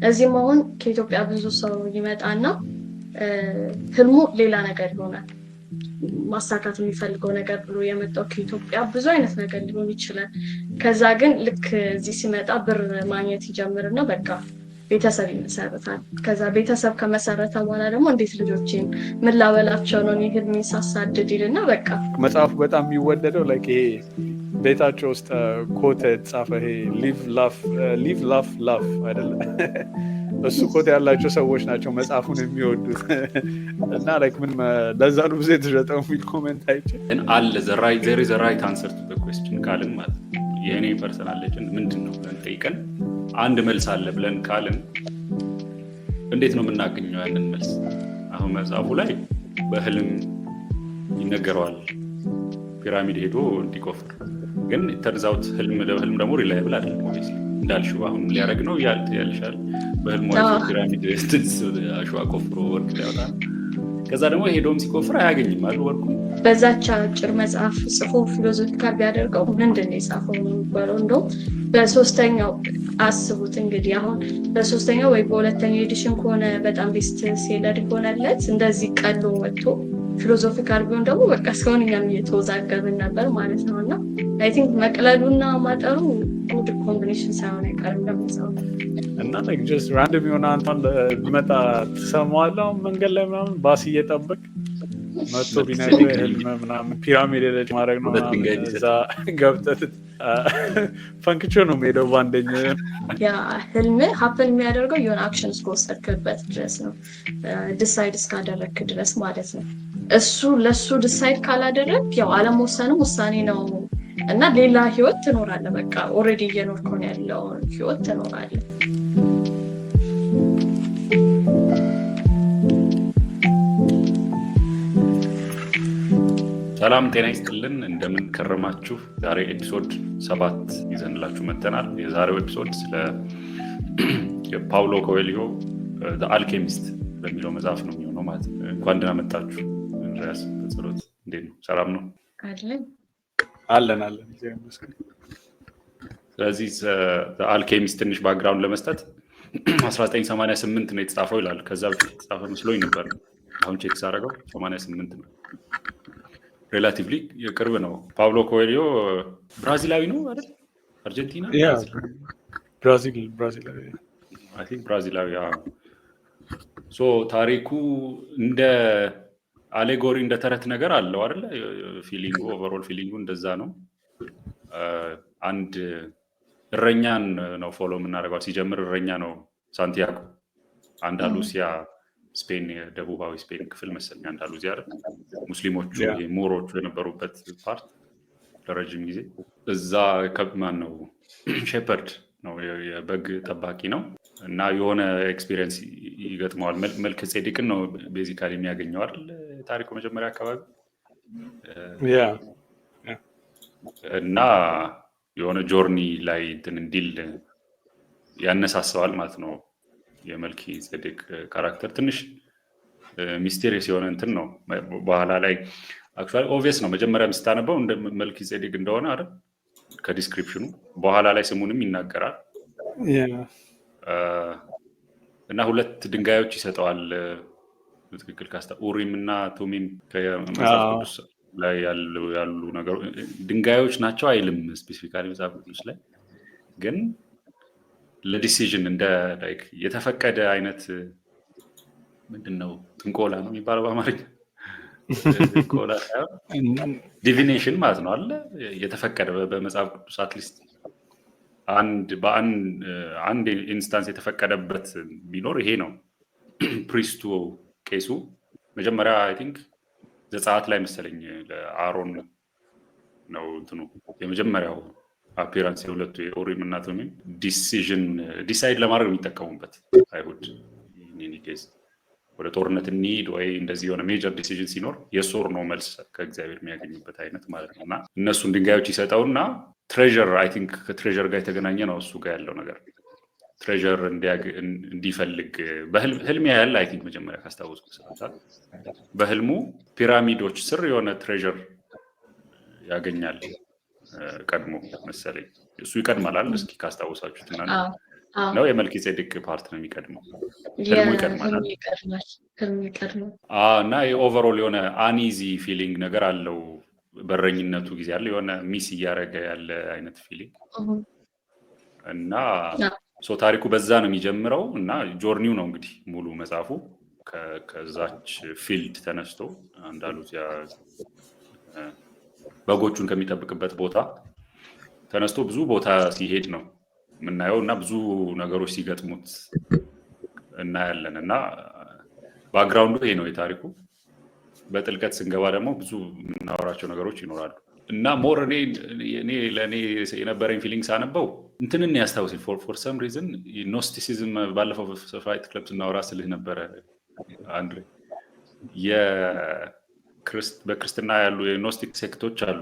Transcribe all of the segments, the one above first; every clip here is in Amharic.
እዚህም አሁን ከኢትዮጵያ ብዙ ሰው ይመጣና ህልሙ ሌላ ነገር ይሆናል። ማሳካት የሚፈልገው ነገር ብሎ የመጣው ከኢትዮጵያ ብዙ አይነት ነገር ሊሆን ይችላል። ከዛ ግን ልክ እዚህ ሲመጣ ብር ማግኘት ይጀምርና በቃ ቤተሰብ ይመሰርታል። ከዛ ቤተሰብ ከመሰረተ በኋላ ደግሞ እንዴት ልጆችን ምን ላበላቸው ነው ህልሜን ሳሳድድ ይልና በቃ መጽሐፉ በጣም የሚወደደው ላይክ ይሄ ቤታቸው ውስጥ ኮት የተጻፈ ይሄ ሊቭ ላፍ ላፍ አይደለ? እሱ ኮት ያላቸው ሰዎች ናቸው መጽሐፉን የሚወዱት እና ላይክ ምን ለዛ ነው ብዙ የተሸጠው የሚል ኮሜንት አይቼ አለ there is a right answer to the question ካልን ማለት የእኔ ፐርሰናል ሌጀንድ ምንድን ነው ብለን ጠይቀን አንድ መልስ አለ ብለን ካልን እንዴት ነው የምናገኘው ያንን መልስ? አሁን መጽሐፉ ላይ በህልም ይነገረዋል ፒራሚድ ሄዶ እንዲቆፍር፣ ግን ተርዛውት ህልም ደግሞ ሪላይብል አይደለም። ኦብቪየስሊ እንዳልሽው አሁን ሊያደርግ ነው ያልሻል በህልሙ ፒራሚድ አሸዋ ቆፍሮ ወርቅ ሊያወጣ፣ ከዛ ደግሞ ሄዶም ሲቆፍር አያገኝም አሉ ወርቁ። በዛች አጭር መጽሐፍ ጽፎ ፊሎዞፊካል ቢያደርገው ምንድን ነው የጻፈው የሚባለው? እንደውም በሶስተኛው አስቡት እንግዲህ አሁን በሶስተኛው ወይ በሁለተኛው ኤዲሽን ከሆነ በጣም ቤስት ሴለር ይሆነለት እንደዚህ ቀሎ ወጥቶ ፊሎዞፊካል ቢሆን ደግሞ በቃ እስካሁን እኛም እየተወዛገብን ነበር ማለት ነው። እና አይ ቲንክ መቅለሉና ማጠሩ ጉድ ኮምቢኔሽን ሳይሆን አይቀርም ለመጽሐፉ። እና ላይክ ጀስት ራንደም የሆነ አንተን ቢመጣ ትሰማዋለህ መንገድ ላይ ምናምን ባስ እየጠበቅ መጥቶ ቢነግርህ ህልም ምናምን ፒራሚድ የለች ማድረግ ነው ምናምን እዛ ገብተህ ፈንክቾ ነው የምሄደው በአንደኛ ያ ህልም ሀፕን የሚያደርገው የሆነ አክሽን እስከወሰድክበት ድረስ ነው፣ ዲሳይድ እስካደረግክ ድረስ ማለት ነው። እሱ ለሱ ዲሳይድ ካላደረግ ያው አለመወሰንም ውሳኔ ነው እና ሌላ ህይወት ትኖራለህ። በቃ ኦልሬዲ እየኖርከው ያለውን ህይወት ትኖራለህ። ሰላም ጤና ይስጥልን፣ እንደምን ከረማችሁ? ዛሬ ኤፒሶድ 7 ይዘንላችሁ መጥተናል። የዛሬው ኤፒሶድ ስለ የፓውሎ ኮኤልዮ ዘ አልኬሚስት በሚለው መጽሐፍ ነው የሚሆነው ማለት ነው። እንኳን ደህና መጣችሁ። እንድሪያስ በጸሎት እንዴት ነው? ሰላም ነው? አለን። ስለዚህ ዘ አልኬሚስት ትንሽ ባክግራውንድ ለመስጠት 1988 ነው የተጻፈው ይላል። ከዛ በፊት የተጻፈ መስሎኝ ነበር። አሁን ቼክ ሳደርገው 88 ነው። ሬላቲቭሊ የቅርብ ነው። ፓውሎ ኮኤልዮ ብራዚላዊ ነው አይደል? አርጀንቲና ብራዚላዊ። ሶ ታሪኩ እንደ አሌጎሪ እንደ ተረት ነገር አለው አይደል? ፊሊንጉ ኦቨርኦል ፊሊንጉ እንደዛ ነው። አንድ እረኛን ነው ፎሎ የምናደርገው። ሲጀምር እረኛ ነው ሳንቲያጎ አንዳሉሲያ ስፔን፣ የደቡባዊ ስፔን ክፍል መሰለኝ አንዳሉዚያ አይደል? ሙስሊሞቹ ሙሮቹ የነበሩበት ፓርት ለረጅም ጊዜ እዛ ከማን ነው ሼፐርድ ነው የበግ ጠባቂ ነው እና የሆነ ኤክስፒሪየንስ ይገጥመዋል። መልከ ጼዴቅን ነው ቤዚካሊ የሚያገኘው አይደል? ታሪኩ መጀመሪያ አካባቢ እና የሆነ ጆርኒ ላይ እንዲል ያነሳሰዋል ማለት ነው። የመልኪ ጼዴቅ ካራክተር ትንሽ ሚስቴሪየስ የሆነ እንትን ነው። በኋላ ላይ አክቹዋሊ ኦብቪየስ ነው መጀመሪያ ስታነበው እንደ መልኪ ጼዴቅ እንደሆነ አይደል? ከዲስክሪፕሽኑ በኋላ ላይ ስሙንም ይናገራል። እና ሁለት ድንጋዮች ይሰጠዋል። በትክክል ካስታ ኡሪም እና ቱሚም ከመጽሐፍ ቅዱስ ላይ ያሉ ነገሮች ድንጋዮች ናቸው አይልም ስፔሲፊካሊ መጽሐፍ ቅዱስ ላይ፣ ግን ለዲሲዥን እንደ ላይክ የተፈቀደ አይነት ምንድነው ጥንቆላ ነው የሚባለው በአማርኛ? ጥንቆላ ሳይሆን ዲቪኔሽን ማለት ነው አለ የተፈቀደ በመጽሐፍ ቅዱስ አትሊስት አንድ ኢንስታንስ የተፈቀደበት ቢኖር ይሄ ነው። ፕሪስቱ ቄሱ መጀመሪያ አይ ቲንክ ዘጸአት ላይ መሰለኝ ለአሮን ነው እንትኑ የመጀመሪያው አፒራንስ የሁለቱ የኡሪም እና ቱሚም ዲሳይድ ለማድረግ የሚጠቀሙበት አይሁድ ኢን ኬዝ ወደ ጦርነት እንሂድ ወይ እንደዚህ የሆነ ሜጀር ዲሲዥን ሲኖር የሶር ነው መልስ ከእግዚአብሔር የሚያገኙበት አይነት ማለት ነው። እና እነሱን ድንጋዮች ይሰጠውና ትሬዠር አይ ቲንክ ከትሬዠር ጋር የተገናኘ ነው እሱ ጋር ያለው ነገር። ትሬዠር እንዲፈልግ በህልም ያያል አይ ቲንክ መጀመሪያ ካስታወስኩ ሰዓት በህልሙ ፒራሚዶች ስር የሆነ ትሬዠር ያገኛል። ቀድሞ መሰለኝ እሱ ይቀድማል። እስኪ ካስታወሳችሁት እና ነው የመልኪ ጼዴቅ ፓርት ነው የሚቀድመው። ህልሙ ይቀድማል እና የኦቨሮል የሆነ አኒዚ ፊሊንግ ነገር አለው። በረኝነቱ ጊዜ ያለ የሆነ ሚስ እያደረገ ያለ አይነት ፊሊንግ እና ታሪኩ በዛ ነው የሚጀምረው እና ጆርኒው ነው እንግዲህ ሙሉ መጽሐፉ ከዛች ፊልድ ተነስቶ እንዳሉት በጎቹን ከሚጠብቅበት ቦታ ተነስቶ ብዙ ቦታ ሲሄድ ነው የምናየው እና ብዙ ነገሮች ሲገጥሙት እናያለን እና ባክግራውንዱ ይሄ ነው የታሪኩ። በጥልቀት ስንገባ ደግሞ ብዙ የምናወራቸው ነገሮች ይኖራሉ እና ሞር እኔ ለእኔ የነበረኝ ፊሊንግ ሳነበው እንትንን ያስታውስ ፎር ሰም ሪዝን ኖስቲሲዝም ባለፈው ፋይት ክለብ ስናወራ ስልህ ነበረ አንድሬ በክርስትና ያሉ የኖስቲክ ሴክቶች አሉ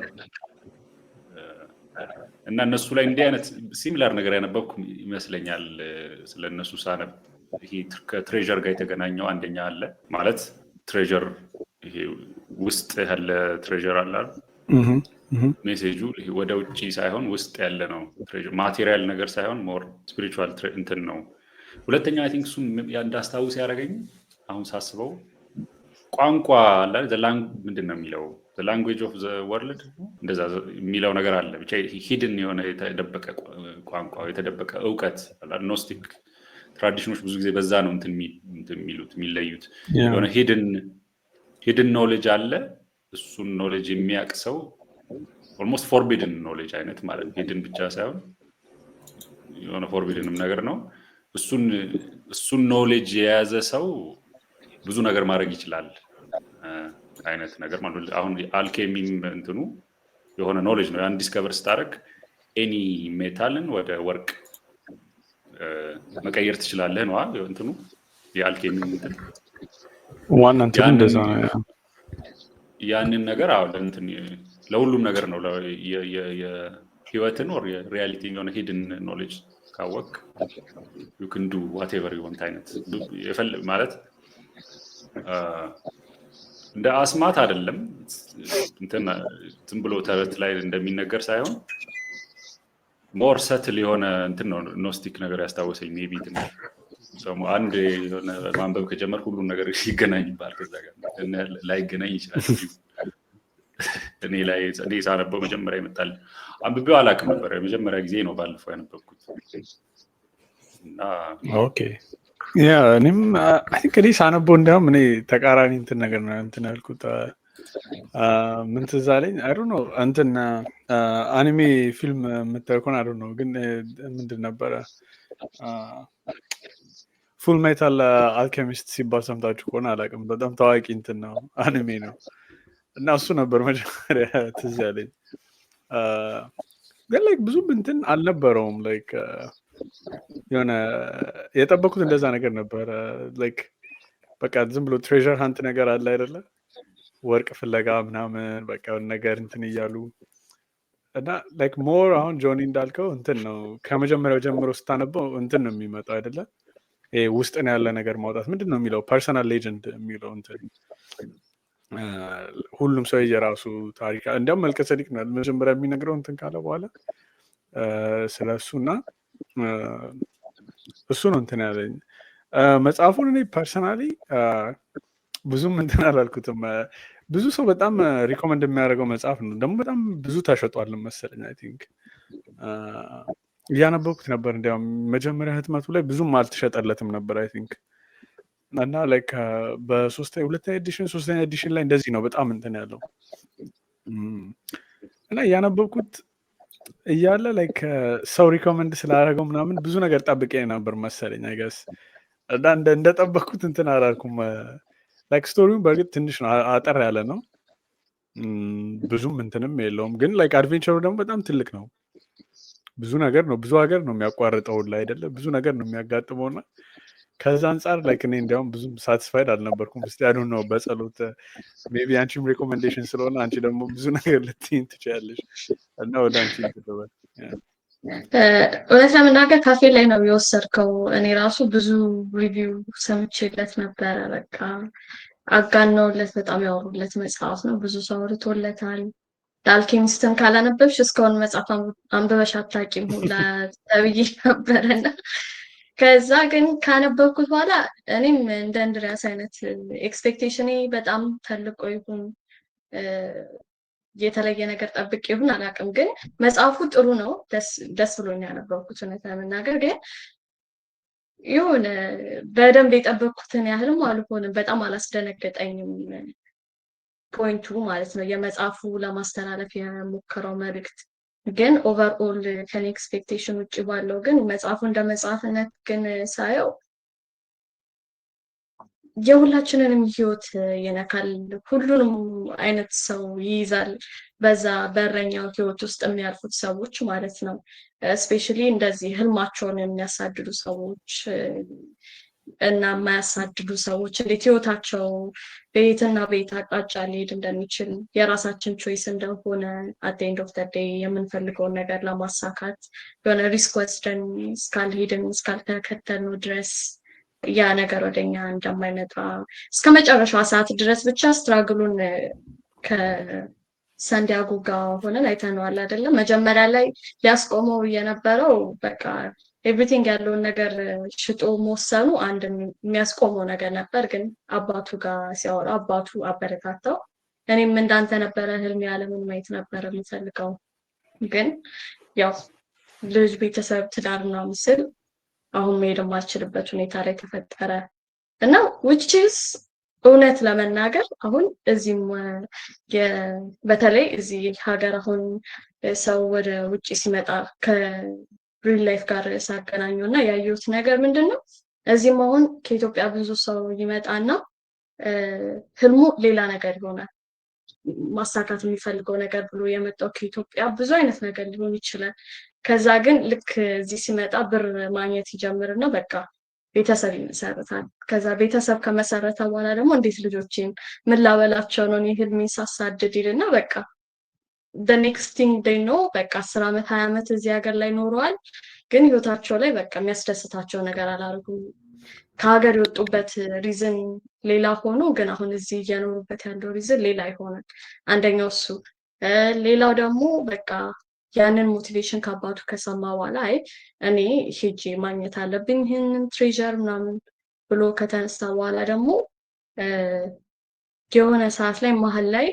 እና እነሱ ላይ እንዲህ አይነት ሲሚላር ነገር ያነበብኩ ይመስለኛል። ስለነሱ ሳነብ ይሄ ከትሬዠር ጋር የተገናኘው አንደኛ አለ ማለት ትሬዠር ይሄ ውስጥ ያለ ትሬዠር አለ ሜሴጁ ወደ ውጭ ሳይሆን ውስጥ ያለ ነው። ትሬዠር ማቴሪያል ነገር ሳይሆን ሞር ስፒሪቹዋል እንትን ነው። ሁለተኛ አይ ቲንክ እሱም እንዳስታውስ ያደረገኝ አሁን ሳስበው ቋንቋ አለ ምንድን ነው የሚለው ላንጉዌጅ ኦፍ ዘ ወርልድ እንደዛ የሚለው ነገር አለ። ብቻ ሂድን የሆነ የተደበቀ ቋንቋ የተደበቀ እውቀት ኖስቲክ ትራዲሽኖች ብዙ ጊዜ በዛ ነው እንትን የሚሉት የሚለዩት። የሆነ ሂድን ኖሌጅ አለ። እሱን ኖሌጅ የሚያውቅ ሰው ኦልሞስት ፎርቢድን ኖሌጅ አይነት ማለት ነው። ሂድን ብቻ ሳይሆን የሆነ ፎርቢድንም ነገር ነው። እሱን ኖሌጅ የያዘ ሰው ብዙ ነገር ማድረግ ይችላል አይነት ነገር ማለት ነው። አሁን አልኬሚም እንትኑ የሆነ ኖሌጅ ነው። ያን ዲስከቨር ስታደርግ ኤኒ ሜታልን ወደ ወርቅ መቀየር ትችላለህ ነው እንትኑ የአልኬሚ እንትን ዋና እንትን እንደዛ ነው። ያንን ነገር አሁን እንትን ለሁሉም ነገር ነው የህይወትን ኦር የሪያሊቲ የሆነ ሂድን ኖሌጅ ካወቅ you can do whatever you want አይነት ማለት እንደ አስማት አይደለም እንትን ብሎ ተረት ላይ እንደሚነገር ሳይሆን ሞር ሰትል የሆነ እንትን ነው። ኖስቲክ ነገር ያስታወሰኝ ሜቢ አንድ የሆነ ማንበብ ከጀመር ሁሉን ነገር ይገናኝባል። ከዛ ጋር ላይገናኝ ይችላል። እኔ ሳነበው መጀመሪያ ይመጣል አንብቤው አላውቅም ነበር። የመጀመሪያ ጊዜ ነው ባለፈው ያነበብኩት እና ኦኬ ያ እኔም አይ ቲንክ እኔ ሳነበው እንዲያውም እኔ ተቃራኒ እንትን ነገር ነው እንትን ያልኩት ምን ትዝ አለኝ አይ ዶንት ኖ እንትን አኒሜ ፊልም የምታየው ከሆነ አይ ዶንት ኖ ግን ምንድን ነበረ ፉል ሜታል አልኬሚስት ሲባል ሰምታችሁ ከሆነ አላውቅም። በጣም ታዋቂ እንትን ነው አኒሜ ነው እና እሱ ነበር መጀመሪያ ትዝ ያለኝ። ግን ላይክ ብዙም እንትን አልነበረውም። ላይክ የሆነ የጠበኩት እንደዛ ነገር ነበረ። ላይክ በቃ ዝም ብሎ ትሬዠር ሃንት ነገር አለ አይደለ? ወርቅ ፍለጋ ምናምን በቃ ነገር እንትን እያሉ እና ላይክ ሞር አሁን ጆኒ እንዳልከው እንትን ነው ከመጀመሪያው ጀምሮ ስታነበው እንትን ነው የሚመጣው አይደለ? ይሄ ውስጥ ነው ያለ ነገር ማውጣት ምንድን ነው የሚለው ፐርሰናል ሌጀንድ የሚለው እንትን ሁሉም ሰው የራሱ ታሪክ እንዲያውም መልከጼዴቅ ነው መጀመሪያ የሚነግረው እንትን ካለ በኋላ ስለሱ እና እሱ ነው እንትን ያለኝ መጽሐፉን። እኔ ፐርሰናሊ ብዙም እንትን አላልኩትም። ብዙ ሰው በጣም ሪኮመንድ የሚያደርገው መጽሐፍ ነው። ደግሞ በጣም ብዙ ተሸጧል መሰለኝ። አይ ቲንክ እያነበብኩት ነበር። እንዲያውም መጀመሪያ ህትመቱ ላይ ብዙም አልተሸጠለትም ነበር አይ ቲንክ እና ላይክ ሁለተኛ ኤዲሽን ሶስተኛ ኤዲሽን ላይ እንደዚህ ነው በጣም እንትን ያለው እና እያነበብኩት እያለ ላይክ ሰው ሪኮመንድ ስላደረገው ምናምን ብዙ ነገር ጠብቄ ነበር መሰለኝ አይገስ እና እንደጠበቅኩት እንትን አላልኩም። ላይክ ስቶሪውን በእርግጥ ትንሽ ነው አጠር ያለ ነው ብዙም እንትንም የለውም። ግን ላይክ አድቬንቸሩ ደግሞ በጣም ትልቅ ነው። ብዙ ነገር ነው ብዙ ሀገር ነው የሚያቋርጠው ላይ አይደለ? ብዙ ነገር ነው የሚያጋጥመውና ከዛ አንጻር ላይክ እኔ እንዲያውም ብዙም ሳቲስፋይድ አልነበርኩም። እስቲ አይ ዶንት ኖ በጸሎት ሜቢ አንቺም ሪኮመንዴሽን ስለሆነ አንቺ ደግሞ ብዙ ነገር ልትይኝ ትችያለሽ እና ወደ አንቺ ትደበል። እውነት ለመናገር ካፌ ላይ ነው የወሰድከው። እኔ ራሱ ብዙ ሪቪው ሰምቼለት ነበረ። በቃ አጋነውለት በጣም ያወሩለት መጽሐፍ ነው። ብዙ ሰው አውርቶለታል። አልኬሚስትን ካላነበብሽ እስካሁን መጽሐፍ አንብበሽ አታውቂም ሁላ ተብዬ ነበረና ከዛ ግን ካነበብኩት በኋላ እኔም እንደ እንድሪያስ አይነት ኤክስፔክቴሽኔ በጣም ተልቆ ይሁን የተለየ ነገር ጠብቄ ይሁን አላውቅም፣ ግን መጽሐፉ ጥሩ ነው። ደስ ብሎኝ ያነበብኩት እውነት ለመናገር ግን የሆነ በደንብ የጠበቅኩትን ያህልም አልሆንም። በጣም አላስደነገጠኝም ፖይንቱ ማለት ነው፣ የመጽሐፉ ለማስተላለፍ የሞከረው መልእክት። ግን ኦቨርኦል ከኔ ኤክስፔክቴሽን ውጭ ባለው ግን መጽሐፉ እንደ መጽሐፍነት ግን ሳየው የሁላችንንም ህይወት ይነካል። ሁሉንም አይነት ሰው ይይዛል። በዛ በረኛው ህይወት ውስጥ የሚያልፉት ሰዎች ማለት ነው። ስፔሻሊ እንደዚህ ህልማቸውን የሚያሳድዱ ሰዎች እና የማያሳድዱ ሰዎች እንዴት ህይወታቸው በየትና በየት አቅጣጫ ሊሄድ እንደሚችል የራሳችን ቾይስ እንደሆነ አት ኤንድ ኦፍ ዴይ የምንፈልገውን ነገር ለማሳካት የሆነ ሪስክ ወስደን እስካልሄድን እስካልተከተልነው ድረስ ያ ነገር ወደኛ እንደማይመጣ እስከ መጨረሻዋ ሰዓት ድረስ ብቻ ስትራግሉን ከሳንዲያጎ ጋር ሆነን አይተነዋል አይደለም። መጀመሪያ ላይ ሊያስቆመው የነበረው በቃ ኤቭሪቲንግ ያለውን ነገር ሽጦ መወሰኑ አንድ የሚያስቆመው ነገር ነበር። ግን አባቱ ጋር ሲያወራ አባቱ አበረታታው። እኔም እንዳንተ ነበረ ህልሜ ዓለምን ማየት ነበረ የምፈልገው፣ ግን ያው ልጅ፣ ቤተሰብ፣ ትዳር እና ምስል አሁን መሄድ የማልችልበት ሁኔታ ላይ ተፈጠረ እና ዊችስ እውነት ለመናገር አሁን እዚህም በተለይ እዚህ ሀገር አሁን ሰው ወደ ውጭ ሲመጣ ከሪል ላይፍ ጋር ሳገናኘው እና ያየሁት ነገር ምንድን ነው? እዚህም አሁን ከኢትዮጵያ ብዙ ሰው ይመጣና ህልሙ ሌላ ነገር ይሆናል። ማሳካት የሚፈልገው ነገር ብሎ የመጣው ከኢትዮጵያ ብዙ አይነት ነገር ሊሆን ይችላል። ከዛ ግን ልክ እዚህ ሲመጣ ብር ማግኘት ይጀምርና በቃ ቤተሰብ ይመሰርታል። ከዛ ቤተሰብ ከመሰረተ በኋላ ደግሞ እንዴት ልጆቼን ምን ላበላቸው ነው ህልሜን ሳሳድድ ይልና በቃ ኔክስት ቲንግ ዴይ ነው በቃ 10 ዓመት 20 ዓመት እዚህ ሀገር ላይ ኖረዋል። ግን ህይወታቸው ላይ በቃ የሚያስደስታቸው ነገር አላደርጉም። ከሀገር የወጡበት ሪዝን ሌላ ሆኖ ግን አሁን እዚህ እየኖሩበት ያለው ሪዝን ሌላ ይሆናል። አንደኛው እሱ። ሌላው ደግሞ በቃ ያንን ሞቲቬሽን ከአባቱ ከሰማ በኋላ አይ እኔ ሄጄ ማግኘት አለብኝ ይህንን ትሬዠር ምናምን ብሎ ከተነሳ በኋላ ደግሞ የሆነ ሰዓት ላይ መሀል ላይ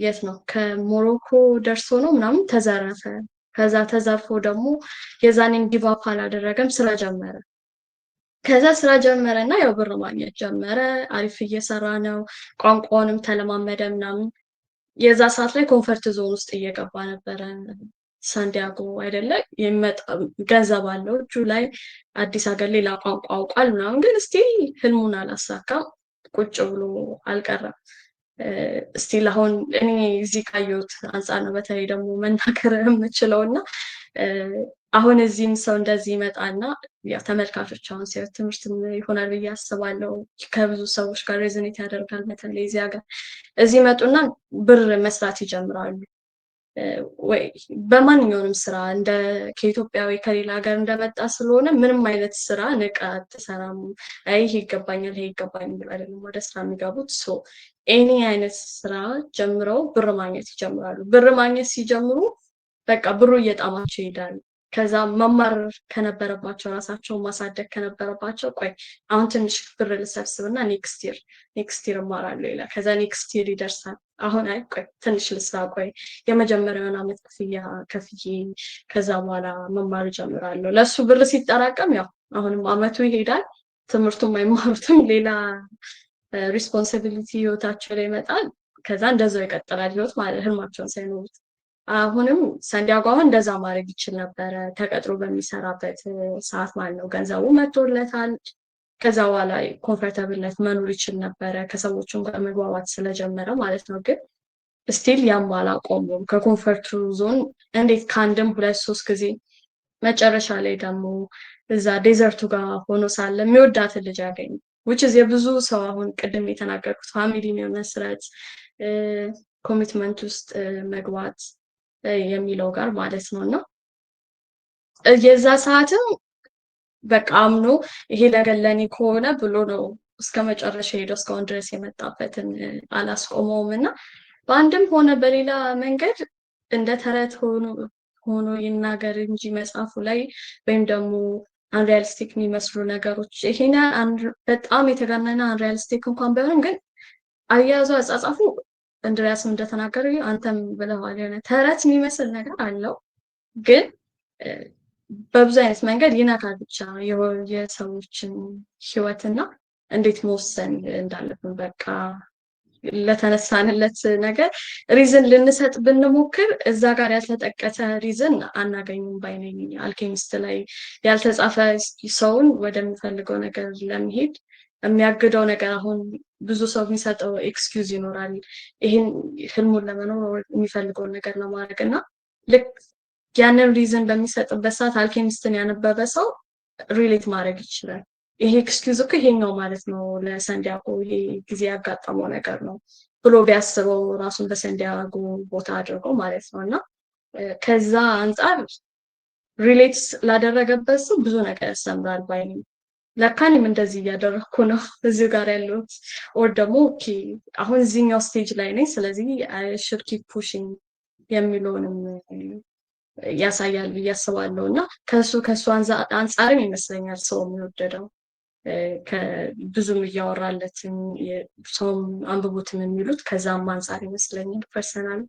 የት ነው ከሞሮኮ ደርሶ ነው ምናምን ተዘረፈ። ከዛ ተዘርፎ ደግሞ የዛኔን ጊቫፕ አላደረገም፣ ስራ ጀመረ። ከዛ ስራ ጀመረ እና ያው ብር ማግኘት ጀመረ። አሪፍ እየሰራ ነው። ቋንቋውንም ተለማመደ ምናምን። የዛ ሰዓት ላይ ኮንፈርት ዞን ውስጥ እየገባ ነበረ ሳንዲያጎ አይደለ? ገንዘብ አለው እጁ ላይ፣ አዲስ ሀገር ሌላ ቋንቋ አውቋል ምናምን። ግን ስቲል ህልሙን አላሳካም፣ ቁጭ ብሎ አልቀረም። ስቲል አሁን እኔ እዚህ ካየሁት አንጻር ነው በተለይ ደግሞ መናገር የምችለው እና አሁን እዚህም ሰው እንደዚህ ይመጣና ያው ተመልካቾች አሁን ሲያዩት ትምህርት ይሆናል ብዬ አስባለሁ። ከብዙ ሰዎች ጋር ሬዝኔት ያደርጋል። በተለይ እዚህ ሀገር እዚህ መጡና ብር መስራት ይጀምራሉ። ወይ በማንኛውም ስራ እንደ ከኢትዮጵያ ወይ ከሌላ ሀገር እንደመጣ ስለሆነ ምንም አይነት ስራ ንቃ አትሰራም። አይ ይሄ ይገባኛል ይሄ ይገባኛል ብሎ አይደለም ወደ ስራ የሚገቡት። ሶ ኤኒ አይነት ስራ ጀምረው ብር ማግኘት ይጀምራሉ። ብር ማግኘት ሲጀምሩ በቃ ብሩ እየጣማቸው ይሄዳል። ከዛ መማር ከነበረባቸው ራሳቸውን ማሳደግ ከነበረባቸው ቆይ አሁን ትንሽ ብር ልሰብስብና ኔክስት ይር እማራለሁ ይላል። ከዛ ኔክስት ይር ይደርሳል። አሁን አይ ቆይ ትንሽ ልስራ፣ ቆይ የመጀመሪያውን አመት ክፍያ ከፍዬ ከዛ በኋላ መማር ጀምራለሁ። ለሱ ብር ሲጠራቀም ያው አሁንም አመቱ ይሄዳል። ትምህርቱም አይማሩትም፣ ሌላ ሪስፖንሲቢሊቲ ህይወታቸው ላይ ይመጣል። ከዛ እንደዛው ይቀጥላል ህይወት ማለት ህልማቸውን ሳይኖሩት። አሁንም ሳንዲያጎ አሁን እንደዛ ማድረግ ይችል ነበረ ተቀጥሮ በሚሰራበት ሰዓት ማለት ነው። ገንዘቡ መጥቶለታል። ከዛ በኋላ ኮምፎርታብልነት መኖር ይችል ነበረ ከሰዎቹም ጋር መግባባት ስለጀመረ ማለት ነው። ግን ስቲል ያም አላቆመም ከኮንፈርቱ ዞን እንዴት ከአንድም 2-3 ጊዜ መጨረሻ ላይ ደግሞ እዛ ዴዘርቱ ጋር ሆኖ ሳለ የሚወዳትን ልጅ ያገኝ which is የብዙ ሰው አሁን ቅድም የተናገርኩት ፋሚሊ መመስረት ኮሚትመንት ውስጥ መግባት የሚለው ጋር ማለት ነው። እና የዛ ሰዓትም በቃ አምኖ ይሄ ነገር ለኔ ከሆነ ብሎ ነው እስከ መጨረሻ ሄዶ እስካሁን ድረስ የመጣበትን አላስቆመውም። እና በአንድም ሆነ በሌላ መንገድ እንደ ተረት ሆኖ ይናገር እንጂ መጽሐፉ ላይ ወይም ደግሞ አንሪያሊስቲክ የሚመስሉ ነገሮች ይሄን በጣም የተጋነነ አንሪያሊስቲክ እንኳን ቢሆን ግን አያያዙ አጻጻፉ እንድሪያስም እንደተናገረ አንተም ብለዋል የሆነ ተረት የሚመስል ነገር አለው ግን በብዙ አይነት መንገድ ይነካል ብቻ የሰዎችን ህይወትና እንዴት መወሰን እንዳለብን በቃ ለተነሳንለት ነገር ሪዝን ልንሰጥ ብንሞክር እዛ ጋር ያልተጠቀሰ ሪዝን አናገኝም ባይነኝ አልኬሚስት ላይ ያልተጻፈ ሰውን ወደሚፈልገው ነገር ለመሄድ የሚያግደው ነገር አሁን ብዙ ሰው የሚሰጠው ኤክስኪውዝ ይኖራል ይሄን ህልሙን ለመኖር የሚፈልገውን ነገር ለማድረግ እና ልክ ያንን ሪዝን በሚሰጥበት ሰዓት አልኬሚስትን ያነበበ ሰው ሪሌት ማድረግ ይችላል ይሄ ኤክስኪውዝ እኮ ይሄኛው ማለት ነው ለሳንዲያጎ ይሄ ጊዜ ያጋጠመው ነገር ነው ብሎ ቢያስበው ራሱን በሳንዲያጎ ቦታ አድርገው ማለት ነው እና ከዛ አንጻር ሪሌት ላደረገበት ሰው ብዙ ነገር ያስተምራል ባይነኝ ለካንም እንደዚህ እያደረኩ ነው እዚሁ ጋር ያለሁት ኦር ደግሞ ኦኬ አሁን እዚህኛው ስቴጅ ላይ ነኝ ስለዚህ should keep pushing የሚለውንም ያሳያል ብዬ አስባለሁ እና ከሱ አንጻርም ይመስለኛል ሰው የሚወደደው ከብዙም እያወራለትም ሰውም አንብቡትም የሚሉት ከዛም አንጻር ይመስለኛል ፐርሰናል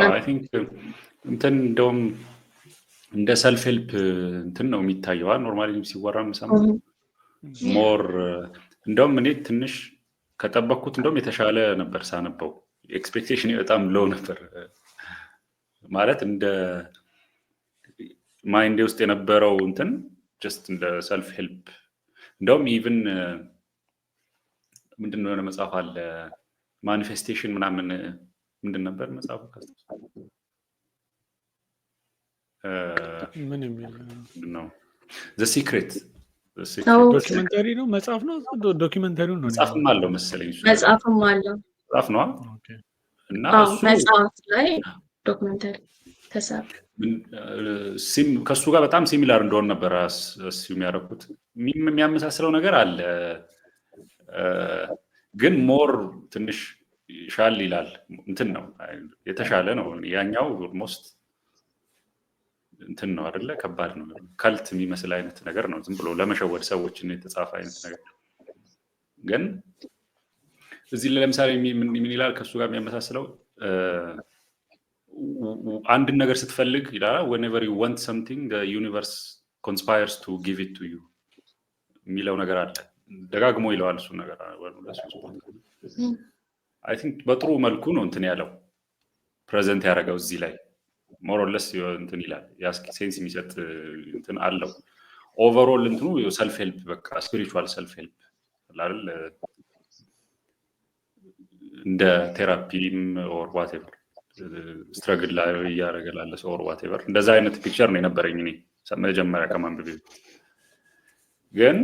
አይ ቲንክ እንትን እንደውም እንደ ሰልፍ ሄልፕ እንትን ነው የሚታየው ኖርማሊ ሲወራ የምሰማው ሞር እንደውም እኔ ትንሽ ከጠበቅኩት እንደውም የተሻለ ነበር ሳነበው ኤክስፔክቴሽን በጣም ሎው ነበር ማለት እንደ ማይንድ ውስጥ የነበረው እንትን ጀስት እንደ ሰልፍ ሄልፕ እንደውም ኢቭን ምንድነው የሆነ መጽሐፍ አለ ማኒፌስቴሽን ምናምን ምንድን ነበር መጽሐፉ ምን የሚል ነው ዘ ሲክሬት ዶክመንታሪ ነው መጽሐፍ ነው ዶክመንታሪው ነው መጽሐፍም አለው መሰለኝ መጽሐፍም አለው መጽሐፍ ነው እና እሱ መጽሐፍ ላይ ዶክመንታሪ ተሰራ ከሱ ጋር በጣም ሲሚላር እንደሆነ ነበር አስዩም ያደረኩት የሚያመሳስለው ነገር አለ ግን ሞር ትንሽ ሻል ይላል እንትን ነው የተሻለ ነው ያኛው ኦልሞስት እንትን ነው አይደለ ከባድ ነው ካልት የሚመስል አይነት ነገር ነው ዝም ብሎ ለመሸወድ ሰዎችን የተጻፈ አይነት ነገር ግን እዚህ ለምሳሌ ምን ይላል ከሱ ጋር የሚያመሳስለው አንድ ነገር ስትፈልግ ይላል whenever you want something the universe conspires to give it to you የሚለው ነገር አለ ደጋግሞ ይለዋል እሱ ነገር አይ ቲንክ በጥሩ መልኩ ነው እንትን ያለው ፕሬዘንት ያደረገው እዚህ ላይ ሞር ኦር ለስ እንትን ይላል ያስኪ ሴንስ የሚሰጥ እንትን አለው ኦቨርኦል እንትኑ ሰልፍ ሄልፕ በቃ ስፒሪቹዋል ሰልፍ ሄልፕ አይደል እንደ ቴራፒም ኦር ዋትኤቨር ስትራግል ላይ ያረጋላል ሰው ኦር ዋትኤቨር እንደዛ አይነት ፒክቸር ነው የነበረኝ እኔ መጀመሪያ ከማንበብ ግን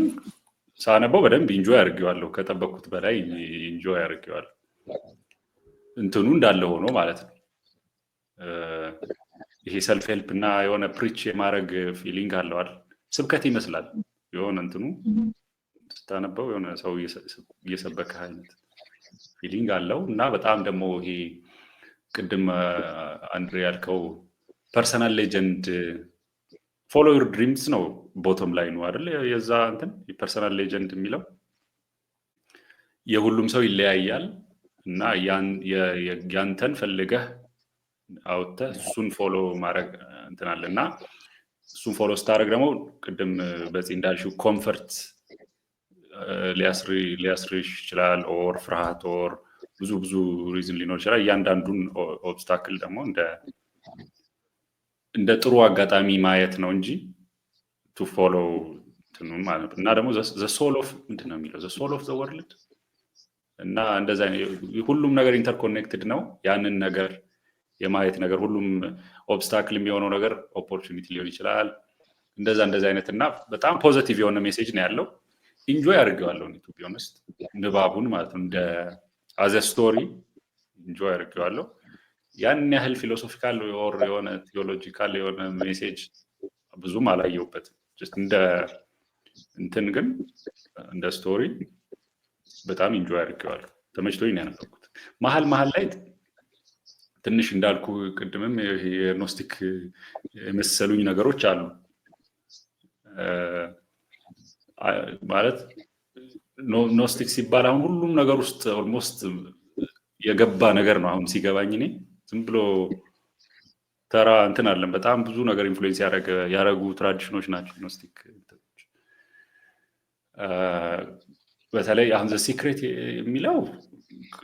ሳነበው በደንብ ኢንጆይ አድርጌዋለሁ ከጠበቅኩት በላይ ኢንጆይ አድርጌዋለሁ እንትኑ እንዳለ ሆኖ ማለት ነው ይሄ ሰልፍ ሄልፕ እና የሆነ ፕሪች የማድረግ ፊሊንግ አለው አይደል ስብከት ይመስላል የሆነ እንትኑ ስታነበው የሆነ ሰው እየሰበከ አይነት ፊሊንግ አለው እና በጣም ደግሞ ይሄ ቅድም አንድሬ ያልከው ፐርሰናል ሌጀንድ ፎሎ ዩር ድሪምስ ነው ቦቶም ላይ ነው አይደል የዛ እንትን የፐርሰናል ሌጀንድ የሚለው የሁሉም ሰው ይለያያል እና ያንተን ፈልገህ አውጥተህ እሱን ፎሎ ማድረግ እንትን አለና እሱን ፎሎ ስታደርግ ደግሞ ቅድም በዚህ እንዳልሽው ኮምፈርት ሊያስርሽ ይችላል ኦር ፍርሃት ኦር ብዙ ሪዝን ሊኖር ይችላል እያንዳንዱን ኦብስታክል ደግሞ እንደ ጥሩ አጋጣሚ ማየት ነው እንጂ ቱ ፎሎ እንትኑን ማለት እና ደግሞ ዘ ሶል ኦፍ ምንድን ነው የሚለው ዘ ሶል ኦፍ ዘ ወርልድ እና እንደዛ ሁሉም ነገር ኢንተርኮኔክትድ ነው ያንን ነገር የማየት ነገር ሁሉም ኦብስታክል የሚሆነው ነገር ኦፖርቹኒቲ ሊሆን ይችላል እንደዛ አይነት እና በጣም ፖዚቲቭ የሆነ ሜሴጅ ነው ያለው ኢንጆይ አድርጌዋለሁ ቱ ቢ ኦነስት ንባቡን ማለት ነው እንደ አዘ ስቶሪ ኢንጆይ አድርጌዋለሁ ያን ያህል ፊሎሶፊካል ኦር የሆነ ቲዮሎጂካል የሆነ ሜሴጅ ብዙም አላየሁበትም ጀስት እንደ እንትን ግን እንደ ስቶሪ በጣም ኢንጆይ አድርጌዋለሁ ተመችቶኝ ነው ያነበብኩት መሀል ላይ ትንሽ እንዳልኩ ቅድምም የኖስቲክ የመሰሉኝ ነገሮች አሉ ማለት ኖስቲክ ሲባል አሁን ሁሉም ነገር ውስጥ ኦልሞስት የገባ ነገር ነው። አሁን ሲገባኝ እኔ ዝም ብሎ ተራ እንትን አለን በጣም ብዙ ነገር ኢንፍሉዌንስ ያደረጉ ትራዲሽኖች ናቸው ኖስቲክ። በተለይ አሁን ዘ ሲክሬት የሚለው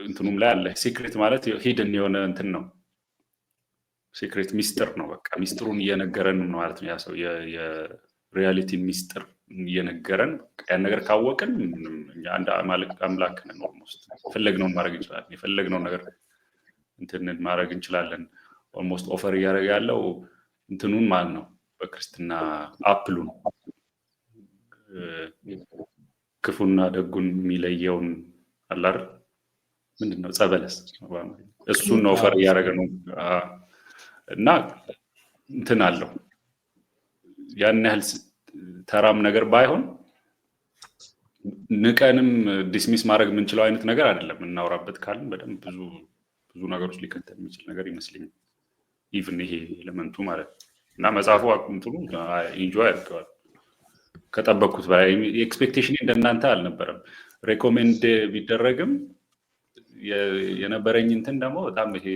እንትኑም ላይ አለ። ሲክሬት ማለት ሂድን የሆነ እንትን ነው። ሲክሬት ሚስጥር ነው። በቃ ሚስጥሩን እየነገረን ነው ማለት ነው። ያ ሰው የሪያሊቲ ሚስጥር እየነገረን ያን ነገር ካወቅን እኛ አንድ አምላክ ነን። ኦልሞስት የፈለግነውን ማድረግ እንችላለን። የፈለግነውን ነገር እንትንን ማድረግ እንችላለን። ኦልሞስት ኦፈር እያደረገ ያለው እንትኑን ማለት ነው። በክርስትና አፕሉን ክፉና ደጉን የሚለየውን አላር ምንድነው ጸበለስ እሱን ነው ኦፈር እያደረገ ነው። እና እንትን አለው ያን ያህል ተራም ነገር ባይሆን ንቀንም ዲስሚስ ማድረግ የምንችለው አይነት ነገር አይደለም። እናውራበት ካልን በደንብ ብዙ ነገሮች ሊከተል የሚችል ነገር ይመስለኛል። ኢቭን ይሄ ኤሌመንቱ ማለት እና መጽሐፉ አቁምጥሉ ኢንጆይ አድርገዋል ከጠበቅኩት በላይ። ኤክስፔክቴሽን እንደናንተ አልነበረም። ሬኮሜንድ ቢደረግም የነበረኝ እንትን ደግሞ በጣም ይሄ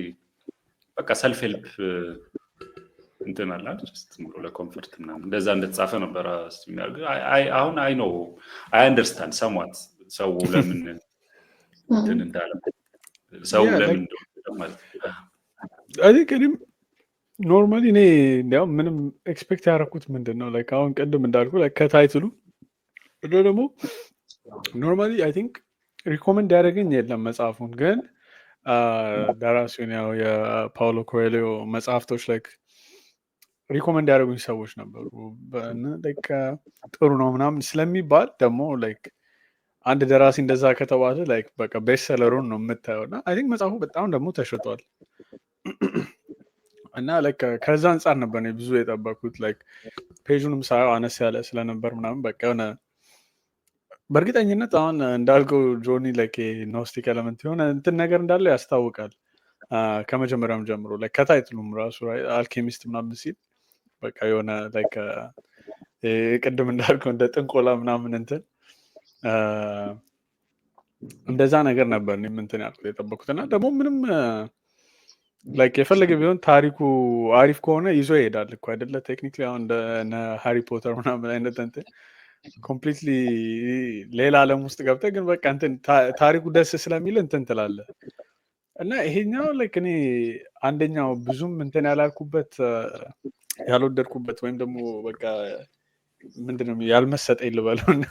በቃ ሰልፍ ሄልፕ እንትን አለ ጀስት ሙሉ ለኮምፎርት ምናምን እንደዛ እንደተጻፈ ነበር የሚያርግ። አሁን አይ ኖ አይ አንደርስታንድ ሰምዋት ሰው ለምን እንትን እንዳለ ሰው ለምን ማለት አይ ቲንክ እኔም ኖርማሊ እኔ እንዲያውም ምንም ኤክስፔክት ያደረኩት ምንድን ነው ላይክ አሁን ቅድም እንዳልኩ ላይክ ከታይትሉ ደግሞ ኖርማሊ አይ ቲንክ ሪኮመንድ ያደረገኝ የለም መጽሐፉን። ግን ደራሲውን ያው የፓውሎ ኮኤሊዮ መጽሐፍቶች ላይክ ሪኮመንድ ያደረጉኝ ሰዎች ነበሩ። ላይክ ጥሩ ነው ምናምን ስለሚባል ደግሞ ላይክ አንድ ደራሲ እንደዛ ከተባለ ላይክ በቃ ቤስት ሰለሩን ነው የምታየው። እና አይ ቲንክ መጽሐፉ በጣም ደግሞ ተሽጧል። እና ላይክ ከዛ አንጻር ነበር ነው ብዙ የጠበኩት። ላይክ ፔጁንም ሳየው አነስ ያለ ስለነበር ምናምን በቃ የሆነ በእርግጠኝነት አሁን እንዳልከው ጆኒ ላይክ ኖስቲክ ኤለመንት የሆነ እንትን ነገር እንዳለው ያስታውቃል ከመጀመሪያውም ጀምሮ ላይክ ከታይትሉም ራሱ አልኬሚስት ምናምን ሲል በቃ የሆነ ላይክ ቅድም እንዳልከው እንደ ጥንቆላ ምናምን እንትን እንደዛ ነገር ነበር እኔም እንትን ያልኩት የጠበኩት። እና ደግሞ ምንም ላይክ የፈለገ ቢሆን ታሪኩ አሪፍ ከሆነ ይዞ ይሄዳል እኮ አይደለ? ቴክኒክሊ አሁን እንደ ሃሪ ፖተር ምናምን አይነት እንትን ኮምፕሊትሊ ሌላ ዓለም ውስጥ ገብተህ ግን በቃ እንትን ታሪኩ ደስ ስለሚል እንትን ትላለህ። እና ይሄኛው ላይክ እኔ አንደኛው ብዙም እንትን ያላልኩበት ያልወደድኩበት ወይም ደግሞ በቃ ምንድነው ያልመሰጠኝ ልበለው እና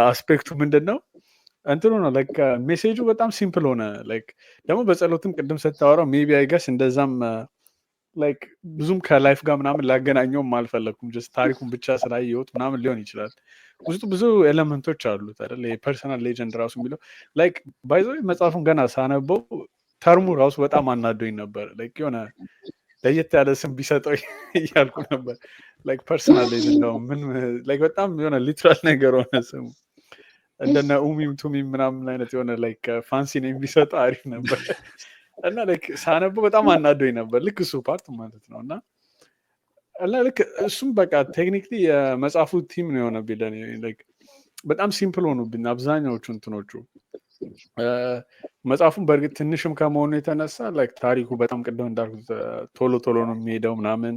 አስፔክቱ ምንድን ነው እንትኑ ነው ላይክ ሜሴጁ በጣም ሲምፕል ሆነ። ላይክ ደግሞ በጸሎትም ቅድም ስታወራው ሜቢ አይገስ እንደዛም ላይክ ብዙም ከላይፍ ጋር ምናምን ላገናኘውም አልፈለግኩም። ጀስት ታሪኩን ብቻ ስላየሁት ምናምን ሊሆን ይችላል። ውስጡ ብዙ ኤሌመንቶች አሉት አይደል? የፐርሰናል ሌጀንድ ራሱ የሚለው ላይክ ባይ ዘ ወይ መጽሐፉን ገና ሳነበው ተርሙ ራሱ በጣም አናዶኝ ነበር። ላይክ የሆነ ለየት ያለ ስም ቢሰጠው እያልኩ ነበር። ላይክ ፐርሰናል ሌጀንድ ነው ምን ላይክ በጣም የሆነ ሊትራል ነገር ሆነ ስሙ። እንደነ ኡሚም ቱሚም ምናምን አይነት የሆነ ላይክ ፋንሲ ኔም ቢሰጠው አሪፍ ነበር። እና ላይክ ሳነበው በጣም አናዶኝ ነበር ልክ እሱ ፓርት ማለት ነው። እና ልክ እሱም በቃ ቴክኒክሊ የመጽሐፉ ቲም ነው የሆነብኝ ለእኔ። ላይክ በጣም ሲምፕል ሆኑብኝ አብዛኛዎቹ እንትኖቹ። መጽሐፉን በእርግጥ ትንሽም ከመሆኑ የተነሳ ላይክ ታሪኩ በጣም ቅድም እንዳልኩት ቶሎ ቶሎ ነው የሚሄደው ምናምን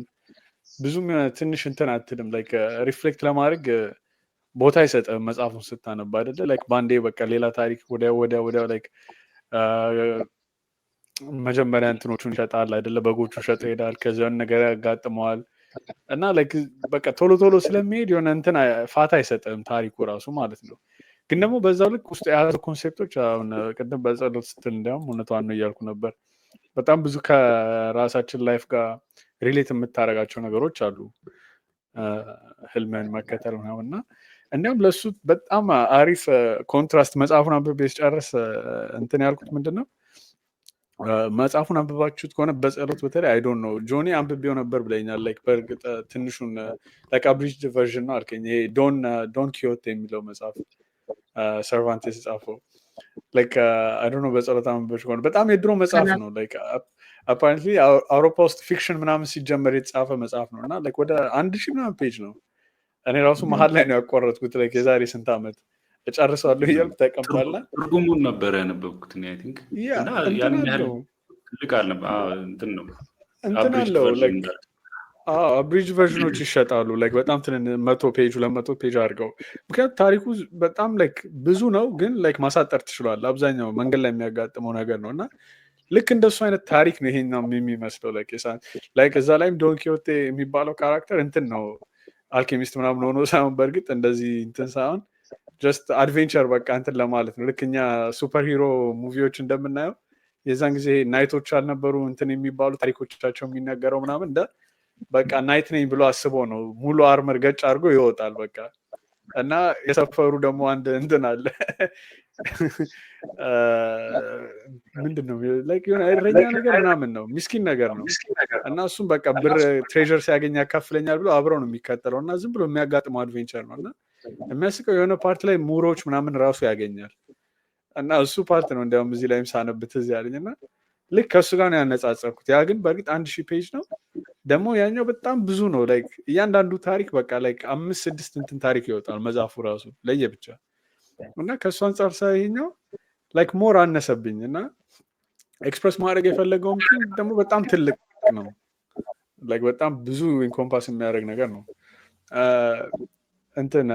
ብዙም ትንሽ እንትን አትልም። ላይክ ሪፍሌክት ለማድረግ ቦታ አይሰጥም መጽሐፉን ስታነባ አይደለ? ላይክ ባንዴ በቃ ሌላ ታሪክ ወዲያ ላይክ መጀመሪያ እንትኖቹን ይሸጣል አይደለ? በጎቹ ሸጠ ይሄዳል። ከዚያን ነገር ያጋጥመዋል እና ላይክ በቃ ቶሎ ቶሎ ስለሚሄድ የሆነ እንትን ፋታ አይሰጥም ታሪኩ ራሱ ማለት ነው። ግን ደግሞ በዛው ልክ ውስጥ የያዘ ኮንሴፕቶች አሁን ቅድም በጸሎት ስትል እንዲያውም እውነቷን ነው እያልኩ ነበር። በጣም ብዙ ከራሳችን ላይፍ ጋር ሪሌት የምታደርጋቸው ነገሮች አሉ። ህልምን መከተል ምናምን እና እንዲያውም ለሱ በጣም አሪፍ ኮንትራስት መጽሐፉን አንብቤ ስጨርስ እንትን ያልኩት ምንድን ነው መጽሐፉን አንብባችሁት ከሆነ በጸሎት በተለይ አይ ዶንት ኖ ጆኒ አንብቤው ነበር ብለኛል። ላይክ በእርግጥ ትንሹን ላይክ አብሪጅድ ቨርዥን ነው አልከኝ። ይሄ ዶን ኪዮት የሚለው መጽሐፍ ሰርቫንቴስ የጻፈው ላይክ አይ ዶንት ኖ በጸሎት አንብቤው ከሆነ በጣም የድሮ መጽሐፍ ነው። ላይክ አፓረንትሊ አውሮፓ ውስጥ ፊክሽን ምናምን ሲጀመር የተጻፈ መጽሐፍ ነው እና ላይክ ወደ 1000 ምናምን ፔጅ ነው። እኔ ራሱ መሀል ላይ ነው ያቋረጥኩት። ላይክ የዛሬ ስንት ዓመት እጨርሰዋለሁ እያልኩ ተቀምጧልና ትርጉሙን ነበረ ያነበብኩት እኔ አይ ቲንክ እና ያን ያህል ትልቅ እንትን ነው እንትን አለው ላይክ አብሪጅ ቨርዥኖች ይሸጣሉ ላይክ በጣም 100 ፔጅ 200 ፔጅ አድርገው። ምክንያቱም ታሪኩ በጣም ላይክ ብዙ ነው፣ ግን ላይክ ማሳጠር ትችሏል። አብዛኛው መንገድ ላይ የሚያጋጥመው ነገር ነው እና ልክ እንደሱ አይነት ታሪክ ነው ይሄኛው የሚመስለው። ላይክ እዛ ላይም ዶን ኪሆቴ የሚባለው ካራክተር እንትን ነው አልኬሚስት ምናምን ሆኖ ሳይሆን በእርግጥ እንደዚህ እንትን ሳይሆን ጀስት አድቬንቸር በቃ እንትን ለማለት ነው። ልክ እኛ ሱፐር ሂሮ ሙቪዎች እንደምናየው የዛን ጊዜ ናይቶች አልነበሩ እንትን የሚባሉ ታሪኮቻቸው የሚነገረው ምናምን እንደ በቃ ናይት ነኝ ብሎ አስቦ ነው ሙሉ አርመር ገጭ አድርጎ ይወጣል በቃ። እና የሰፈሩ ደግሞ አንድ እንትን አለ ምንድነው ላይክ የሆነ እረኛ ነገር ምናምን ነው፣ ሚስኪን ነገር ነው እና እሱም በቃ ብር ትሬዠር ሲያገኝ ያካፍለኛል ብሎ አብረው ነው የሚከተለው እና ዝም ብሎ የሚያጋጥመው አድቬንቸር ነው እና የሚያስቀው የሆነ ፓርት ላይ ሙሮች ምናምን ራሱ ያገኛል እና እሱ ፓርት ነው እንዲያውም እዚህ ላይም ሳነብት እዚህ ያለኝ እና ልክ ከእሱ ጋር ነው ያነጻጸርኩት። ያ ግን በእርግጥ 1000 ፔጅ ነው ደግሞ ያኛው በጣም ብዙ ነው። ላይክ እያንዳንዱ ታሪክ በቃ ላይክ 5-6 እንትን ታሪክ ይወጣል መጽሐፉ ራሱ ለየብቻ እና ከእሱ አንጻር ሳይኛው ላይክ ሞር አነሰብኝ እና ኤክስፕረስ ማድረግ የፈለገውም ደግሞ በጣም ትልቅ ነው። ላይክ በጣም ብዙ ኢንኮምፓስ የሚያደርግ ነገር ነው። እንትን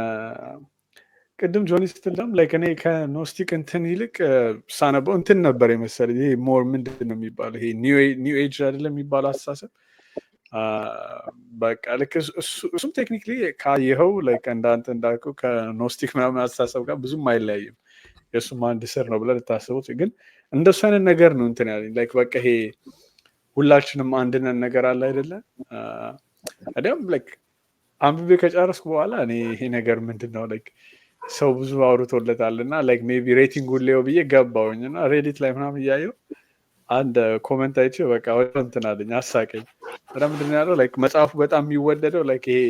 ቅድም ጆኒ ስትልም ላይክ እኔ ከኖስቲክ እንትን ይልቅ ሳነበው እንትን ነበር የመሰለኝ ይሄ ሞር ምንድን ነው የሚባለው ይሄ ኒው ኤጅ አይደለም የሚባለው አስተሳሰብ በቃ ልክ እሱም ቴክኒክሊ ካየኸው ላይክ እንዳንተ እንዳልከው ከኖስቲክ ምናምን አስተሳሰብ ጋር ብዙም አይለያይም። የእሱም አንድ ስር ነው ብለን ልታስቡት፣ ግን እንደሱ አይነት ነገር ነው እንትን ያለኝ ላይክ በቃ ይሄ ሁላችንም አንድነን ነገር አለ አይደለ? አዲያም ላይክ አንብቤ ከጨረስኩ በኋላ እኔ ይሄ ነገር ምንድን ነው ላይክ ሰው ብዙ አውርቶለታል እና ላይክ ሜይ ቢ ሬቲንጉን ሊየው ብዬ ገባሁኝ እና ሬዲት ላይ ምናምን እያየው አንድ ኮመንት አይቼ በቃ ወደ እንትን አለኝ አሳቀኝ። ምንድን ነው ያለው ላይክ መጽሐፉ በጣም የሚወደደው ላይክ ይሄ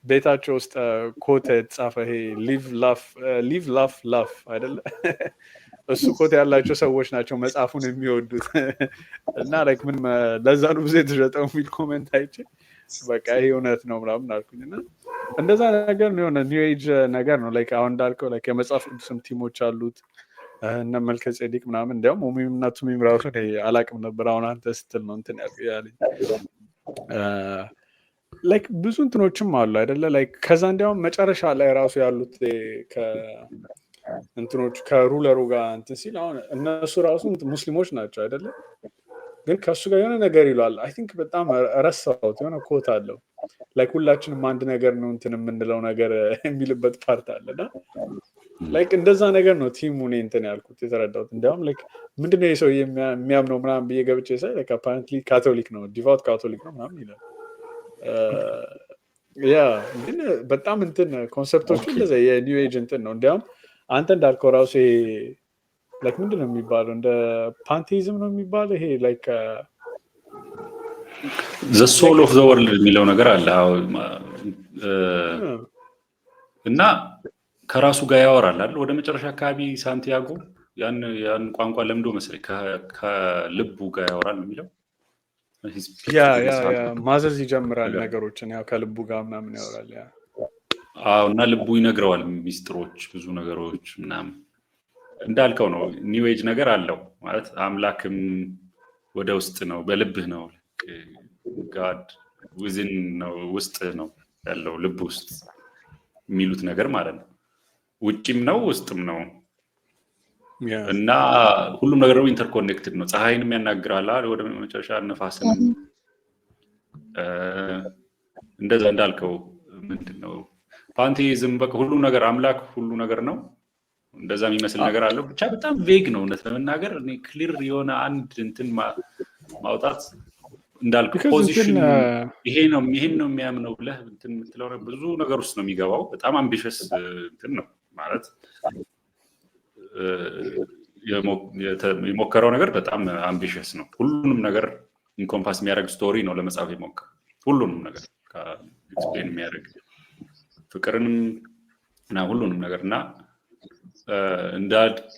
ቤታቸው ውስጥ ኮት የተጻፈ ይሄ ሊቭ ላፍ ላፍ አይደለ? እሱ ኮት ያላቸው ሰዎች ናቸው መጽሐፉን የሚወዱት እና ላይክ ምን ለዛ ነው ብዙ የተሸጠው የሚል ኮመንት አይቼ በቃ ይሄ እውነት ነው ምናምን አልኩኝ እና እንደዛ ነገር ነው የሆነ ኒው ኤጅ ነገር ነው ላይክ አሁን እንዳልከው ላይክ የመጽሐፍ ቅዱስም ቲሞች አሉት እነ መልከ ጼዴቅ ምናምን እንዲያውም ኦሚምና ቱሚም ራሱ አላቅም ነበር። አሁን አንተ ስትል ነው እንትን ያለኝ ላይክ ብዙ እንትኖችም አሉ አይደለ? ላይክ ከዛ እንዲያውም መጨረሻ ላይ ራሱ ያሉት እንትኖች ከሩለሩ ጋር እንትን ሲል አሁን እነሱ ራሱ ሙስሊሞች ናቸው አይደለ? ግን ከእሱ ጋር የሆነ ነገር ይሏል። አይ ቲንክ በጣም ረሳሁት። የሆነ ኮት አለው ላይክ ሁላችንም አንድ ነገር ነው እንትን የምንለው ነገር የሚልበት ፓርት አለና ላይክ እንደዛ ነገር ነው ቲሙ እኔ እንትን ያልኩት የተረዳሁት። እንዲያውም ላይክ ምንድነው የሰው የሚያምነው ምናምን ብዬ ገብቼ ሳይ ላይክ አፓረንትሊ ካቶሊክ ነው ዲቫውት ካቶሊክ ነው ምናምን ይላል። ያ ግን በጣም እንትን ኮንሰፕቶቹ እንደዛ የኒው ኤጅ እንትን ነው። እንዲያውም አንተ እንዳልከው ራሱ ላይክ ምንድን ነው የሚባለው እንደ ፓንቴይዝም ነው የሚባለው ይሄ ላይክ ዘ ሶል ኦፍ ዘ ወርልድ የሚለው ነገር አለ እና ከራሱ ጋር ያወራል አይደል? ወደ መጨረሻ አካባቢ ሳንቲያጎ ያን ቋንቋ ለምዶ መሰለኝ ከልቡ ጋር ያወራል የሚለው ያ ማዘዝ ይጀምራል ነገሮችን ያው ከልቡ ጋር ምናምን ያወራል። ያ እና ልቡ ይነግረዋል ሚስጥሮች ብዙ ነገሮች ምናምን እንዳልከው ነው። ኒው ኤጅ ነገር አለው ማለት አምላክም ወደ ውስጥ ነው በልብህ ነው ጋድ ዊዝን ነው ውስጥ ነው ያለው ልብ ውስጥ የሚሉት ነገር ማለት ነው። ውጭም ነው ውስጥም ነው እና ሁሉም ነገር ነው ኢንተርኮኔክትድ ነው። ፀሐይንም ያናግራል ወደ መጨረሻ ነፋስን እንደዛ እንዳልከው ምንድነው ፓንቴይዝም በቃ ሁሉ ነገር አምላክ ሁሉ ነገር ነው እንደዛ የሚመስል ነገር አለው። ብቻ በጣም ቬግ ነው እውነት ለመናገር እኔ ክሊር የሆነ አንድ እንትን ማውጣት እንዳልኩ ፖዚሽን ይሄን ነው የሚያምነው ብለህ እንትን የምትለው ብዙ ነገር ውስጥ ነው የሚገባው። በጣም አምቢሽስ እንትን ነው ማለት የሞከረው ነገር በጣም አምቢሽስ ነው። ሁሉንም ነገር ኢንኮምፓስ የሚያደርግ ስቶሪ ነው ለመጻፍ የሞከረው። ሁሉንም ነገር ኤክስፕሌን የሚያደርግ ፍቅርንም እና ሁሉንም ነገር እና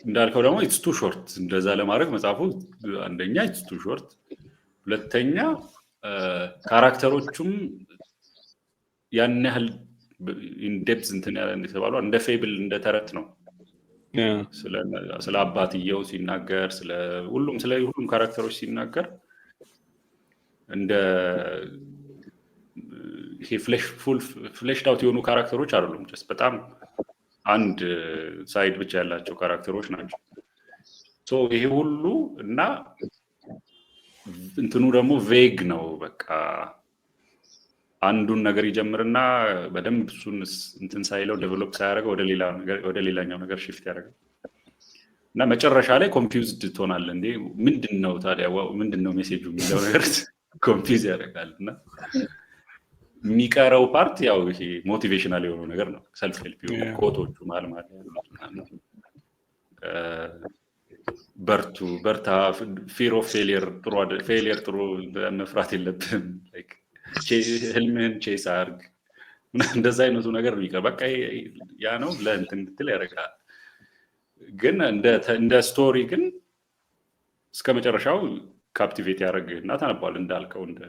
እንዳልከው ደግሞ ኢትስ ቱ ሾርት እንደዛ ለማድረግ መጽሐፉ አንደኛ ኢትስ ቱ ሾርት ሁለተኛ ካራክተሮቹም ያን ያህል ኢንዴፕዝ እንትን ያለ እንደተባለው እንደ ፌብል እንደ ተረት ነው። ስለ አባትየው ሲናገር ስለ ሁሉም ካራክተሮች ሲናገር እንደ ይሄ ፍሌሽድ አውት የሆኑ ካራክተሮች አይደሉም። ጀስት በጣም አንድ ሳይድ ብቻ ያላቸው ካራክተሮች ናቸው። ሶ ይሄ ሁሉ እና እንትኑ ደግሞ ቬግ ነው። በቃ አንዱን ነገር ይጀምርና በደንብ እሱን እንትን ሳይለው ዴቨሎፕ ሳያደርገው ወደ ሌላኛው ነገር ሽፍት ያደርጋል እና መጨረሻ ላይ ኮንፊውዝድ ትሆናለህ። እንዴ ምንድነው ታዲያ ምንድነው ሜሴጁ የሚለው ነገር ኮንፊውዝ ያደርጋል። እና የሚቀረው ፓርት ያው ይሄ ሞቲቬሽናል የሆነው ነገር ነው። ሰልፍ ሄልፕ የሆኑ ኮቶቹ ማለት ነው። በርታ፣ ፊር ኦፍ ፌሊየር ጥሩ መፍራት የለብህም፣ ህልምህን ቼስ አድርግ፣ እንደዛ አይነቱ ነገር የሚቀር በቃ ያ ነው ለእንትን እንድትል ያደርጋል። ግን እንደ ስቶሪ ግን እስከ መጨረሻው ካፕቲቬት ያደርግህና ታነባዋለህ እንዳልከው እንደ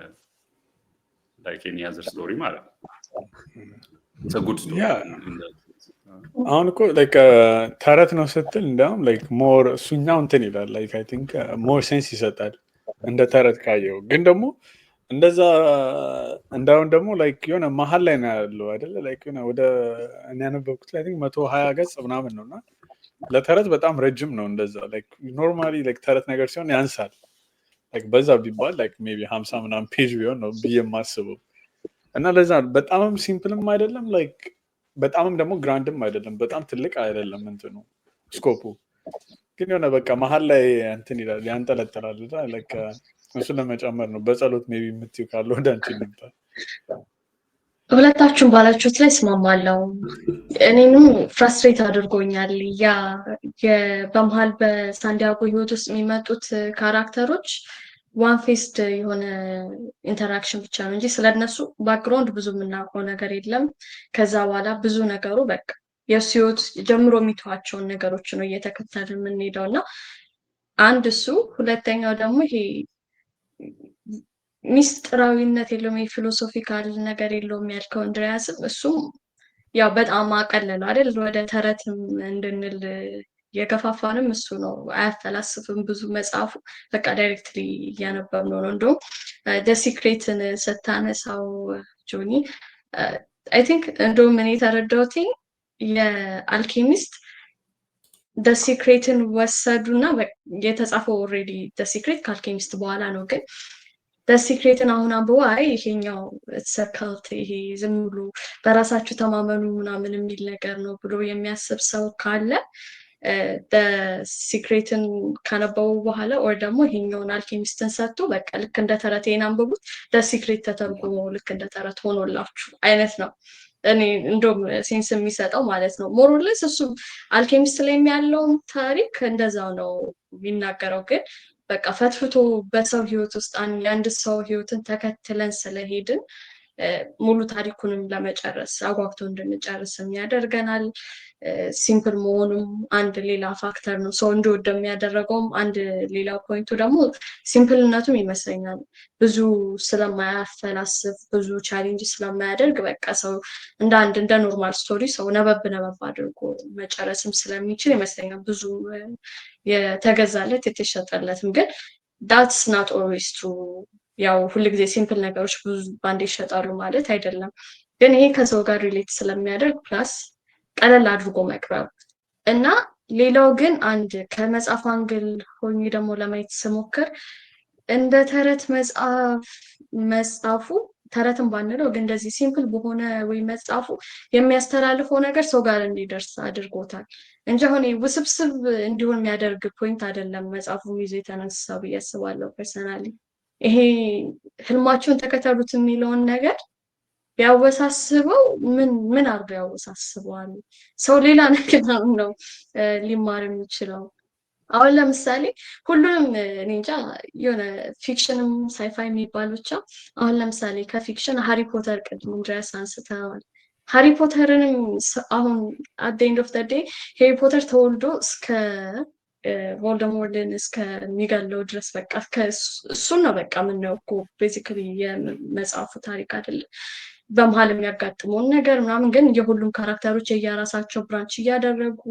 ላይክ ኤኒ አዘር ስቶሪ ማለት ነው። ኢትስ አ ጉድ ስቶሪ። አሁን እኮ ላይክ ተረት ነው ስትል እንደውም ላይክ ሞር እሱኛው እንትን ይላል ላይክ አይ ቲንክ ሞር ሴንስ ይሰጣል እንደ ተረት ካየው። ግን ደግሞ እንደዛ እንዳውን ደግሞ ላይክ የሆነ መሀል ላይ ነው ያለው አይደለ? ላይክ የሆነ ወደ እኔ ያነበብኩት ላይ 120 ገጽ ምናምን ነውና ለተረት በጣም ረጅም ነው። እንደዛ ላይክ ኖርማሊ ላይክ ተረት ነገር ሲሆን ያንሳል። ላይክ በዛ ቢባል ላይክ ሜቢ 50 ምናምን ፔጅ ቢሆን ነው ብዬ የማስበው። እና ለዛ በጣም ሲምፕልም አይደለም ላይክ በጣምም ደግሞ ግራንድም አይደለም፣ በጣም ትልቅ አይደለም እንትኑ ስኮፑ። ግን የሆነ በቃ መሀል ላይ እንትን ይላል ያንጠለጥላል። ላይክ እሱን ለመጨመር ነው። በጸሎት ሜቢ የምትይው ካለ ወደ አንቺ ነበር። ሁለታችሁም ባላችሁት ላይ እስማማለሁ። እኔንም ፍራስትሬት አድርጎኛል። ያ በመሀል በሳንዲያጎ ህይወት ውስጥ የሚመጡት ካራክተሮች ዋን ፌስድ የሆነ ኢንተራክሽን ብቻ ነው እንጂ ስለነሱ ባክግራውንድ ብዙ የምናውቀው ነገር የለም። ከዛ በኋላ ብዙ ነገሩ በቃ የእሱ ህይወት ጀምሮ የሚተዋቸውን ነገሮች ነው እየተከተለ የምንሄደው እና አንድ እሱ፣ ሁለተኛው ደግሞ ይሄ ሚስጥራዊነት የለውም፣ የፊሎሶፊካል ነገር የለውም ያልከው እንድሪያስም፣ እሱም ያው በጣም አቀለለው አይደል ወደ ተረትም እንድንል የገፋፋንም እሱ ነው። አያፈላስፍም ብዙ መጽሐፉ፣ በቃ ዳይሬክትሊ እያነበብነው ነው። እንደውም ሲክሬትን ስታነሳው ጆኒ አይ ቲንክ እንደውም እኔ የተረዳሁት የአልኬሚስት ሲክሬትን ወሰዱና የተጻፈው ኦልሬዲ ሲክሬት ከአልኬሚስት በኋላ ነው። ግን ሲክሬትን አሁን አንብቦ አይ ይሄኛው ሰከልት ይሄ ዝም ብሎ በራሳችሁ ተማመኑ ምናምን የሚል ነገር ነው ብሎ የሚያስብ ሰው ካለ ሲክሬትን ካነበቡ በኋላ ወይ ደግሞ ይሄኛውን አልኬሚስትን ሰጥቶ በቃ ልክ እንደ ተረት ይሄን አንብቡት ሲክሬት ተተርጉሞ ልክ እንደ ተረት ሆኖላችሁ አይነት ነው እኔ እንደውም ሴንስ የሚሰጠው ማለት ነው። ሞሮለስ እሱ አልኬሚስት ላይ ያለውን ታሪክ እንደዛው ነው የሚናገረው። ግን በቃ ፈትፍቶ በሰው ህይወት ውስጥ አንድ ሰው ህይወትን ተከትለን ስለሄድን ሙሉ ታሪኩንም ለመጨረስ አጓግቶ እንድንጨርስም ያደርገናል። ሲምፕል መሆኑም አንድ ሌላ ፋክተር ነው። ሰው እንዲወድ የሚያደረገውም አንድ ሌላ ፖይንቱ ደግሞ ሲምፕልነቱም ይመስለኛል። ብዙ ስለማያፈላስፍ ብዙ ቻሌንጅ ስለማያደርግ በቃ ሰው እንደ ኖርማል ስቶሪ ሰው ነበብ አድርጎ መጨረስም ስለሚችል ይመስለኛል ብዙ የተገዛለት የተሸጠለትም። ግን ዳትስ ናት ኦልዌይስ ትሩ። ያው ሁልጊዜ ሲምፕል ነገሮች ብዙ ባንድ ይሸጣሉ ማለት አይደለም። ግን ይሄ ከሰው ጋር ሪሌት ስለሚያደርግ ፕላስ ቀለል አድርጎ መቅረብ እና ሌላው ግን አንድ ከመጽሐፍ አንግል ሆኜ ደግሞ ለማየት ስሞክር እንደ ተረት መጽሐፉ ተረትን ባንለው ግን እንደዚህ ሲምፕል በሆነ ወይ መጽሐፉ የሚያስተላልፈው ነገር ሰው ጋር እንዲደርስ አድርጎታል እንጂ አሁን ውስብስብ እንዲሆን የሚያደርግ ፖይንት አይደለም መጽሐፉ ይዞ የተነሳው ብዬ አስባለሁ። ፐርሰናሊ ይሄ ህልማቸውን ተከተሉት የሚለውን ነገር ቢያወሳስበው ምን አርጎ ያወሳስበዋል? ሰው ሌላ ነገር ነው ሊማር የሚችለው። አሁን ለምሳሌ ሁሉንም እኔ እንጃ የሆነ ፊክሽንም ሳይፋይ የሚባል ብቻ አሁን ለምሳሌ ከፊክሽን ሃሪ ፖተር ቅድም ድረስ አንስተዋል። ሃሪ ፖተርንም አሁን አት ዘ ኤንድ ኦፍ ዘ ዴይ ሃሪ ፖተር ተወልዶ እስከ ቮልደሞርትን እስከሚገለው ድረስ በቃ እሱን ነው በቃ የምናየው እኮ ቤዚክሊ የመጽሐፉ ታሪክ አይደለም። በመሀል የሚያጋጥመውን ነገር ምናምን ግን የሁሉም ካራክተሮች የየራሳቸው ብራንች እያደረጉ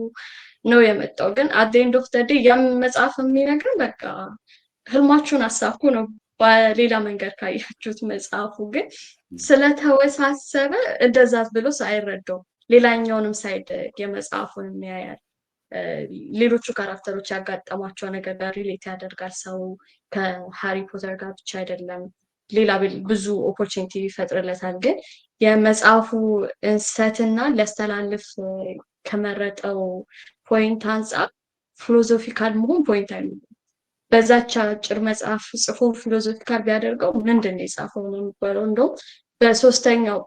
ነው የመጣው። ግን አት ዘ ኤንድ ኦፍ ዘ ዴይ ያም መጽሐፍ የሚነግረን በቃ ህልማችሁን አሳኩ ነው። በሌላ መንገድ ካያችሁት መጽሐፉ ግን ስለተወሳሰበ እንደዛ ብሎ ሳይረዳው ሌላኛውንም ሳይድ የመጽሐፉን የሚያያል። ሌሎቹ ካራክተሮች ያጋጠሟቸው ነገር ጋር ሪሌት ያደርጋል። ሰው ከሃሪ ፖተር ጋር ብቻ አይደለም ሌላ ብዙ ኦፖርቹኒቲ ይፈጥርለታል። ግን የመጽሐፉ እንሰትና ሊያስተላልፍ ከመረጠው ፖይንት አንጻር ፊሎዞፊካል መሆን ፖይንት አይደለም። በዛች አጭር መጽሐፍ ጽፎ ፊሎዞፊካል ቢያደርገው ምንድን ነው የጻፈው ነው የሚባለው። እንደውም በሶስተኛው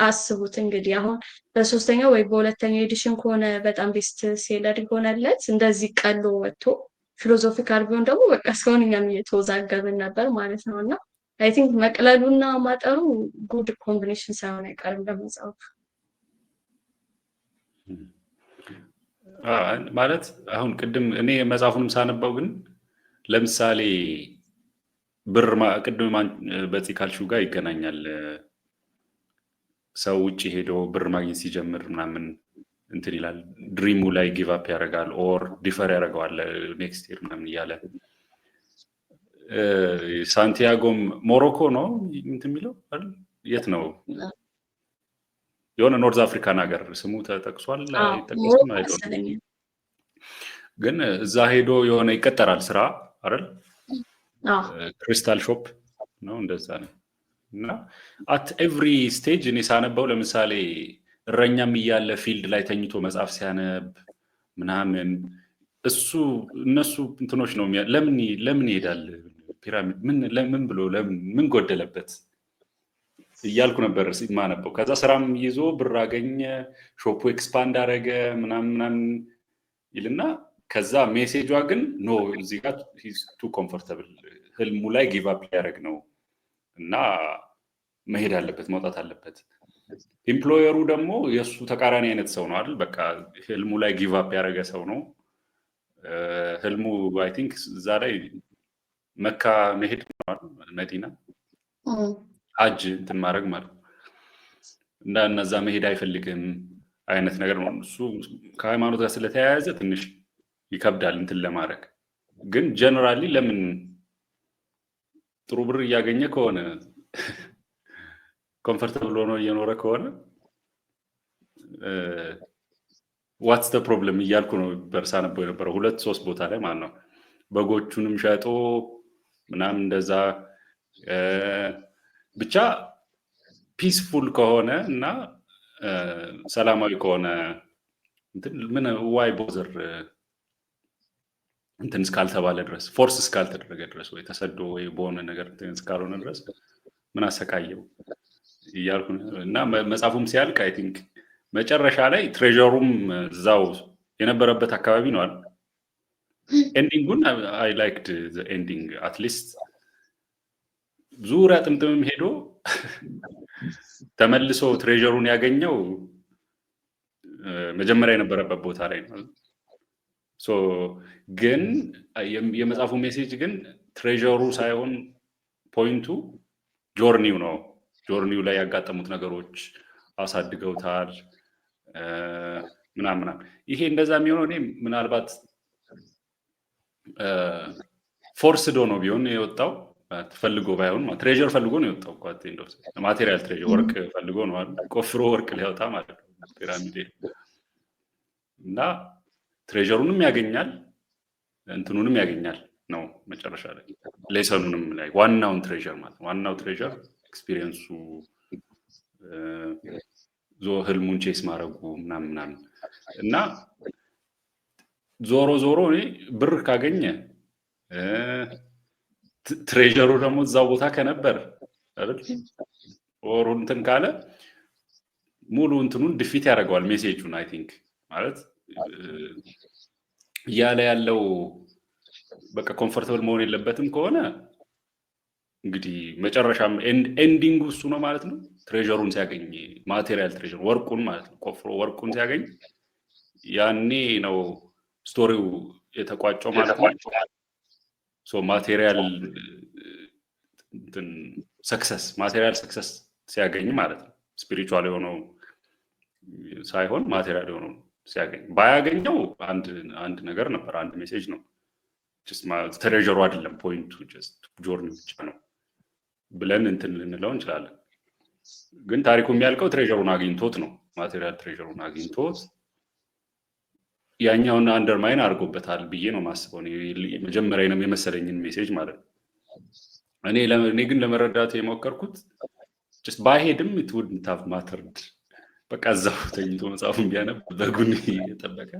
አስቡት እንግዲህ አሁን በሶስተኛው ወይ በሁለተኛው ኤዲሽን ከሆነ በጣም ቤስት ሴለር ይሆነለት እንደዚህ ቀሎ ወጥቶ ፊሎዞፊካል ቢሆን ደግሞ በቃ እስካሁን እኛም እየተወዛገብን ነበር ማለት ነው። እና አይ ቲንክ መቅለሉና ማጠሩ ጉድ ኮምቢኔሽን ሳይሆን አይቀርም ለመጽሐፉ ማለት። አሁን ቅድም እኔ መጽሐፉንም ሳነባው ግን ለምሳሌ ብር ቅድም በዚህ ካልሽው ጋር ይገናኛል። ሰው ውጭ ሄዶ ብር ማግኘት ሲጀምር ምናምን እንትን ይላል፣ ድሪሙ ላይ ጊቭ አፕ ያደርጋል ኦር ዲፈር ያደርገዋል ኔክስት ይር ምናምን እያለ። ሳንቲያጎም ሞሮኮ ነው እንትን የሚለው የት ነው? የሆነ ኖርዝ አፍሪካን ሀገር ስሙ ተጠቅሷል አይጠቅስም አይደለም፣ ግን እዛ ሄዶ የሆነ ይቀጠራል ስራ አይደል? ክሪስታል ሾፕ ነው እንደዛ ነው። እና አት ኤቭሪ ስቴጅ እኔ ሳነበው ለምሳሌ እረኛም እያለ ፊልድ ላይ ተኝቶ መጽሐፍ ሲያነብ ምናምን እነሱ እንትኖች ነው ለምን ይሄዳል ፒራሚድ ምን ብሎ ምን ጎደለበት እያልኩ ነበር ማነበው። ከዛ ስራም ይዞ ብር አገኘ፣ ሾፑ ኤክስፓንድ አደረገ ምናምን ይልና ከዛ ሜሴጇ ግን ኖ እዚህ ጋር ሂዝ ቱ ኮምፎርታብል ህልሙ ላይ ጊቭ አፕ ሊያደርግ ነው እና መሄድ አለበት መውጣት አለበት። ኢምፕሎየሩ ደግሞ የእሱ ተቃራኒ አይነት ሰው ነው አይደል? በቃ ህልሙ ላይ ጊቭ አፕ ያደረገ ሰው ነው። ህልሙ አይ ቲንክ እዛ ላይ መካ መሄድ ነው፣ መዲና ሀጅ እንትን ማድረግ ማለት ነው። እና እነዛ መሄድ አይፈልግም አይነት ነገር ነው። እሱ ከሃይማኖት ጋር ስለተያያዘ ትንሽ ይከብዳል እንትን ለማድረግ። ግን ጀነራሊ ለምን ጥሩ ብር እያገኘ ከሆነ ኮምፎርታብል ሆኖ እየኖረ ከሆነ ዋትስ ዘ ፕሮብለም እያልኩ ነው በርሳ ነበር የነበረው 2-3 ቦታ ላይ ማለት ነው። በጎቹንም ሸጦ ምናምን እንደዛ ብቻ ፒስፉል ከሆነ እና ሰላማዊ ከሆነ እንትን ምን ዋይ ቦዘር እንትን እስካልተባለ ድረስ ፎርስ እስካልተደረገ ድረስ ወይ ተሰዶ ወይ በሆነ ነገር እንትን እስካልሆነ ድረስ ምን አሰቃየው እያልኩ እና መጽሐፉም ሲያልቅ አይ ቲንክ መጨረሻ ላይ ትሬዠሩም እዛው የነበረበት አካባቢ ነው አይደል? ኤንዲንጉን አይ ላይክድ ዘ ኤንዲንግ አትሊስት ዙሪያ ጥምጥምም ሄዶ ተመልሶ ትሬዠሩን ያገኘው መጀመሪያ የነበረበት ቦታ ላይ ነው። ሶ ግን የመጽሐፉ ሜሴጅ ግን ትሬዠሩ ሳይሆን ፖይንቱ ጆርኒው ነው። ጆርኒው ላይ ያጋጠሙት ነገሮች አሳድገውታል ምናምን። ይሄ እንደዛ የሚሆነው እኔ ምናልባት ፎርስዶ ነው ቢሆን የወጣው ፈልጎ ባይሆን ትሬዠር ፈልጎ ነው የወጣው እኮ እንደው ማቴሪያል ትሬዠር ወርቅ ፈልጎ ነው ቆፍሮ ወርቅ ሊያወጣ ማለት ነው ፒራሚድ። እና ትሬዠሩንም ያገኛል እንትኑንም ያገኛል ነው መጨረሻ ላይ ሌሰኑንም ላይ ዋናውን ትሬዠር ማለት ዋናው ትሬዠር ኤክስፒሪየንሱ ህልሙን ቼስ ማድረጉ ምናምን እና ዞሮ እኔ ብር ካገኘ ትሬዠሩ ደግሞ እዛው ቦታ ከነበር አይደል ኦር እንትን ካለ ሙሉ እንትኑን ዲፊት ያደርገዋል ሜሴጁን። አይ ቲንክ ማለት እያለ ያለው በቃ ኮምፎርታብል መሆን የለበትም ከሆነ እንግዲህ መጨረሻም ኤንዲንጉ እሱ ነው ማለት ነው። ትሬዠሩን ሲያገኝ ማቴሪያል ትሬዠር ወርቁን ማለት ነው ቆፍሮ ወርቁን ሲያገኝ ያኔ ነው ስቶሪው የተቋጨው ማለት ነው። ሶ ማቴሪያል ሰክሰስ ሲያገኝ ማለት ነው። ስፒሪቹዋል የሆነው ሳይሆን ማቴሪያል የሆነው ሲያገኝ፣ ባያገኘው አንድ ነገር ነበር፣ አንድ ሜሴጅ ነው። ትሬዠሩ አይደለም ፖይንቱ፣ ጀስት ጆርኒ ብቻ ነው ብለን እንትን ልንለው እንችላለን። ግን ታሪኩ የሚያልቀው ትሬዠሩን አግኝቶት ነው። ማቴሪያል ትሬዠሩን አግኝቶት ያኛውን አንደርማይን አድርጎበታል ብዬ ነው ማስበው። መጀመሪያ ነው የመሰለኝን ሜሴጅ ማለት ነው። እኔ ግን ለመረዳት የሞከርኩት ጀስት ባይሄድም it wouldn't have mattered። በቃ እዛው ተኝቶ መጽሐፉን ቢያነብ በጉን እየጠበቀ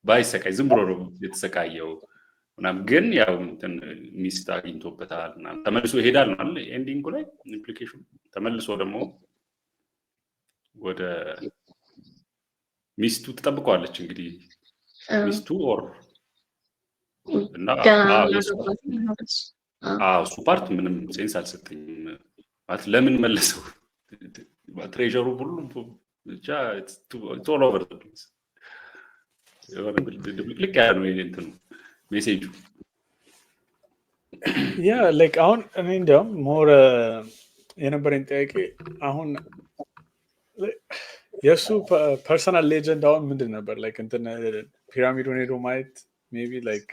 ባይሰቃይ ዝም ብሎ ነው የተሰቃየው ምናምን። ግን ያው እንትን ሚስት አግኝቶበታል እና ተመልሶ ይሄዳል ነው አይደል? ኤንዲንጉ ላይ ኢምፕሊኬሽን ተመልሶ ደግሞ ወደ ሚስቱ ትጠብቀዋለች እንግዲህ ሚስቱ ኦር እና እሱ ፓርት ምንም ሴንስ አልሰጠኝም። ማለት ለምን መለሰው? ትሬዠሩ ሁሉ ብቻ ቶሎ ኦቨር ዘ ፕሌስ ልክ ያ ነው እንትኑ ሜሴጁ። ያ ላይክ አሁን እኔ እንዲያውም ሞር የነበረኝ ጥያቄ አሁን የእሱ ፐርሰናል ሌጀንድ አሁን ምንድን ነበር? ላይክ እንትን ፒራሚዱን ሄዶ ማየት ሜቢ ላይክ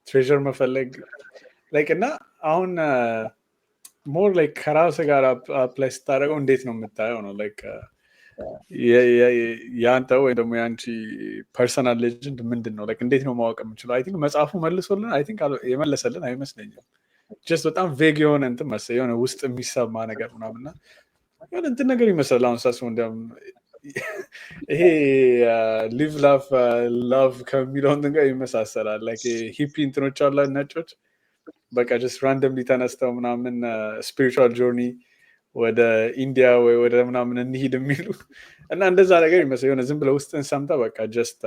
ትሬዠር መፈለግ ላይክ እና አሁን ሞር ላይክ ከራስህ ጋር አፕላይ ስታደርገው እንዴት ነው የምታየው ነው ላይክ የአንተ ወይም ደግሞ የአንቺ ፐርሰናል ሌጀንድ ምንድን ነው? ላይክ እንዴት ነው ማወቅ የምችለው? አይ ቲንክ መጽሐፉ መልሶልን አይ ቲንክ የመለሰልን አይመስለኝም። ጀስት በጣም ቬግ የሆነ እንትን መሰለኝ የሆነ ውስጥ የሚሰማ ነገር ምናምንና የሆነ እንትን ነገር ይመስላል። አሁን ሳስበው እንዲያውም ይሄ ሊቭ ላቭ ከሚለው እንትን ጋር ይመሳሰላል። ላይክ ሂፒ እንትኖች አሉ ነጮች በቃ ጀስት ራንደምሊ ተነስተው ምናምን ስፒሪቹዋል ጆርኒ ወደ ኢንዲያ ወይ ወደ ምናምን እንሂድ የሚሉ እና እንደዛ ነገር ይመስላል። የሆነ ዝም ብለው ውስጥን ሰምተህ በቃ ጀስት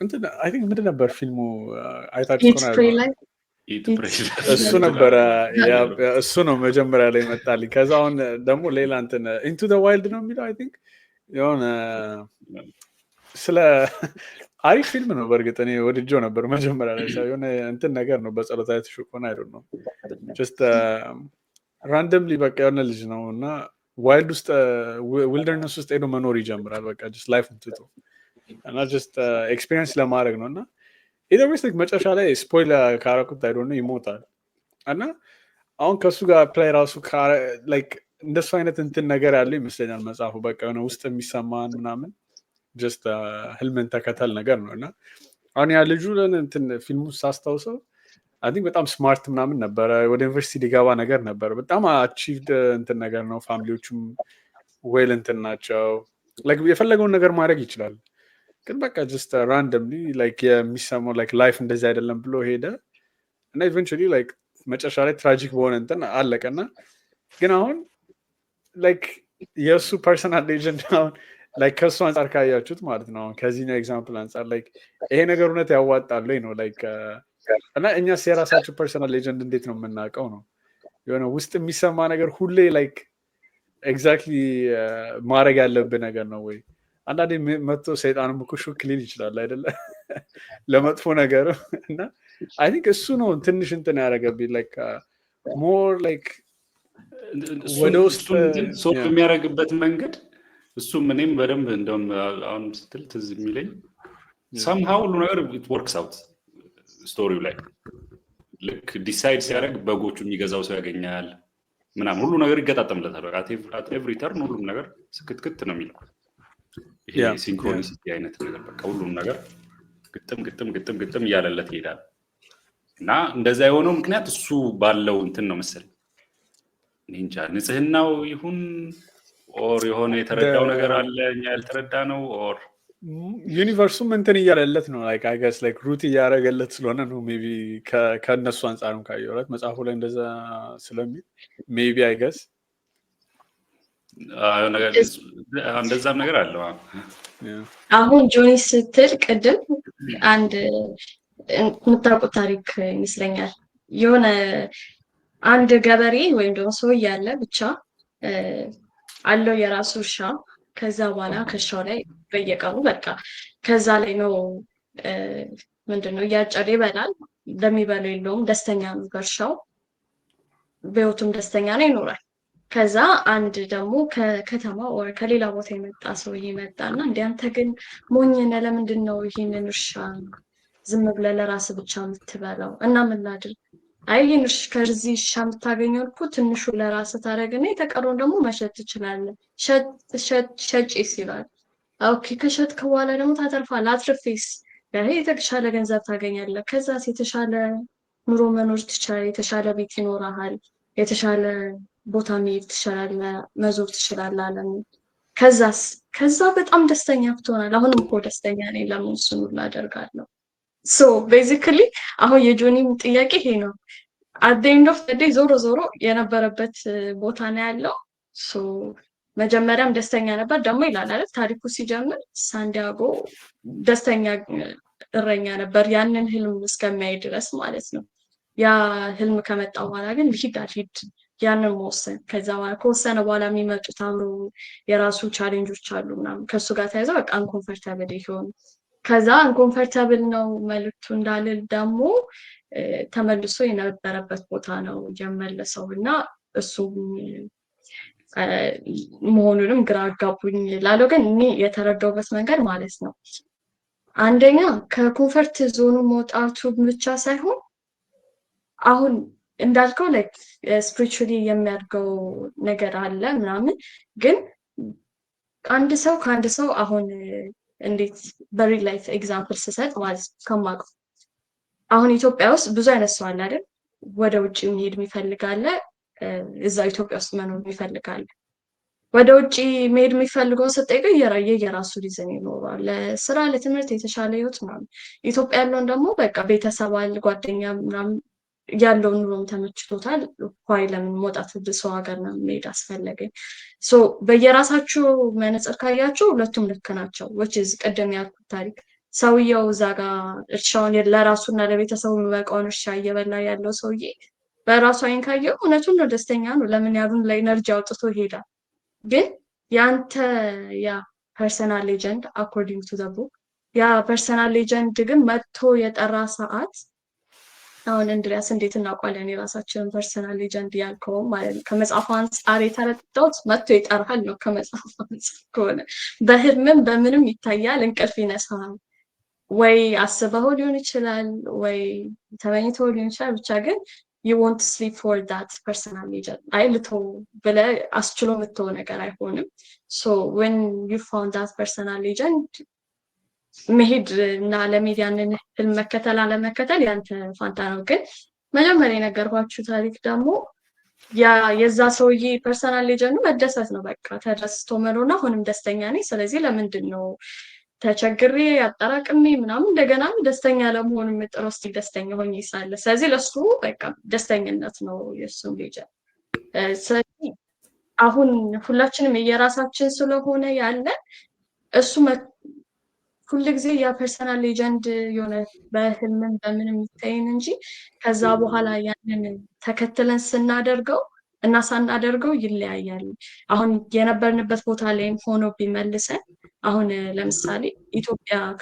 እንትን አይ ቲንክ ምንድን ነበር ፊልሙ አይታችሁ ከሆነ እሱ ነበረ። እሱ ነው መጀመሪያ ላይ መጣልኝ። ከዛ አሁን ደግሞ ሌላ እንትን ኢንቱ ዘ ዋይልድ ነው የሚለው አይ ቲንክ የሆነ ስለ አሪፍ ፊልም ነው። በእርግጥ እኔ ወድጄው ነበር መጀመሪያ ላይ የሆነ እንትን ነገር ነው በጸሎት አይነት ሽኮና አይደል ነው ጀስት ራንደምሊ በቃ የሆነ ልጅ ነው እና ዋይልድ ውስጥ ዊልደርነስ ውስጥ ሄዶ መኖር ይጀምራል። በቃ ጀስት ላይፍ ትቶ እና ጀስት ኤክስፒሪየንስ ለማድረግ ነው እና ኢደርስ ላይክ መጨረሻ ላይ ስፖይል ካረኩት አይዶ ነው ይሞታል። እና አሁን ከሱ ጋር ፕላይ ራሱ ላይክ እንደሱ አይነት እንትን ነገር ያለው ይመስለኛል መጽሐፉ። በቃ የሆነ ውስጥ የሚሰማን ምናምን ጀስት ህልምን ተከተል ነገር ነው እና አሁን ያ ልጁ እንትን ፊልሙ ሳስታውሰው አይ ቲንክ በጣም ስማርት ምናምን ነበረ። ወደ ዩኒቨርሲቲ ሊገባ ነገር ነበረ። በጣም አቺቭድ እንትን ነገር ነው። ፋሚሊዎቹም ዌል እንትን ናቸው። ላይክ የፈለገውን ነገር ማድረግ ይችላል። ግን በቃ ጀስት ራንደምሊ ላይክ የሚሰማው ላይክ ላይፍ እንደዚህ አይደለም ብሎ ሄደ እና ኢቨንቹዋሊ ላይክ መጨረሻ ላይ ትራጂክ በሆነ እንትን አለቀና ግን አሁን ላይክ የእሱ ፐርሰናል ሌጀንድ አሁን ላይክ ከእሱ አንጻር ካያችሁት ማለት ነው አሁን ከዚህኛው ኤግዛምፕል አንጻር ላይክ ይሄ ነገር እውነት ያዋጣል ነው ላይክ እና እኛስ የራሳችሁ ፐርሰናል ሌጀንድ እንዴት ነው የምናውቀው ነው? የሆነ ውስጥ የሚሰማ ነገር ሁሌ ላይክ ኤግዛክትሊ ማድረግ ያለብህ ነገር ነው ወይ? አንዳንዴ መጥቶ ሰይጣንም እኮ ሹክ ሊል ይችላል አይደለ? ለመጥፎ ነገር እና አይ ቲንክ እሱ ነው ትንሽ እንትን ያደረገብኝ ላይክ ሞር ላይክ ወደ ውስጥ ሰው የሚያደርግበት መንገድ እሱም እኔም በደንብ እንደውም አሁን ስትል ትዝ የሚለኝ somehow ሁሉ ነገር it works out ስቶሪው ላይ ልክ ዲሳይድ ሲያደርግ በጎቹ የሚገዛው ሰው ያገኛል ምናምን ሁሉ ነገር ይገጣጠምለታል። አት ኤቭሪ ተርን ሁሉም ነገር ስክትክት ነው የሚለው ይሄ ሲንክሮኒሲቲ አይነት ነገር በቃ ሁሉም ነገር ግጥም እያለለት ይሄዳል። እና እንደዛ የሆነው ምክንያት እሱ ባለው እንትን ነው መሰለኝ እንጃ ንጽህናው ይሁን ኦር የሆነ የተረዳው ነገር አለ እኛ ያልተረዳ ነው ኦር ዩኒቨርሱም እንትን እያለለት ነው ላይክ አይ ገስ ላይክ ሩት እያደረገለት ስለሆነ ነው ሜቢ ከእነሱ አንጻርም ካየሁት መጽሐፉ ላይ እንደዛ ስለሚል ሜቢ አይ ገስ እንደዛም ነገር አለው። አሁን ጆኒ ስትል ቅድም አንድ የምታውቁት ታሪክ ይመስለኛል። የሆነ አንድ ገበሬ ወይም ደግሞ ሰው ያለ ብቻ አለው የራሱ እርሻ ከዛ በኋላ ከሻው ላይ በየቀኑ በቃ ከዛ ላይ ነው ምንድነው እያጨደ ይበላል። እንደሚበላው የለውም፣ ደስተኛ ነው በእርሻው፣ በህይወቱም ደስተኛ ነው ይኖራል። ከዛ አንድ ደግሞ ከከተማ ወይ ከሌላ ቦታ የመጣ ሰውዬ መጣና እንደ አንተ ግን ሞኝ ነህ፣ ለምንድን ነው ይሄንን እርሻ ዝም ብለህ ለራስህ ብቻ የምትበላው? እና ምን ላድርግ? አይ ይሄን ከዚህ እርሻ የምታገኘው እኮ ትንሹ ለራስህ ታደርግና የተቀረውን ደግሞ መሸጥ ትችላለህ። ሸጬስ ይላል። ኦኬ ከሸጥክ በኋላ ደግሞ ታተርፋለህ። አትርፌስ ይሄ የተሻለ ገንዘብ ታገኛለህ። ከዛስ የተሻለ ኑሮ መኖር ትችላለህ። የተሻለ ቤት ይኖርሃል። የተሻለ ቦታ መሄድ ትችላለህ፣ መዞር ትችላለህ አለም። ከዛ በጣም ደስተኛ ትሆናለህ። አሁንም እኮ ደስተኛ ነኝ፣ ለምን እሱን ሁሉ አደርጋለሁ? ሶ ቤዚክሊ አሁን የጆኒም ጥያቄ ይሄ ነው። አት ኤንድ ኦፍ ዘ ዴይ ዞሮ ዞሮ የነበረበት ቦታ ነው ያለው። ሶ መጀመሪያም ደስተኛ ነበር ደግሞ ይላል አይደል ታሪኩ ሲጀምር ሳንዲያጎ ደስተኛ እረኛ ነበር ያንን ህልም እስከሚያይ ድረስ ማለት ነው። ያ ህልም ከመጣ በኋላ ግን ልሂድ አልሂድ ያንን መወሰን፣ ከዛ በኋላ ከወሰነ በኋላ የሚመጡት አብሮ የራሱ ቻሌንጆች አሉ ምናምን ከእሱ ጋር ተያይዘው በቃ አንኮንፈርታብል ይሆን። ከዛ አንኮንፈርታብል ነው መልዕክቱ እንዳልል ደግሞ ተመልሶ የነበረበት ቦታ ነው የመለሰው እና እሱ መሆኑንም ግራ አጋቡኝ ላለው ግን እኔ የተረዳውበት መንገድ ማለት ነው አንደኛ ከኮንፈርት ዞኑ መውጣቱ ብቻ ሳይሆን አሁን እንዳልከው ላይክ ስፒሪቹዋሊ የሚያድገው ነገር አለ ምናምን፣ ግን አንድ ሰው ከአንድ ሰው አሁን እንዴት በሪል ላይፍ ኤግዛምፕል ስሰጥ ማለት ከማውቀው አሁን ኢትዮጵያ ውስጥ ብዙ አይነት ሰው አለ አይደል? ወደ ውጭ መሄድ የሚፈልጋለ፣ እዛው ኢትዮጵያ ውስጥ መኖር የሚፈልጋለ። ወደ ውጭ መሄድ የሚፈልገውን ስጠይቀው የራሱ ሪዝን ይኖረዋል፣ ለስራ፣ ለትምህርት፣ የተሻለ ህይወት ምናምን። ኢትዮጵያ ያለውን ደግሞ በቃ ቤተሰብ አለ፣ ጓደኛ ምናምን ያለው ኑሮም ተመችቶታል። ኳይ ለምን መውጣት ወደ ሰው ሀገር ነው መሄድ አስፈለገኝ? በየራሳቸው መነጽር ካያቸው ሁለቱም ልክ ናቸው። which ቅድም ያልኩት ታሪክ ሰውየው እዛ ጋር እርሻውን ለራሱና ለቤተሰቡ የሚበቃውን እርሻ እየበላ ያለው ሰውዬ በራሱ አይን ካየው እውነቱን ነው፣ ደስተኛ ነው። ለምን ያሉን ለኢነርጂ አውጥቶ ይሄዳል። ግን ያንተ ያ ፐርሰናል ሌጀንድ አኮርዲንግ ቱ ዘ ቡክ ያ ፐርሰናል ሌጀንድ ግን መጥቶ የጠራ ሰዓት አሁን እንድሪያስ እንዴት እናውቃለን የራሳችንን ፐርሰናል ሌጀንድ ያልከውም ማለት ነው። ከመጽሐፉ አንጻር የተረዳሁት መጥቶ ይጠራሃል ነው። ከመጽሐፉ አንጻር ከሆነ በህልምም በምንም ይታያል፣ እንቅልፍ ይነሳል። ወይ አስበው ሊሆን ይችላል፣ ወይ ተመኝተው ሊሆን ይችላል። ብቻ ግን you won't sleep for that personal legend አይ ልተው ብለህ አስችሎ የምትተው ነገር አይሆንም። so when you found that personal legend መሄድ እና ለመሄድ ያንን ህልም መከተል አለመከተል ያንተ ፋንታ ነው። ግን መጀመሪያ የነገርኳችሁ ታሪክ ደግሞ የዛ ሰውዬ ፐርሰናል ሌጀንዱ መደሰት ነው። በቃ ተደስቶ መኖርና አሁንም ደስተኛ ነኝ፣ ስለዚህ ለምንድን ነው ተቸግሬ አጠራቅሜ ምናምን እንደገና ደስተኛ ለመሆን የምጥረው? እስኪ ደስተኛ ሆኜ ሳለ ስለዚህ ለሱ በቃ ደስተኝነት ነው የእሱ ሌጀንድ። ስለዚህ አሁን ሁላችንም የየራሳችን ስለሆነ ያለን እሱ ሁሉ ጊዜ ያ ፐርሰናል ሌጀንድ የሆነ በህልምን በምን የሚታይን እንጂ ከዛ በኋላ ያንን ተከትለን ስናደርገው እና ሳናደርገው ይለያያል። አሁን የነበርንበት ቦታ ላይም ሆኖ ቢመልሰን አሁን ለምሳሌ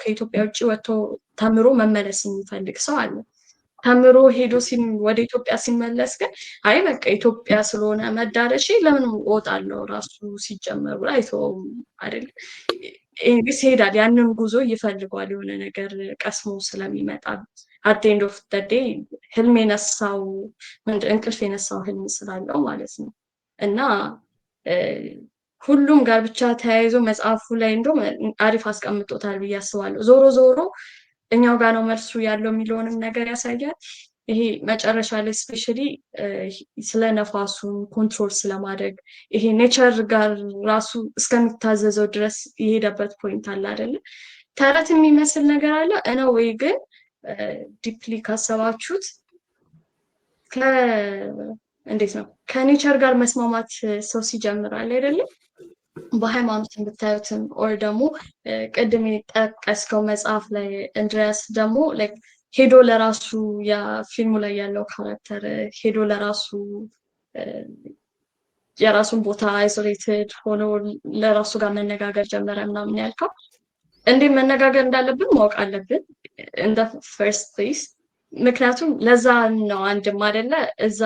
ከኢትዮጵያ ውጭ ወጥቶ ተምሮ መመለስ የሚፈልግ ሰው አለ። ተምሮ ሄዶ ወደ ኢትዮጵያ ሲመለስ ግን አይ በቃ ኢትዮጵያ ስለሆነ መዳረሻ ለምን እወጣለሁ ራሱ ሲጀመር ብሎ አይተውም አይደል? እንግዲህ ይሄዳል፣ ያንን ጉዞ ይፈልገዋል፣ የሆነ ነገር ቀስሞ ስለሚመጣ አት ኤንድ ኦፍ ዘ ዴይ ህልም የነሳው እንቅልፍ የነሳው ህልም ስላለው ማለት ነው። እና ሁሉም ጋር ብቻ ተያይዞ መጽሐፉ ላይ እንደውም አሪፍ አስቀምጦታል ብዬ አስባለሁ። ዞሮ ዞሮ እኛው ጋር ነው መልሱ ያለው የሚለውንም ነገር ያሳያል። ይሄ መጨረሻ ላይ ስፔሻሊ ስለ ነፋሱ ኮንትሮል ስለማድረግ ይሄ ኔቸር ጋር ራሱ እስከሚታዘዘው ድረስ የሄደበት ፖይንት አለ አይደለ? ተረት የሚመስል ነገር አለ እነ ወይ ግን ዲፕሊ ካሰባችሁት እንዴት ነው ከኔቸር ጋር መስማማት ሰው ሲጀምራል አይደለም? በሃይማኖት ብታዩትም ኦር ደግሞ ቅድም የጠቀስከው መጽሐፍ ላይ እንድሪያስ ደግሞ ሄዶ ለራሱ ፊልሙ ላይ ያለው ካራክተር ሄዶ ለራሱ የራሱን ቦታ አይሶሌትድ ሆኖ ለራሱ ጋር መነጋገር ጀመረ ምናምን ያልከው እንዴት መነጋገር እንዳለብን ማወቅ አለብን እንደ ፈርስት ፕሌስ። ምክንያቱም ለዛ ነው አንድም አይደለ እዛ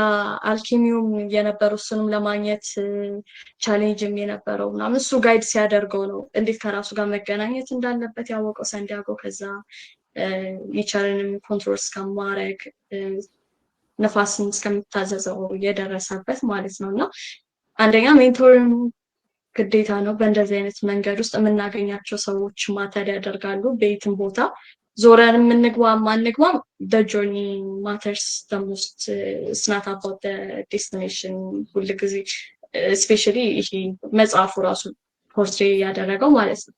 አልኬሚውም የነበረው እሱንም ለማግኘት ቻሌንጅም የነበረው ምናምን እሱ ጋይድ ሲያደርገው ነው እንዴት ከራሱ ጋር መገናኘት እንዳለበት ያወቀው ሳንዲያጎ። ከዛ ኔቸርንም ኮንትሮል እስከማድረግ ነፋስን እስከምታዘዘው የደረሰበት ማለት ነው። እና አንደኛ ሜንቶርን ግዴታ ነው። በእንደዚህ አይነት መንገድ ውስጥ የምናገኛቸው ሰዎች ማተር ያደርጋሉ። በየትም ቦታ ዞረን የምንግባም አንግባም ጆርኒ ማተርስ ሞስት ስናት አባውት ዴስቲኔሽን ሁል ጊዜ ስፔሻሊ ይሄ መጽሐፉ ራሱ ፖርትሬ ያደረገው ማለት ነው።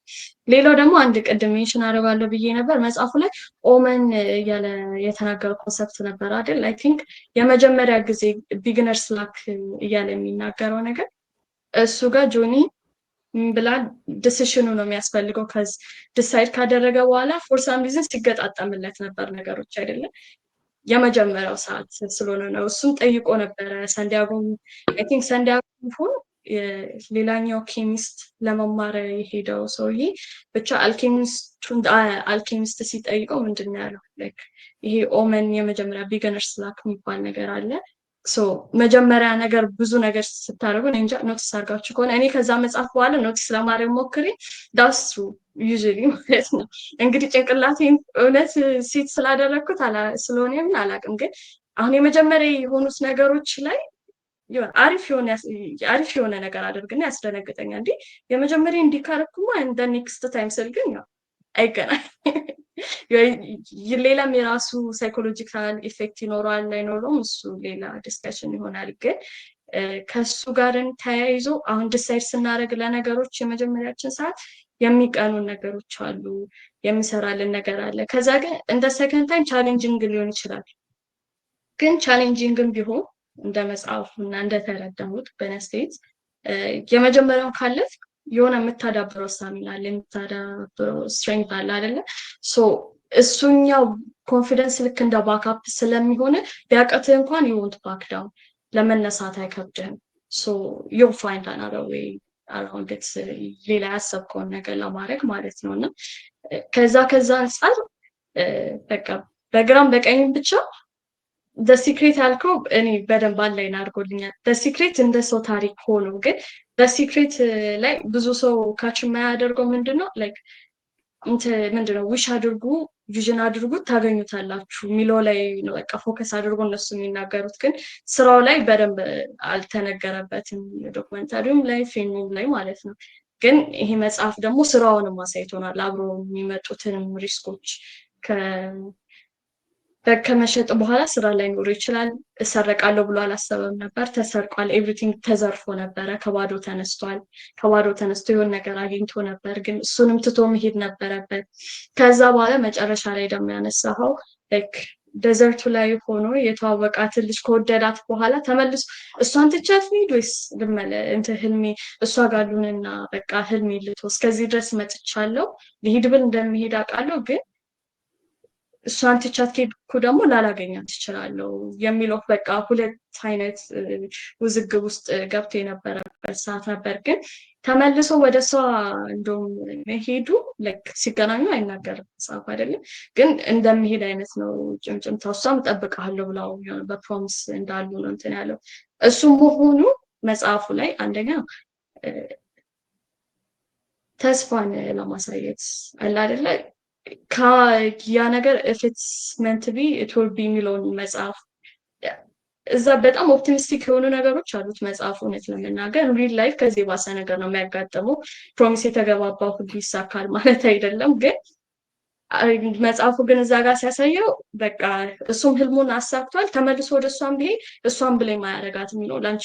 ሌላው ደግሞ አንድ ቅድም ሜንሽን አደርጋለሁ ብዬ ነበር መጽሐፉ ላይ ኦመን እያለ የተናገረው ኮንሰፕት ነበር አይደል? አይ ቲንክ የመጀመሪያ ጊዜ ቢግነርስ ላክ እያለ የሚናገረው ነገር እሱ ጋር ጆኒ ብላ ዲሲሽኑ ነው የሚያስፈልገው። ከዚ ዲሳይድ ካደረገ በኋላ ፎር ሳም ሪዝን ሲገጣጠምለት ነበር ነገሮች አይደለም። የመጀመሪያው ሰዓት ስለሆነ ነው። እሱም ጠይቆ ነበረ ሳንዲያጎ አይ ቲንክ ሳንዲያጎ ሆኖ ሌላኛው ኬሚስት ለመማር የሄደው ሰውዬ ብቻ አልኬሚስት ሲጠይቀው ምንድን ነው ያለው? ላይክ ይሄ ኦመን የመጀመሪያ ቢገነርስ ላክ የሚባል ነገር አለ። መጀመሪያ ነገር ብዙ ነገር ስታደርጉ እንጃ ኖቲስ አድርጋችሁ ከሆነ እኔ ከዛ መጽሐፍ በኋላ ኖቲስ ለማድረግ ሞክሬ ዳስ ዩዥሊ ማለት ነው። እንግዲህ ጭንቅላቴን እውነት ሴት ስላደረግኩት ስለሆነ ምን አላውቅም፣ ግን አሁን የመጀመሪያ የሆኑት ነገሮች ላይ አሪፍ የሆነ ነገር አድርግና ያስደነግጠኛል። እንዲህ የመጀመሪያ እንዲካረኩማ እንደ ኔክስት ታይም ስል ግን ያው አይገናኝ ሌላም የራሱ ሳይኮሎጂካል ኢፌክት ይኖረዋል አይኖረውም፣ እሱ ሌላ ዲስከሽን ይሆናል። ግን ከሱ ጋርን ተያይዞ አሁን ዲሳይድ ስናደርግ ለነገሮች የመጀመሪያችን ሰዓት የሚቀኑን ነገሮች አሉ፣ የሚሰራልን ነገር አለ። ከዛ ግን እንደ ሰከንድ ታይም ቻሌንጂንግ ሊሆን ይችላል። ግን ቻሌንጂንግም ቢሆን እንደ መጽሐፉ እና እንደተረዳሁት በነስቴት የመጀመሪያውን ካለፍ የሆነ የምታዳብረው ስታሚና አለ፣ የምታዳብረው ስትሬንግዝ አለ አይደለ? እሱኛው ኮንፊደንስ ልክ እንደ ባክአፕ ስለሚሆን ቢያቀትህ እንኳን ይወንት ባክ ዳውን ለመነሳት አይከብድህም። ዩ ፋይንድ አናዘር ዌይ አራውንድ ኢት ሌላ ያሰብከውን ነገር ለማድረግ ማለት ነው። እና ከዛ አንጻር በቃ በግራም በቀኝም ብቻ ሲክሬት ያልከው እኔ በደንብ አንላይን አድርጎልኛል። ሲክሬት እንደ ሰው ታሪክ ሆኖ ግን በሲክሬት ላይ ብዙ ሰው ካች የማያደርገው ምንድነው ላይክ ምንድነው ዊሽ አድርጉ ቪዥን አድርጉ ታገኙታላችሁ የሚለው ላይ ነው በቃ ፎከስ አድርጎ እነሱ የሚናገሩት፣ ግን ስራው ላይ በደንብ አልተነገረበትም። ዶክመንታሪውም ላይ ፊልሙም ላይ ማለት ነው። ግን ይሄ መጽሐፍ ደግሞ ስራውንም አሳይቶናል። አብሮ የሚመጡትንም ሪስኮች ከመሸጥ በኋላ ስራ ላይ ኖሮ ይችላል። እሰረቃለሁ ብሎ አላሰበም ነበር፣ ተሰርቋል። ኤቭሪቲንግ ተዘርፎ ነበረ። ከባዶ ተነስቶ የሆነ ነገር አግኝቶ ነበር፣ ግን እሱንም ትቶ መሄድ ነበረበት። ከዛ በኋላ መጨረሻ ላይ ደግሞ ያነሳኸው ደዘርቱ ላይ ሆኖ የተዋወቃትን ልጅ ከወደዳት በኋላ ተመልሶ እሷን ትቻት ልሂድ ወይስ ህልሜ እሷ ጋሉንና በቃ ህልሜ ልቶ እስከዚህ ድረስ መጥቻለሁ ልሂድ ብል እንደሚሄድ አውቃለሁ፣ ግን እሷን ትቻት ከሄድኩ ደግሞ ላላገኛት እችላለሁ የሚለው በቃ ሁለት አይነት ውዝግብ ውስጥ ገብቶ የነበረበት ሰዓት ነበር። ግን ተመልሶ ወደ እሷ እንደውም መሄዱ ሲገናኙ አይናገርም መጽሐፍ አይደለም፣ ግን እንደሚሄድ አይነት ነው ጭምጭምታ። እሷም እጠብቅሃለሁ ብላው በፕሮሚስ እንዳሉ ነው እንትን ያለው። እሱ መሆኑ መጽሐፉ ላይ አንደኛ ተስፋን ለማሳየት አለ አይደለ ያ ነገር ኢትስ ሜንት ቢ ኢት ዊል ቢ የሚለውን መጽሐፍ እዛ በጣም ኦፕቲሚስቲክ የሆኑ ነገሮች አሉት መጽሐፉ። እውነት ለመናገር ሪል ላይፍ ከዚህ ባሰ ነገር ነው የሚያጋጥመው። ፕሮሚስ የተገባባው ሁሉ ይሳካል ማለት አይደለም፣ ግን መጽሐፉ ግን እዛ ጋር ሲያሳየው በቃ እሱም ህልሙን አሳክቷል። ተመልሶ ወደ እሷን ብሄድ እሷን ብላይ ማያረጋት የሚለው ላንቺ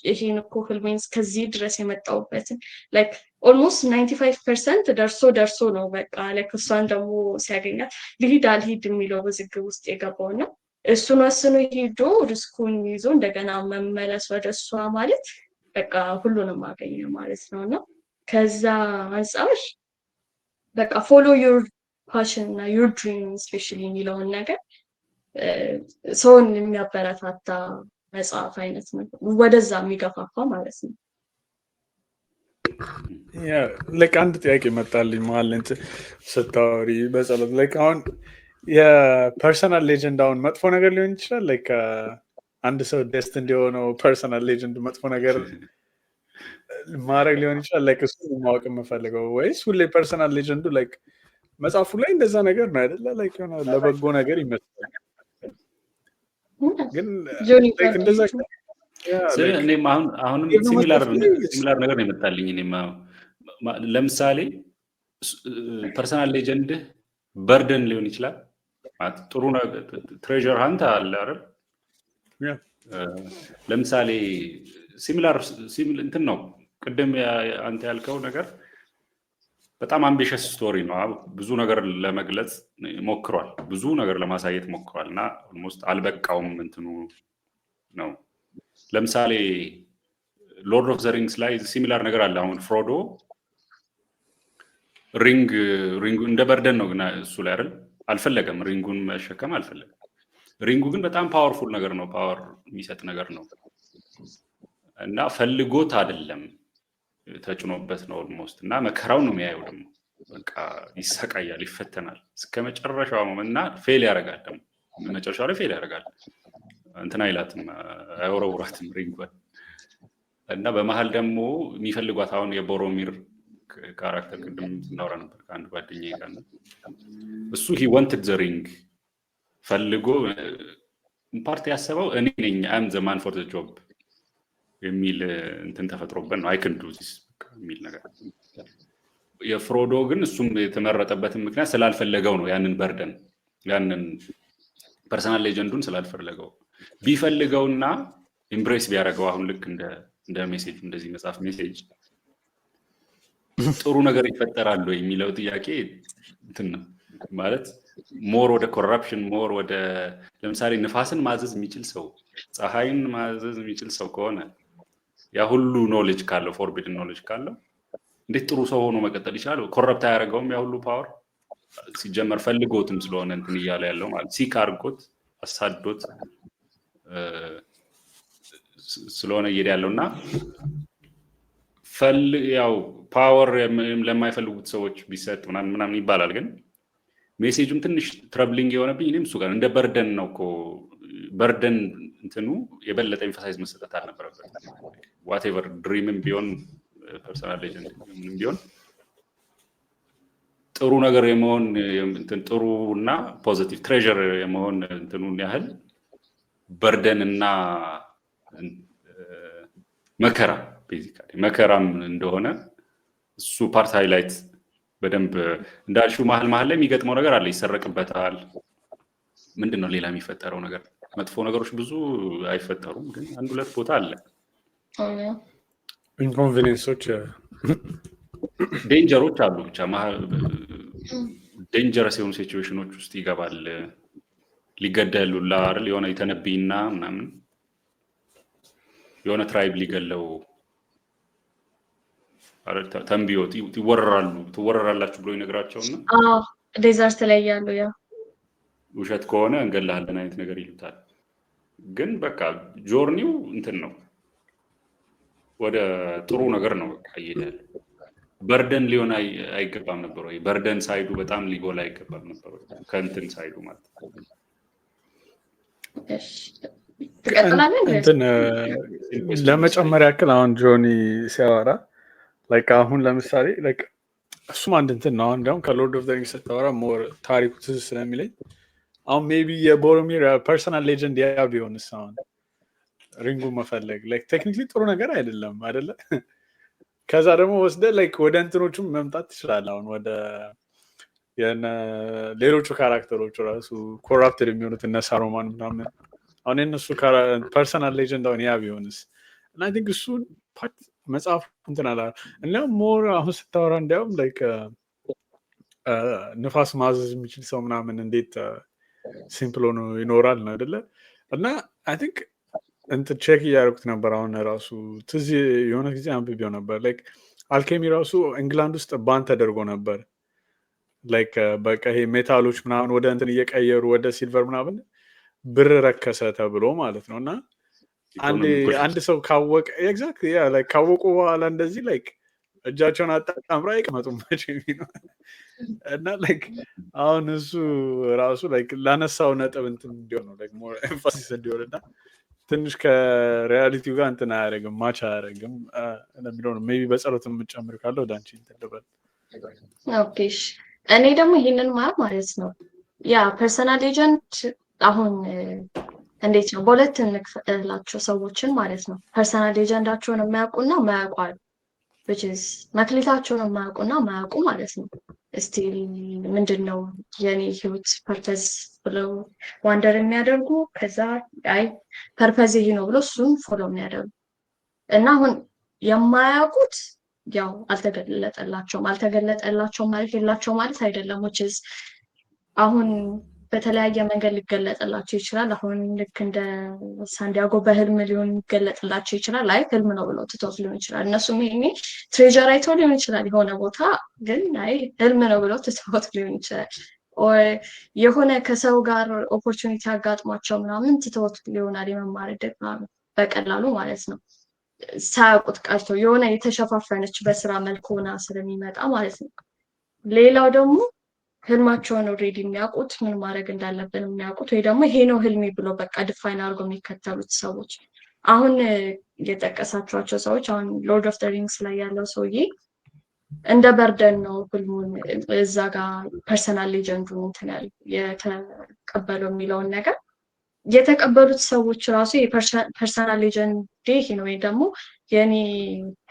ይሄን እኮ ህልሜን ከዚህ ድረስ የመጣውበትን ኦልሞስት 95% ደርሶ ነው በቃ እሷን ደግሞ ሲያገኛት ልሂድ አልሂድ የሚለው ውዝግብ ውስጥ የገባው ነው። እሱን ወስኖ ሄዶ ሪስኩን ይዞ እንደገና መመለስ ወደ እሷ ማለት በቃ ሁሉንም አገኘ ማለት ነው። እና ከዛ አንጻር በቃ ፎሎ ዩር ፓሽን እና ዩር ድሪም ስፔሻሊ የሚለውን ነገር ሰውን የሚያበረታታ መጽሐፍ አይነት ነው ወደዛ የሚገፋፋ ማለት ነው። ላይክ አንድ ጥያቄ መጣልኝ መሀል እንትን ስታወሪ በጸሎት ላይክ አሁን የፐርሰናል ሌጀንድ አሁን መጥፎ ነገር ሊሆን ይችላል። ላይክ አንድ ሰው ደስት እንዲሆነው ፐርሰናል ሌጀንድ መጥፎ ነገር ማድረግ ሊሆን ይችላል። ላይክ እሱ ማወቅ የምፈልገው ወይስ ሁሌ ፐርሰናል ሌጀንዱ ላይክ መጽሐፉ ላይ እንደዛ ነገር ነው አይደለ? ላይክ የሆነ ለበጎ ነገር ይመስላል። ግን ላይክ እንደዛ እኔም አሁንም ሲሚላር ነገር ነው የመጣልኝ። እኔም ለምሳሌ ፐርሰናል ሌጀንድህ በርደን ሊሆን ይችላል። ጥሩ ትሬዠር ሀንት አለ አይደል? ለምሳሌ ሲሚላር እንትን ነው ቅድም አንተ ያልከው ነገር በጣም አምቢሽስ ስቶሪ ነው። ብዙ ነገር ለመግለጽ ሞክሯል፣ ብዙ ነገር ለማሳየት ሞክሯል እና ኦልሞስት አልበቃውም እንትኑ ነው። ለምሳሌ ሎርድ ኦፍ ዘ ሪንግስ ላይ ሲሚላር ነገር አለ። አሁን ፍሮዶ ሪንግ እንደ በርደን ነው ግን እሱ ላይ አይደል አልፈለገም፣ ሪንጉን መሸከም አልፈለገም። ሪንጉ ግን በጣም ፓወርፉል ነገር ነው፣ ፓወር የሚሰጥ ነገር ነው እና ፈልጎት አይደለም ተጭኖበት ነው ኦልሞስት። እና መከራው ነው የሚያየው ደግሞ በቃ ይሰቃያል፣ ይፈተናል እስከ መጨረሻው እና ፌል ያደርጋል። ደግሞ መጨረሻው ላይ ፌል ያደርጋል። እንትን አይላትም፣ አይወረውራትም ሪንጓን እና በመሀል ደግሞ የሚፈልጓት አሁን የቦሮሚር ካራክተር ቅድም ስናወራ ነበር ከአንድ ጓደኛዬ ጋር እሱ ሂ ዋንትድ ዘ ሪንግ ፈልጎ ፓርቲ ያሰበው እኔ ነኝ አም ዘ ማን ፎር ዘ ጆብ የሚል እንትን ተፈጥሮበት ነው። አይ ካን ዱ ዚስ የሚል ነገር። የፍሮዶ ግን እሱም የተመረጠበትን ምክንያት ስላልፈለገው ነው። ያንን በርደን ያንን ፐርሰናል ሌጀንዱን ስላልፈለገው ቢፈልገውና ኢምብሬስ ቢያደርገው አሁን ልክ እንደ ሜሴጅ እንደዚህ መጽሐፍ ሜሴጅ ጥሩ ነገር ይፈጠራል የሚለው ጥያቄ እንትን ነው ማለት ሞር ወደ ኮራፕሽን ሞር ወደ ለምሳሌ ንፋስን ማዘዝ የሚችል ሰው ፀሐይን ማዘዝ የሚችል ሰው ከሆነ ያ ሁሉ ኖሌጅ ካለው ፎርቢድን ኖሌጅ ካለው እንዴት ጥሩ ሰው ሆኖ መቀጠል ይችላል? ኮረፕት አያደርገውም? ያ ሁሉ ፓወር ሲጀመር ፈልጎትም ስለሆነ እንትን እያለ ያለው ማለት ሲክ አድርጎት አሳዶት ስለሆነ እየሄደ ያለው እና ያው ፓወር ለማይፈልጉት ሰዎች ቢሰጥ ምናምን ይባላል። ግን ሜሴጁም ትንሽ ትረብሊንግ የሆነብኝ እኔም እሱ ጋር እንደ በርደን ነው እኮ በርደን እንትኑ የበለጠ ኤምፋሳይዝ መሰጠት አልነበረበት። ዋቴቨር ድሪምም ቢሆን ፐርሰናል ሌጀንድ ምንም ቢሆን ጥሩ ነገር የመሆን እንትን ጥሩ እና ፖዚቲቭ ትሬዠር የመሆን እንትኑን ያህል በርደን እና መከራ ቤዚካሊ መከራም እንደሆነ እሱ ፓርት ሃይላይት በደንብ እንዳልሽው መሀል ላይ የሚገጥመው ነገር አለ። ይሰረቅበታል። ምንድነው ሌላ የሚፈጠረው ነገር? መጥፎ ነገሮች ብዙ አይፈጠሩም፣ ግን አንድ ሁለት ቦታ አለ ኢንኮንቬኒንሶች፣ ዴንጀሮች አሉ። ብቻ ዴንጀረስ የሆኑ ሲቹዌሽኖች ውስጥ ይገባል። ሊገደሉላ አይደል የሆነ የተነብይና ምናምን የሆነ ትራይብ ሊገለው ተንቢዮ ትወረራላችሁ ብሎ ይነግራቸውና ዴዘርት ላይ ያሉ ያ ውሸት ከሆነ እንገላለን አይነት ነገር ይሉታል። ግን በቃ ጆርኒው እንትን ነው ወደ ጥሩ ነገር ነው በቃ ይሄዳል። በርደን ሊሆን አይገባም ነበር ወይ? በርደን ሳይዱ በጣም ሊጎላ አይገባም ነበር ወይ? ከእንትን ሳይዱ ማለት እንትን ለመጨመር ያክል አሁን ጆኒ ሲያወራ ላይክ አሁን ለምሳሌ ላይክ እሱም አንድ እንትን ነው። አሁን ደግሞ ከሎርድ ኦፍ ዘ ሪንግስ ስታወራ ሞር ታሪኩ ትዝ ስለሚለኝ አሁን ሜቢ የቦሮሚር ፐርሰናል ሌጀንድ ያ ቢሆንስ አሁን ሪንጉ መፈለግ ላይክ ቴክኒክሊ ጥሩ ነገር አይደለም አይደለ? ከዛ ደግሞ ወስደ ላይክ ወደ እንትኖቹም መምጣት ትችላለህ። አሁን ወደ ሌሎቹ ካራክተሮቹ ራሱ ኮራፕትድ የሚሆኑት እነ ሳሩማን ምናምን አሁን የነሱ ፐርሰናል ሌጀንድ አሁን ያ ቢሆንስ? እና አይ ቲንክ እሱን ፓርት መጽሐፍ እንትን አላ እናም ሞር አሁን ስታወራ እንዲያውም ላይክ ንፋስ ማዘዝ የሚችል ሰው ምናምን እንዴት ሲምፕል ሆኖ ይኖራል ነው አይደለ? እና አይ ቲንክ እንትን ቼክ እያደረኩት ነበር አሁን ራሱ ትዝ የሆነ ጊዜ አንብቤው ነበር። ላይክ አልኬሚ ራሱ እንግላንድ ውስጥ ባን ተደርጎ ነበር። ላይክ በቃ ይሄ ሜታሎች ምናምን ወደ እንትን እየቀየሩ ወደ ሲልቨር ምናምን ብር ረከሰ ተብሎ ማለት ነው። እና አንድ ሰው ካወቀ ኤግዛክትሊ ያ ላይክ ካወቁ በኋላ እንደዚህ ላይክ እጃቸውን አጣምራ አይቀመጡም ነው እና ላይክ አሁን እሱ ራሱ ላይክ ላነሳው ነጥብ እንትን እንዲሆን ነው ላይክ ሞር ኤምፋሲስ እንዲሆንና ትንሽ ከሪያሊቲው ጋር እንትን አያደርግም ማች አያደርግም ለሚለው ነው ሜቢ በጸሎት የምጨምር ካለው ወደ አንቺ እንትን ልበል ኦኬ እኔ ደግሞ ይሄንን ማለት ነው ያ ፐርሰናል ኤጀንት አሁን እንዴት ነው በሁለት እንክፈላቸው ሰዎችን ማለት ነው ፐርሰናል ኤጀንዳቸውን የሚያውቁና የማያውቁ which is መክሊታቸውን የማያውቁና የማያውቁ ማለት ነው ስቲል ምንድነው የኔ ህይወት ፐርፐዝ ብለው ዋንደር የሚያደርጉ ከዛ አይ ፐርፐዝ ይሄ ነው ብሎ እሱን ፎሎ የሚያደርጉ እና አሁን የማያውቁት ያው አልተገለጠላቸውም ማለት የላቸው ማለት አይደለም which is አሁን በተለያየ መንገድ ሊገለጥላቸው ይችላል አሁን ልክ እንደ ሳንዲያጎ በህልም ሊሆን ይገለጥላቸው ይችላል አይ ህልም ነው ብለው ትተውት ሊሆን ይችላል እነሱም ይሄኔ ትሬጀር አይተው ሊሆን ይችላል የሆነ ቦታ ግን አይ ህልም ነው ብለው ትተውት ሊሆን ይችላል or የሆነ ከሰው ጋር ኦፖርቹኒቲ አጋጥሟቸው ምናምን ትተውት ሊሆናል የመማር ዕድል ምናምን በቀላሉ ማለት ነው ሳያውቁት ቀርቶ የሆነ የተሸፋፈነች በስራ መልኩ ሆና ስለሚመጣ ማለት ነው ሌላው ደግሞ ህልማቸውን ኦልሬዲ የሚያውቁት ምን ማድረግ እንዳለብን የሚያውቁት ወይ ደግሞ ይሄ ነው ህልሜ ብሎ በቃ ዲፋይን አድርጎ የሚከተሉት ሰዎች አሁን የጠቀሳቸዋቸው ሰዎች አሁን ሎርድ ኦፍ ዘ ሪንግስ ላይ ያለው ሰውዬ እንደ በርደን ነው ህልሙን እዛ ጋር ፐርሰናል ሌጀንዱን እንትን ያለው የተቀበለው የሚለውን ነገር የተቀበሉት ሰዎች ራሱ የፐርሰናል ሌጀንድ ይሄ ነው ወይ ደግሞ የኔ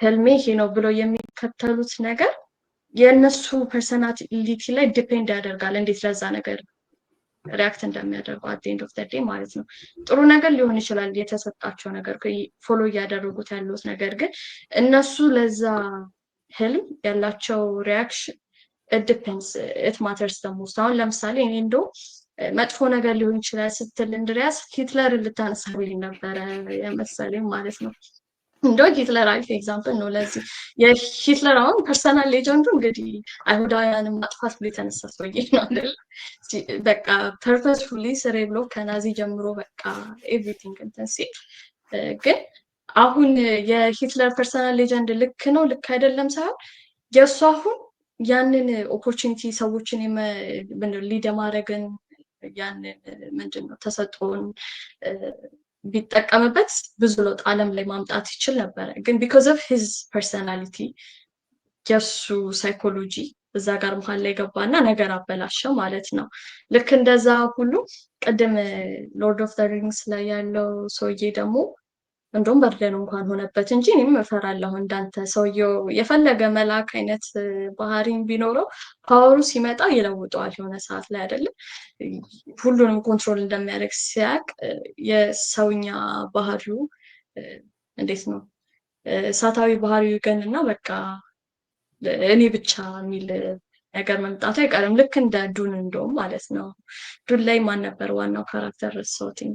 ህልሜ ይሄ ነው ብሎ የሚከተሉት ነገር የነሱ ፐርሰናሊቲ ላይ ዲፔንድ ያደርጋል እንዴት ለዛ ነገር ሪአክት እንደሚያደርጉ at the end of the day ማለት ነው ጥሩ ነገር ሊሆን ይችላል የተሰጣቸው ነገር ፎሎ እያደረጉት ያሉት ነገር ግን እነሱ ለዛ ህልም ያላቸው ሪአክሽን it depends it matters the most አሁን ለምሳሌ እኔ እንደው መጥፎ ነገር ሊሆን ይችላል ስትል እንድሪያስ ሂትለር ልታነሳልኝ ነበረ የመሰለኝ ማለት ነው እንደው ሂትለር አሪፍ ኤግዛምፕል ነው ለዚህ የሂትለር አሁን ፐርሰናል ሌጀንዱ እንግዲህ አይሁዳውያንን ማጥፋት ብሎ የተነሳ ሰውዬ ነው አይደል በቃ ፐርፐስፉሊ ስሬ ብሎ ከናዚ ጀምሮ በቃ ኤቭሪቲንግ እንትን ሲል ግን አሁን የሂትለር ፐርሰናል ሌጀንድ ልክ ነው ልክ አይደለም ሳይሆን የእሱ አሁን ያንን ኦፖርቹኒቲ ሰዎችን ሊድ ማድረግን ያንን ምንድነው ተሰጥቶን ቢጠቀምበት ብዙ ለውጥ ዓለም ላይ ማምጣት ይችል ነበር ግን because of his personality የሱ ሳይኮሎጂ እዛ ጋር መሃል ላይ ገባና ነገር አበላሸው ማለት ነው ልክ እንደዛ ሁሉ ቀደም ሎርድ ኦፍ ዘ ሪንግስ ላይ ያለው ሰውዬ ደግሞ እንደውም በርደን እንኳን ሆነበት እንጂ እኔም እፈራለሁ እንዳንተ ሰውየው የፈለገ መልአክ አይነት ባህሪን ቢኖረው ፓወሩ ሲመጣ ይለውጠዋል የሆነ ሰዓት ላይ አይደለም ሁሉንም ኮንትሮል እንደሚያደርግ ሲያቅ የሰውኛ ባህሪው እንዴት ነው ሳታዊ ባህሪው ገንና በቃ እኔ ብቻ የሚል ነገር መምጣቱ አይቀርም ልክ እንደ ዱን እንደውም ማለት ነው ዱን ላይ ማን ነበር ዋናው ካራክተር ሶቲን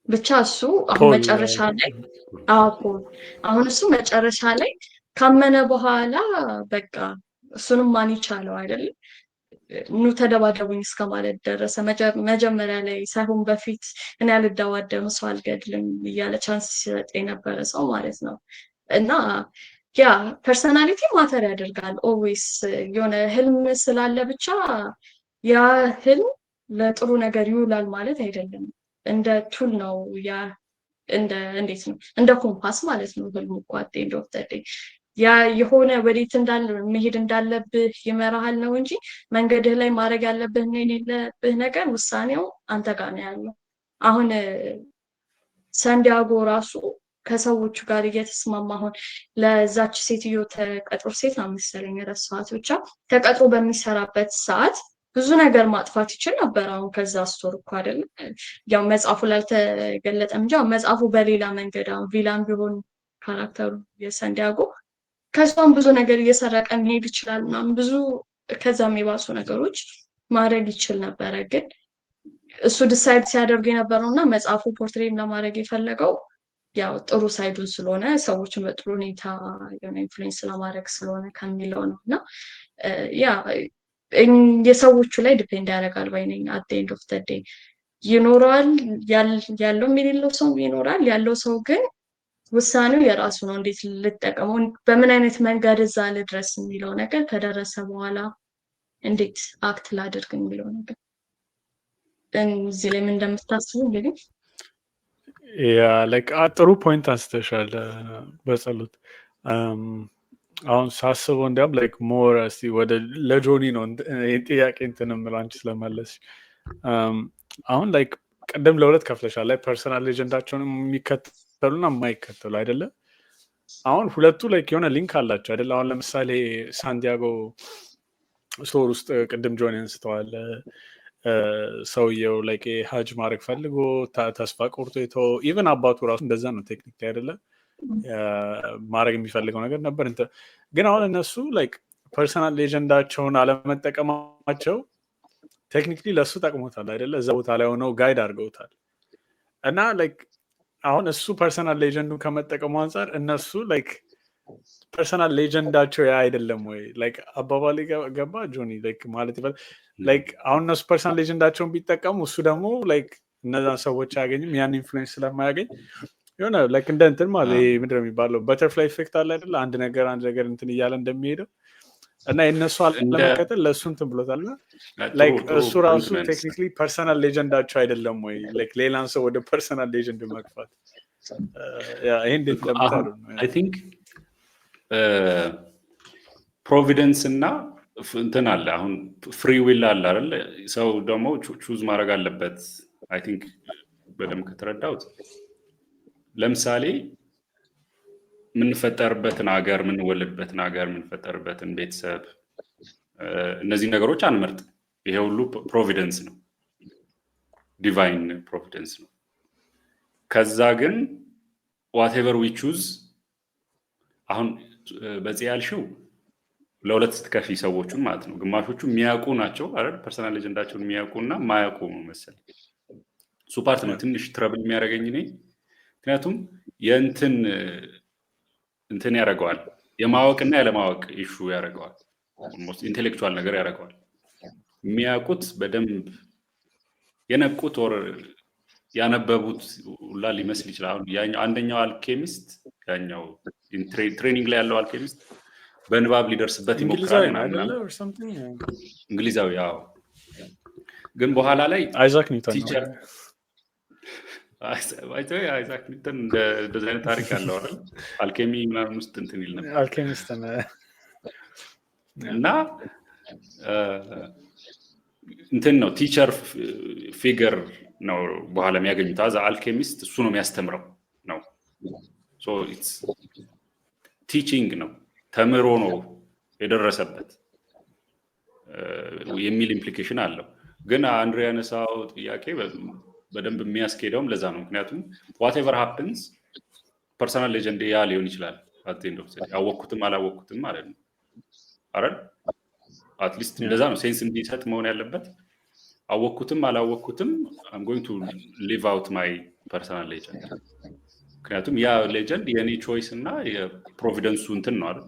ብቻ እሱ አሁን መጨረሻ ላይ አሁን እሱ መጨረሻ ላይ ካመነ በኋላ በቃ እሱንም ማን ይቻለው አይደል ኑ ተደባደቡኝ እስከማለት ደረሰ መጀመሪያ ላይ ሳይሆን በፊት እኔ አልደባደብም ሰው አልገድልም እያለ ቻንስ ሲሰጥ የነበረ ሰው ማለት ነው እና ያ ፐርሰናሊቲ ማተር ያደርጋል ኦልዌይስ የሆነ ህልም ስላለ ብቻ ያ ህልም ለጥሩ ነገር ይውላል ማለት አይደለም እንደ ቱል ነው ያ እንደ እንዴት ነው እንደ ኮምፓስ ማለት ነው ህልሙ ቋጤ እንደወጣደ ያ የሆነ ወዴት መሄድ እንዳለብህ ይመራሃል ነው እንጂ መንገድህ ላይ ማድረግ ያለብህ ነው የሌለብህ ነገር ውሳኔው አንተ ጋር ነው ያለው አሁን ሳንዲያጎ ራሱ ከሰዎቹ ጋር እየተስማማ አሁን ለዛች ሴትዮ ተቀጥሮ ሴት ነው መሰለኝ ረሳኋት ብቻ ተቀጥሮ በሚሰራበት ሰዓት ብዙ ነገር ማጥፋት ይችል ነበር አሁን ከዛ ስቶር እኮ አይደለም ያው መጽሐፉ ላልተገለጠም እንጂ መጽሐፉ በሌላ መንገድ አሁን ቪላን ቢሆን ካራክተሩ የሳንዲያጎ ከሷም ብዙ ነገር እየሰረቀ መሄድ ይችላል ምናምን ብዙ ከዛም የባሱ ነገሮች ማድረግ ይችል ነበር ግን እሱ ዲሳይድ ሲያደርግ የነበረውና መጽሐፉ ፖርትሬም ለማድረግ የፈለገው ያው ጥሩ ሳይዱን ስለሆነ ሰዎችን በጥሩ ሁኔታ የሆነ ኢንፍሉዌንስ ለማድረግ ስለሆነ ከሚለው ነውና ያ የሰዎቹ ላይ ዲፔንድ ያደርጋል ባይነኝ at the end of the day ይኖራል ያለው የሌለው ሰው ይኖራል። ያለው ሰው ግን ውሳኔው የራሱ ነው። እንዴት ልጠቀመው፣ በምን አይነት መንገድ እዛ ልድረስ የሚለው ነገር ከደረሰ በኋላ እንዴት አክት ላድርግ የሚለው ነገር እዚህ ላይ ምን እንደምታስቡ እንግዲህ ያ ላይክ ጥሩ ፖይንት አንስተሻል በጸሎት አሁን ሳስበው እንዲያም ላይክ ሞር እስቲ ወደ ለጆኒ ነው ይህን ጥያቄ እንትን የምለው አንቺ ስለመለስሽ አሁን ላይክ ቅድም ለሁለት ከፍለሻል ላይ ፐርሰናል ሌጀንዳቸውን የሚከተሉና የማይከተሉ አይደለ? አሁን ሁለቱ ላይክ የሆነ ሊንክ አላቸው አይደለ? አሁን ለምሳሌ ሳንቲያጎ ስቶር ውስጥ ቅድም ጆኒ አንስተዋል ሰውየው ላይክ ሀጅ ማድረግ ፈልጎ ተስፋ ቆርጦ የተወው ኢቨን አባቱ ራሱ እንደዛ ነው ቴክኒክ አይደለ? ማድረግ የሚፈልገው ነገር ነበር ግን አሁን እነሱ ላይክ ፐርሰናል ሌጀንዳቸውን አለመጠቀማቸው ቴክኒክሊ ለእሱ ጠቅሞታል አይደለ? እዛ ቦታ ላይ ሆነው ጋይድ አድርገውታል እና ላይክ አሁን እሱ ፐርሰናል ሌጀንዱን ከመጠቀሙ አንጻር እነሱ ላይክ ፐርሰናል ሌጀንዳቸው ያ አይደለም ወይ ላይክ አባባሌ ገባ ጆኒ ላይክ ማለት ይፈል ላይክ አሁን እነሱ ፐርሰናል ሌጀንዳቸውን ቢጠቀሙ እሱ ደግሞ ላይክ እነዛን ሰዎች አያገኝም ያን ኢንፍሉዌንስ ስለማያገኝ የሆነ ላይክ እንደ እንትን ማለት ይሄ ምንድን ነው የሚባለው በተርፍላይ ኢፌክት አለ አይደለ? አንድ ነገር እንትን እያለ እንደሚሄደው እና የእነሱ አለመከተል ለእሱ እንትን ብሎታል እና ላይክ እሱ ራሱ ቴክኒክሊ ፐርሰናል ሌጀንዳቸው አይደለም ወይ ላይክ ሌላን ሰው ወደ ፐርሰናል ሌጀንድ መግፋት ይሄ እንዴት ለምታሉ ነው? አይ ቲንክ ፕሮቪደንስ እና እንትን አለ አሁን ፍሪ ዊል አለ አይደል? ሰው ደግሞ ቹዝ ማድረግ አለበት። አይ ቲንክ በደንብ ከተረዳሁት ለምሳሌ የምንፈጠርበትን ሀገር የምንወለድበትን ሀገር የምንፈጠርበትን ቤተሰብ እነዚህ ነገሮች አንመርጥ። ይሄ ሁሉ ፕሮቪደንስ ነው፣ ዲቫይን ፕሮቪደንስ ነው። ከዛ ግን ዋቴቨር ዊ ቹዝ አሁን በዚህ ያልሽው ለሁለት ስትከፊ ሰዎቹን ማለት ነው። ግማሾቹ የሚያውቁ ናቸው አይደል? ፐርሰናል ሌጀንዳቸውን የሚያውቁና ማያውቁ መሰለኝ። እሱ ፓርት ነው ትንሽ ትረብል የሚያደርገኝ እኔ። ምክንያቱም እንትን ያደርገዋል፣ የማወቅና ያለማወቅ ኢሹ ያደርገዋል፣ ኦልሞስት ኢንቴሌክቹዋል ነገር ያደርገዋል። የሚያውቁት በደንብ የነቁት ወር ያነበቡት ሁላ ሊመስል ይችላል። አንደኛው አልኬሚስት ያኛው ትሬኒንግ ላይ ያለው አልኬሚስት በንባብ ሊደርስበት ይሞክራል። እንግሊዛዊ ያው ግን በኋላ ላይ አይዛክ ኒውተን ቲቸር አይዛክ ኒውተን እንደዚህ አይነት ታሪክ አለው አይደል? አልኬሚ ምናምን ውስጥ እንትን ይል ነበር አልኬሚስት እና እንትን ነው ቲቸር ፊገር ነው በኋላ የሚያገኙት። አዛ አልኬሚስት እሱ ነው የሚያስተምረው ነው። ሶ ኢትስ ቲቺንግ ነው፣ ተምሮ ነው የደረሰበት የሚል ኢምፕሊኬሽን አለው። ግን አንድሬ ያነሳው ጥያቄ በደንብ የሚያስኬደውም ለዛ ነው። ምክንያቱም ዋቴቨር ሃፕንስ ፐርሰናል ሌጀንድ ያ ሊሆን ይችላል። ያወቅኩትም አላወቅኩትም ማለት ነው አይደል? አትሊስት እንደዛ ነው ሴንስ እንዲሰጥ መሆን ያለበት። አወቅኩትም አላወቅኩትም I'm going to live out my personal legend። ምክንያቱም ያ ሌጀንድ የኔ ቾይስ እና የፕሮቪደንሱ እንትን ነው አይደል?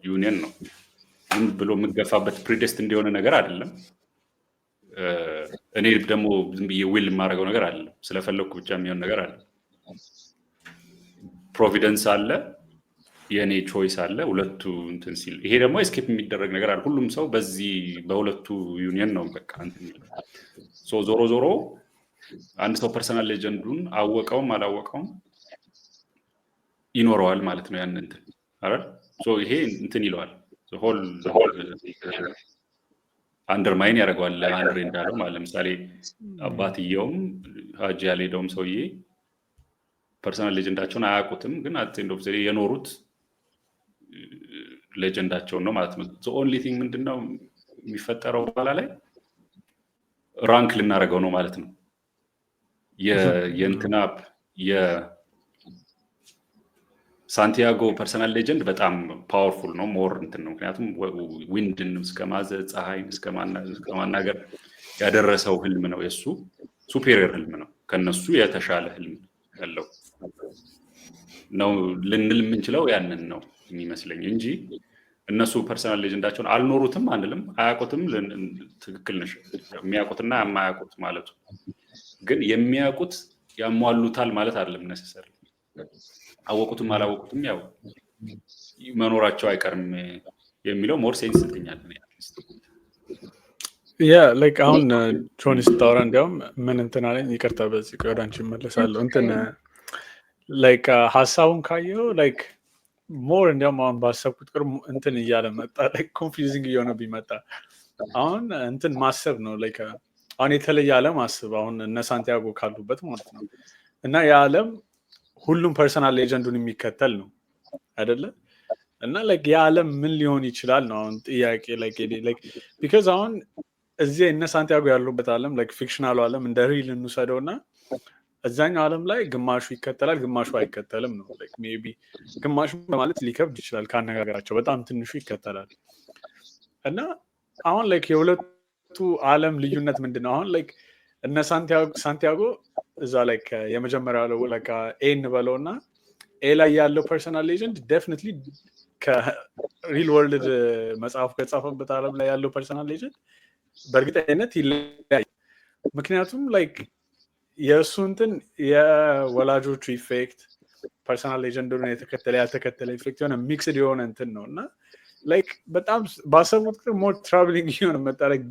ዩኒየን ነው። ዝም ብሎ የምገፋበት ፕሪዴስት እንዲሆነ ነገር አይደለም። እኔ ደግሞ ዝም ብዬ ዊል የማደርገው ነገር አይደለም። ስለፈለኩ ብቻ የሚሆን ነገር አይደለም። ፕሮቪደንስ አለ፣ የኔ ቾይስ አለ። ሁለቱ እንትን ሲል ይሄ ደግሞ ኤስኬፕ የሚደረግ ነገር አለ። ሁሉም ሰው በዚህ በሁለቱ ዩኒየን ነው በቃ እንትን ሶ ዞሮ አንድ ሰው ፐርሰናል ሌጀንዱን አወቀውም አላወቀውም ይኖረዋል ማለት ነው። ያን እንትን አይደል? ሶ ይሄ እንትን ይለዋል ሆል አንደርማይን ያደርገዋል። አንድሬ እንዳለው ማለት ለምሳሌ አባትየውም ሀጅ ያልሄደውም ሰውዬ ፐርሰናል ሌጀንዳቸውን አያውቁትም፣ ግን አቴንድ ኦፍ ዘ የኖሩት ሌጀንዳቸውን ነው ማለት ነው። ዘ ኦንሊ ቲንግ ምንድነው የሚፈጠረው በኋላ ላይ ራንክ ልናደርገው ነው ማለት ነው። የእንትናፕ ሳንቲያጎ ፐርሰናል ሌጀንድ በጣም ፓወርፉል ነው፣ ሞር እንትን ነው። ምክንያቱም ዊንድን እስከማዘዝ ፀሐይን እስከማናገር ያደረሰው ህልም ነው። የእሱ ሱፔሪየር ህልም ነው፣ ከነሱ የተሻለ ህልም ያለው ነው ልንል የምንችለው ያንን ነው የሚመስለኝ እንጂ እነሱ ፐርሰናል ሌጀንዳቸውን አልኖሩትም አንልም፣ አያውቁትም። ትክክል ነሽ። የሚያውቁትና የማያውቁት ማለቱ ግን የሚያውቁት ያሟሉታል ማለት አይደለም ነሰሰር አወቁትም አላወቁትም ያው መኖራቸው አይቀርም የሚለው ሞር ሴንስ ይሰጠኛል ላይክ አሁን ጆኒ ስታወራ እንዲያውም ምን እንትን አለኝ ይቅርታ በዚህ ወደ አንቺ እመለሳለሁ እንትን ላይክ ሀሳቡን ካየው ላይክ ሞር እንዲያውም አሁን ባሰብኩት ቁጥር እንትን እያለ መጣ ላይክ ኮንፊውዚንግ እየሆነብኝ መጣ አሁን እንትን ማሰብ ነው ላይክ አሁን የተለየ ዓለም አስብ አሁን እነ ሳንቲያጎ ካሉበት ማለት ነው እና የዓለም ሁሉም ፐርሰናል ሌጀንዱን የሚከተል ነው አይደለ እና ላይክ የዓለም ምን ሊሆን ይችላል ነው አሁን ጥያቄ ላይክ ቢካዝ አሁን እዚህ እነ ሳንቲያጎ ያሉበት ዓለም ላይክ ፊክሽናሉ ዓለም እንደ ሪል እንውሰደው እና እዛኛው ዓለም ላይ ግማሹ ይከተላል ግማሹ አይከተልም ነው ላይክ ሜቢ ግማሹ ማለት ሊከብድ ይችላል ካነጋገራቸው በጣም ትንሹ ይከተላል እና አሁን ላይክ የሁለቱ ዓለም ልዩነት ምንድነው አሁን ላይክ እነ ሳንቲያጎ እዛ ላይክ የመጀመሪያው ላይክ ኤ እንበለውና ኤ ላይ ያለው ፐርሰናል ሌጀንድ ዴፊኒትሊ ከሪል ወርልድ መጽሐፉ ከጻፈበት ዓለም ላይ ያለው ፐርሰናል ሌጀንድ በእርግጠኝነት ይለያል ምክንያቱም ላይክ የእሱ እንትን የወላጆቹ ኢፌክት ፐርሰናል ሌጀንዱን የተከተለ ያልተከተለ ኢፌክት የሆነ ሚክስድ የሆነ እንትን ነው እና ላይክ በጣም ባሰቡት ቁጥር ሞር ትራቭሊንግ የሆነ መጣ ላይክ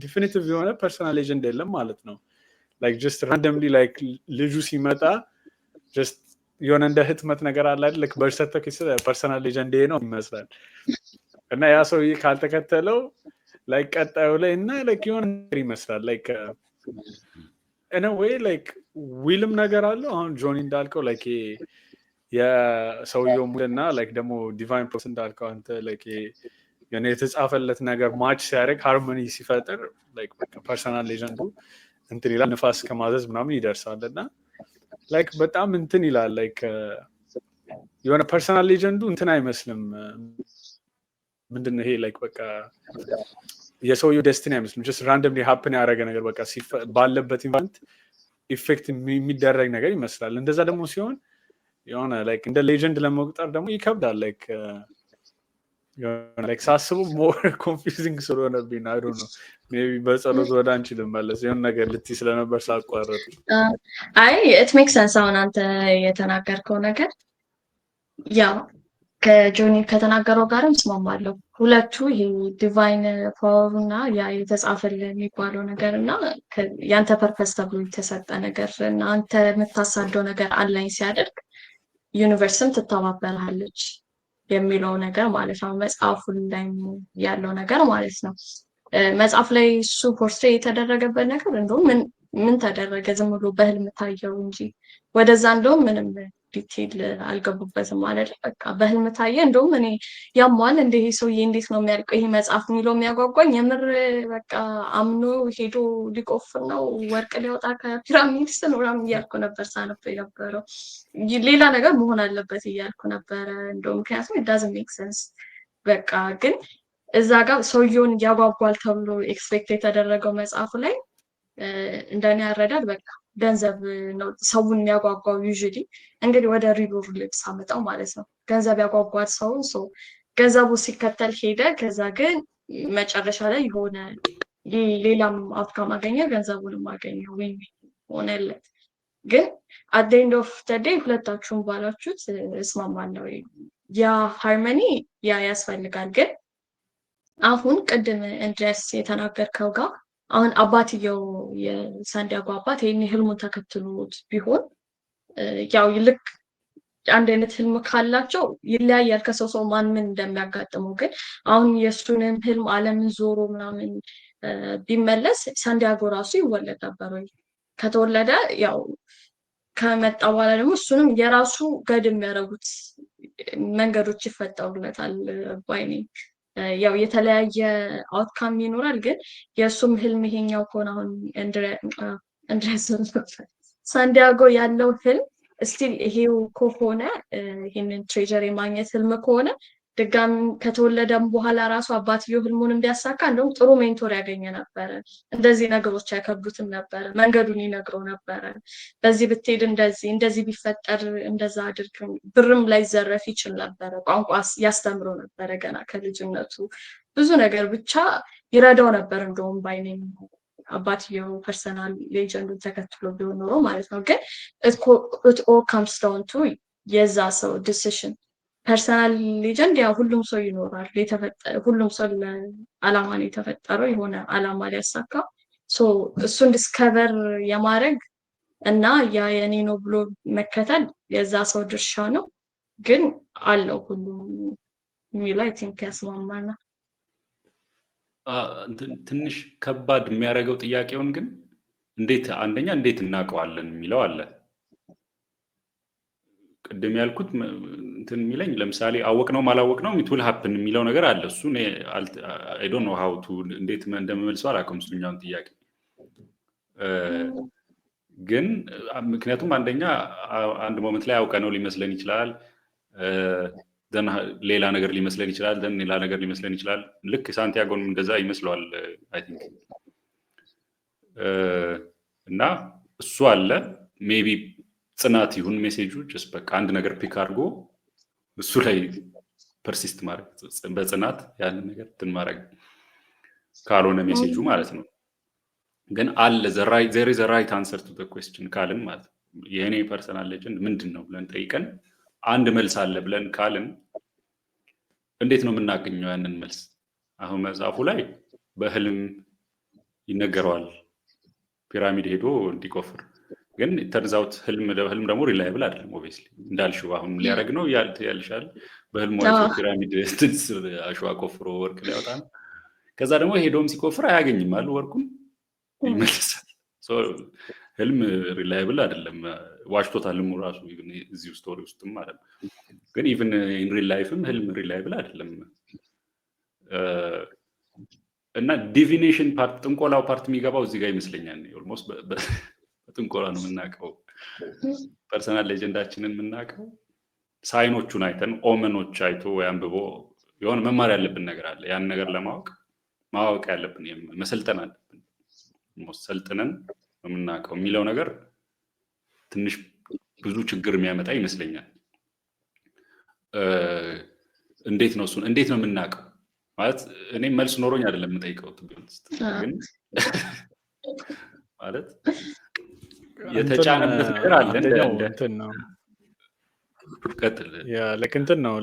ዲፊኒቲቭ የሆነ ፐርሰናል ሌጀንድ የለም ማለት ነው ላይክ ጀስት ራንደምሊ ላይክ ልጁ ሲመጣ ጀስት የሆነ እንደ ህትመት ነገር አለ አይደል ላይክ በርሰተክ ፐርሰናል ሌጀንድ ነው ይመስላል እና ያ ሰውዬ ካልተከተለው ላይክ ቀጣዩ ላይ እና ላይክ የሆነ ነገር ይመስላል ላይክ in a way like ዊልም ነገር አለው አሁን ጆኒ እንዳልከው ላይክ የሰውየው ሙድና ላይክ ደግሞ ዲቫይን ፕሮሰስ እንዳልከው አንተ ላይክ የኔ የተጻፈለት ነገር ማች ሲያደርግ ሃርሞኒ ሲፈጥር ላይክ ፐርሰናል ሌጀንዱ እንትን ይላል ንፋስ ከማዘዝ ምናምን ይደርሳል እና ላይክ በጣም እንትን ይላል ላይክ የሆነ ፐርሰናል ሌጀንዱ እንትን አይመስልም ምንድነው ይሄ ላይክ በቃ የሰውየው ደስቲኒ አይመስልም ጀስት ራንደምሊ ሃፕን ያደረገ ነገር በቃ ባለበት ኢቨንት ኢፌክት የሚደረግ ነገር ይመስላል እንደዛ ደግሞ ሲሆን የሆነ ላይክ እንደ ሌጀንድ ለመቁጠር ደግሞ ይከብዳል ላይክ የሆነ ላይክ ሳስበው ሞር ኮንፊውዚንግ ስለሆነብኝ አይ ዶንት ኖ ሜቢ በጸሎት ወደ አንቺ ልመለስ የሆነ ነገር ልትይ ስለነበር ሳቋረጥ አይ ኢት ሜክ ሰንስ አሁን አንተ የተናገርከው ነገር ያው ከጆኒ ከተናገረው ጋርም ስማማለሁ ሁለቱ ይሄ ዲቫይን ፓወር እና ያ የተጻፈልን የሚባለው ነገር እና ያንተ ፐርፐስ ተብሎ የተሰጠ ነገር እና አንተ የምታሳደው ነገር አላኝ ሲያደርግ ዩኒቨርስን ትተባበራለች የሚለው ነገር ማለት ነው መጽሐፉ ላይ ያለው ነገር ማለት ነው መጽሐፍ ላይ እሱ ፖርትሬት የተደረገበት ነገር እንደውም ምን ተደረገ ዝም ብሎ በህልም ታየው እንጂ ወደዛ እንደውም ምንም ዲቴል አልገቡበትም ማለት በቃ በህልም ታየ እንደውም እኔ ያሟል እንደ ይሄ ሰውዬ እንዴት ነው የሚያልቀው ይሄ መጽሐፍ የሚለው የሚያጓጓኝ የምር በቃ አምኖ ሄዶ ሊቆፍር ነው ወርቅ ሊያወጣ ከፒራሚድስ ነው ምናምን እያልኩ ነበር ሳነብ የነበረው ሌላ ነገር መሆን አለበት እያልኩ ነበረ እንደውም ምክንያቱም it doesn't make sense በቃ ግን እዛ ጋር ሰውየውን ያጓጓል ተብሎ ኤክስፔክት የተደረገው መጽሐፉ ላይ እንደኔ ያረዳል በቃ ገንዘብ ነው ሰውን የሚያጓጓው ዩዥሊ እንግዲህ ወደ ሪል ወርልድ ሳመጣው ማለት ነው ገንዘብ ያጓጓል ሰውን ሰው ገንዘቡ ሲከተል ሄደ ከዛ ግን መጨረሻ ላይ የሆነ ሌላም አውትካም አገኘ ገንዘቡንም አገኘ ወይ ሆነለት ግን at the end of the day ሁለታችሁም ባላችሁት እስማማለሁ ያ ሃርመኒ ያ ያስፈልጋል ግን አሁን ቅድም እንድረስ የተናገርከው ጋር አሁን አባትየው የሳንቲያጎ አባት ይሄን ህልሙን ተከትሎት ቢሆን ያው ይልቅ አንድ አይነት ህልም ካላቸው ይለያያል ከሰው ማን ምን እንደሚያጋጥመው ግን አሁን የሱንም ህልም ዓለምን ዞሮ ምናምን ቢመለስ ሳንቲያጎ ራሱ ይወለድ ነበር ወይ ከተወለደ ያው ከመጣ በኋላ ደግሞ እሱንም የራሱ ገድ የሚያደርጉት መንገዶች ይፈጠሩለታል ባይኔ ያው የተለያየ አውትካም ይኖራል ግን የሱም ህልም ይሄኛው ከሆነ አሁን እንድረስ ሳንቲያጎ ያለው ህልም ስቲል ይሄው ከሆነ ይሄንን ትሬጀር የማግኘት ህልም ከሆነ ድጋም ከተወለደም በኋላ ራሱ አባትየው ህልሙን እንዲያሳካ እንደውም ጥሩ ሜንቶር ያገኘ ነበረ እንደዚህ ነገሮች አይከብዱትም ነበረ መንገዱን ይነግረው ነበረ በዚህ ብትሄድ እንደዚህ ቢፈጠር እንደዛ አድርግ ብርም ላይ ዘረፍ ይችል ነበረ ቋንቋ ያስተምረው ነበረ ገና ከልጅነቱ ብዙ ነገር ብቻ ይረዳው ነበር እንደውም ባይኔ አባትየው ፐርሰናል ሌጀንዱን ተከትሎ ቢሆን ኖሮ ማለት ነው። ግን it all comes down to የዛ ሰው ዲሲሽን። ፐርሰናል ሌጀንድ ያው ሁሉም ሰው ይኖራል። ሁሉም ሰው ለዓላማ ነው የተፈጠረው፣ የሆነ ዓላማ ሊያሳካ። እሱን ዲስከቨር የማድረግ እና ያ የኔ ነው ብሎ መከተል የዛ ሰው ድርሻ ነው። ግን አለው ሁሉም የሚለው አይ ቲንክ ያስማማናል። ትንሽ ከባድ የሚያደርገው ጥያቄውን ግን አንደኛ እንዴት እናውቀዋለን የሚለው አለ። ቅድም ያልኩት እንትን የሚለኝ ለምሳሌ አወቅነው አላወቅነው it will happen የሚለው ነገር አለ። እሱ I don't know how to እንዴት እንደምመልሰው አላውቅም እሱኛውን ጥያቄ። ግን ምክንያቱም አንደኛ አንድ ሞመንት ላይ አውቀነው ሊመስለን ይችላል፣ ሌላ ነገር ሊመስለን ይችላል፣ ሌላ ነገር ሊመስለን ይችላል። ልክ ሳንቲያጎን እንደዛ ይመስለዋል አይ ቲንክ። እና እሱ አለ ሜቢ ጽናት ይሁን ሜሴጁ ጀስት በቃ አንድ ነገር ፒክ አድርጎ እሱ ላይ ፐርሲስት ማድረግ በጽናት ያንን ነገር እንትን ማድረግ ካልሆነ ሜሴጁ ማለት ነው። ግን አለ there is a right answer to the question ካልን ማለት ነው የኔ ፐርሰናል ሌጀንድ ምንድን ነው ብለን ጠይቀን አንድ መልስ አለ ብለን ካልን እንዴት ነው የምናገኘው ያንን መልስ? አሁን መጽሐፉ ላይ በህልም ይነገረዋል ፒራሚድ ሄዶ እንዲቆፍር። ግን ተርዛውት ህልም ደግሞ ሪላይብል አይደለም ኦብቪስሊ። እንዳልሽው አሁን ሊያደርግ ነው ያልሻል በህልም ወይ ፒራሚድ አሸዋ ቆፍሮ ወርቅ ሊያወጣ ነው። ከዛ ደግሞ ሄዶም ሲቆፍር አያገኝም አሉ ወርቁን ይመልሳል። ህልም ሪላይብል አይደለም፣ ዋሽቶታል ህልሙ ራሱ እዚህ ስቶሪ ውስጥም ማለት ነው። ግን ኢቭን ኢን ሪል ላይፍም ህልም ሪላይብል አይደለም። እና ዲቪኔሽን ፓርት ጥንቆላው ፓርት የሚገባው እዚህ ጋር ይመስለኛል። ኦልሞስት በጥንቆላ ነው የምናውቀው ፐርሰናል ሌጀንዳችንን የምናውቀው ሳይኖቹን አይተን ኦመኖች አይቶ ወይ አንብቦ የሆነ መማር ያለብን ነገር አለ። ያን ነገር ማወቅ ያለብን መሰልጠን አለብን። ሰልጥነን የምናውቀው የሚለው ነገር ትንሽ ብዙ ችግር የሚያመጣ ይመስለኛል። እንዴት ነው የምናውቀው ማለት እኔ መልስ ኖሮኝ አይደለም የምጠይቀው ግን ማለት የተጫነበት ነገር አለ እንትን ነው እንትን ነው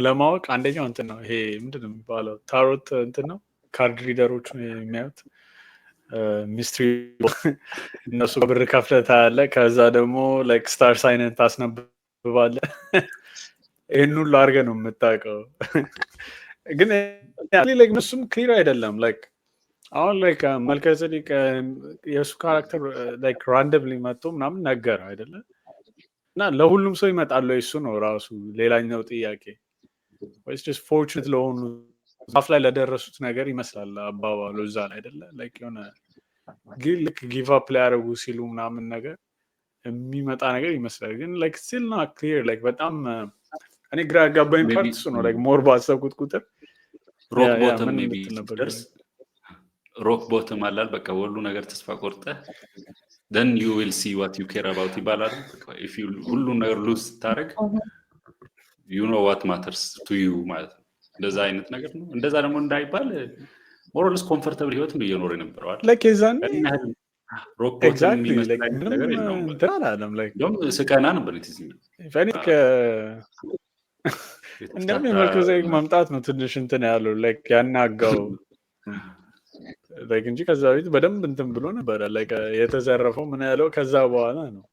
ለማወቅ አንደኛው እንትን ነው። ይሄ ምንድን ነው የሚባለው ታሮት እንትን ነው። ካርድ ሪደሮቹ የሚያዩት ሚስትሪ እነሱ ብር ከፍለህ ታያለህ። ከዛ ደግሞ ስታር ሳይንን ታስነብባለህ። ይህን ሁሉ አድርገህ ነው የምታውቀው። ግን እሱም ክሊር አይደለም። አሁን መልከጼዴቅ የእሱ ካራክተር ራንደምሊ መጥቶ ምናምን ነገር አይደለም እና ለሁሉም ሰው ይመጣል እሱ ነው ራሱ ሌላኛው ጥያቄ። ወይስ ጀስት ፎርቹኔት ለሆኑ ዛፍ ላይ ለደረሱት ነገር ይመስላል አባባሉ እዛ ላይ አይደለ? የሆነ ልክ ጊቭ አፕ ሊያደርጉ ሲሉ ምናምን ነገር የሚመጣ ነገር ይመስላል። ግን ስቲል ና ክሊር በጣም እኔ ግራ ያጋባኝ ፓርት እሱ ነው። ሞር ባሰብኩት ቁጥር ሮክ ቦተም አላል በቃ ሁሉ ነገር ተስፋ ቆርጠህ then you will see what you care about ይባላል። if you ሁሉ ነገር ሉዝ ታረግ you know what matters to you ማለት ነው። እንደዛ አይነት ነገር ነው። እንደዛ ደግሞ እንዳይባል ሞራልስ ኮምፎርታብል ህይወት ነው እየኖረ ነበር አይደል? የዛን ሮክ ቦተም የሚመስል ነገር የለውም። እንደውም ስቀና ነበር ትዝኝ እንደውም የመልከጼዴቅ መምጣት ነው ትንሽ እንትን ያለው ያናጋው እንጂ ከዛ በፊት በደንብ እንትን ብሎ ነበረ። የተዘረፈው ምን ያለው ከዛ በኋላ ነው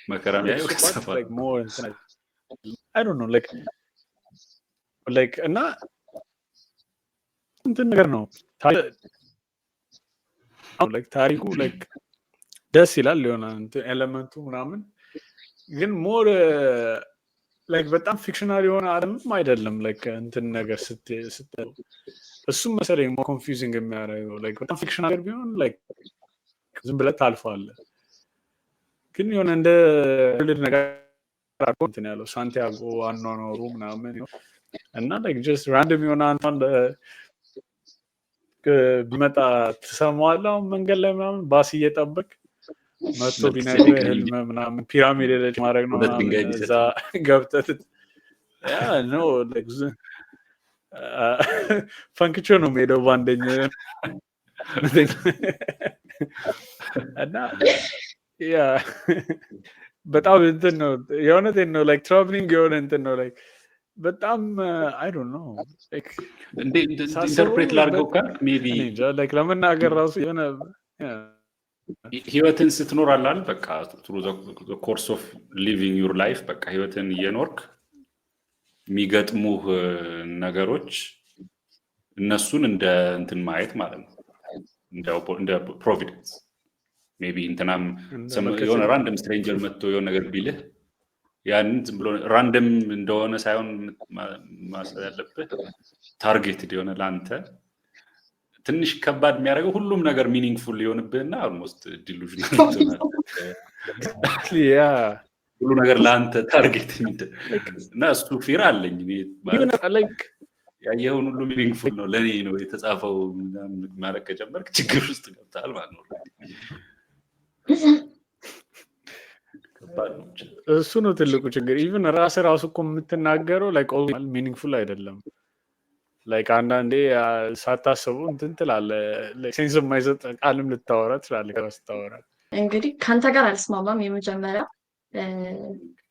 መከራም ያየው I don't know እና እንትን ነገር ነው ታሪኩ ደስ ይላል የሆነ ኤሌመንቱ ምናምን። ግን ሞር በጣም ፊክሽናል የሆነ ዓለምም አይደለም። እንትን ነገር ስትለው እሱም መሰለኝ ሞር ኮንፊውዚንግ የሚያደርገው በጣም ፊክሽናል ነገር ቢሆን ዝም ብለህ ታልፈዋለህ። ግን የሆነ እንደ ልድ ነገር እንትን ያለው ሳንቲያጎ አኗኗሩ ምናምን እና ጀስት ራንደም የሆነ አንተን ቢመጣ ትሰማዋለህ። አሁን መንገድ ላይ ምናምን ባስ እየጠበቅ መጥቶ ቢነግርህ ህልም ምናምን ፒራሚድ ሄደች ማድረግ ነው ምናምን እዛ ገብተህ ነው ፈንክቾ ነው የምሄደው በአንደኛው እና ያ በጣም እንትን ነው የሆነቴን ነው ላይክ ትራቭሊንግ የሆነ እንትን ነው ላይክ በጣም አይ ዶንት ኖ ላይክ ኢንተርፕሬት ላድርገው ካልክ ሜቢ ላይክ ለመናገር ራሱ የሆነ ህይወትን ስትኖር አላል በቃ ትሩ ዘ ኮርስ ኦፍ ሊቪንግ ዩር ላይፍ በቃ ህይወትን እየኖርክ የሚገጥሙህ ነገሮች እነሱን እንደ እንትን ማየት ማለት ነው እንደ ፕሮቪደንስ ሜቢ እንትናም የሆነ ራንደም ስትሬንጀር መጥቶ የሆነ ነገር ቢልህ ያንን ዝም ብሎ ራንደም እንደሆነ ሳይሆን ማሰብ ያለብህ ታርጌትድ የሆነ ለአንተ ትንሽ ከባድ የሚያደርገው ሁሉም ነገር ሚኒንግፉል ሊሆንብህና ኦልሞስት ዲሉዥናል ሁሉ ነገር ለአንተ ታርጌት እና እሱ ፊር አለኝ ያየኸውን ሁሉ ሚኒንግፉል ነው ለእኔ ነው የተጻፈው ማለት ከጀመርክ ችግር ውስጥ ገብተሃል ማለት ነው። እሱ ነው ትልቁ ችግር። ኢቭን ራሱ እኮ የምትናገረው ላይክ ኦል ሚኒንግፉል አይደለም። ላይክ አንዳንዴ ሳታስቡ እንትን ትላለህ ሴንስ የማይሰጥ ቃልም ልታወራ ትላለህ። ስታወራ እንግዲህ ከአንተ ጋር አልስማማም። የመጀመሪያ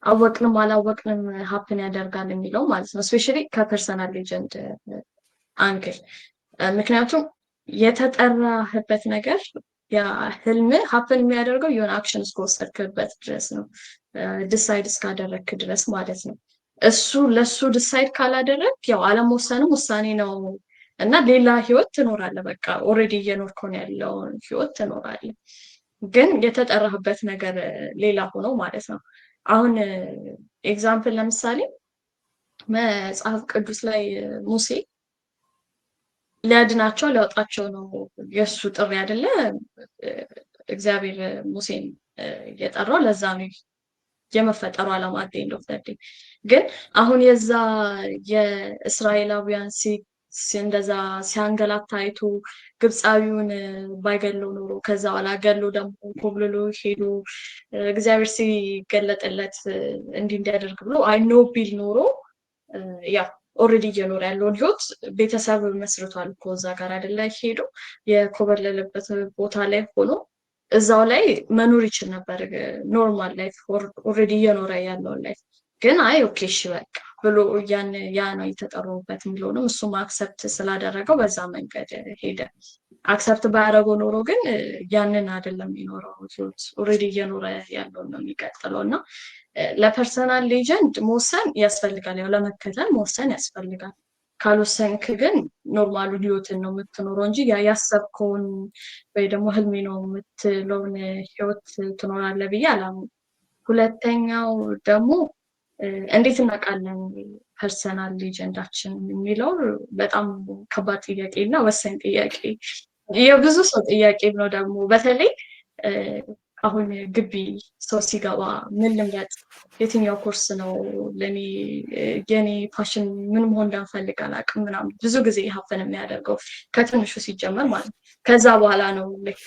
አወቅንም አላወቅንም ሀፕን ያደርጋል የሚለው ማለት ነው። ስፔሻሊ ከፐርሰናል ሌጀንድ አንግል ምክንያቱም የተጠራህበት ነገር ያ ህልም ሀፕን የሚያደርገው የሆነ አክሽን እስከወሰድክበት ድረስ ነው፣ ዲሳይድ እስካደረግክ ድረስ ማለት ነው። እሱ ለሱ ዲሳይድ ካላደረግ ያው አለመወሰንም ውሳኔ ነው እና ሌላ ህይወት ትኖራለህ። በቃ ኦልሬዲ እየኖርከው ነው ያለውን ህይወት ትኖራለህ። ግን የተጠራህበት ነገር ሌላ ሆኖ ማለት ነው። አሁን ኤግዛምፕል ለምሳሌ መጽሐፍ ቅዱስ ላይ ሙሴ ሊያድናቸው ሊያወጣቸው ነው የእሱ ጥሪ አይደለ? እግዚአብሔር ሙሴን የጠራው ለዛ ነው የመፈጠሩ ዓላማ አደኝ ዶክተር ግን አሁን የዛ የእስራኤላውያን እንደዛ ሲያንገላታ አይቶ ግብፃዊውን ባይገለው ኖሮ ከዛ በኋላ ገሎ ደግሞ ኮብልሎ ሄዶ እግዚአብሔር ሲገለጥለት እንዲያደርግ ብሎ አይኖ ቢል ኖሮ ያ ኦልሬዲ እየኖረ ያለውን ህይወት ቤተሰብ መስርቷል እኮ እዛ ጋር አይደለ? ሄዶ የኮበለለበት ቦታ ላይ ሆኖ እዛው ላይ መኖር ይችል ነበር፣ ኖርማል ላይፍ ኦልሬዲ እየኖረ ያለውን ላይፍ። ግን አይ ኦኬ እሺ በቃ ብሎ ያ ነው የተጠሩበት የሚለውንም እሱም አክሰፕት ስላደረገው በዛ መንገድ ሄደ። አክሰፕት ባያደረገው ኖሮ ግን ያንን አይደለም የሚኖረው ህይወት ኦልሬዲ እየኖረ ያለውን ነው የሚቀጥለው። እና ለፐርሰናል ሌጀንድ መወሰን ያስፈልጋል፣ ያው ለመከተል መወሰን ያስፈልጋል። ካልወሰንክ ግን ኖርማሉ ህይወትን ነው የምትኖረው እንጂ ያሰብከውን ወይ ደግሞ ህልሜ ነው የምትለውን ህይወት ትኖራለህ ብዬ አላምንም። ሁለተኛው ደግሞ እንዴት እናውቃለን ፐርሰናል ሌጀንዳችን የሚለው በጣም ከባድ ጥያቄ እና ወሳኝ ጥያቄ፣ የብዙ ሰው ጥያቄ ነው ደግሞ። በተለይ አሁን ግቢ ሰው ሲገባ ምን ልምረጥ፣ የትኛው ኮርስ ነው ለኔ የኔ ፓሽን፣ ምን መሆን እንደምፈልግ አላውቅም ምናምን ብዙ ጊዜ ሀፈን የሚያደርገው ከትንሹ ሲጀመር ማለት ነው። ከዛ በኋላ ነው ልክ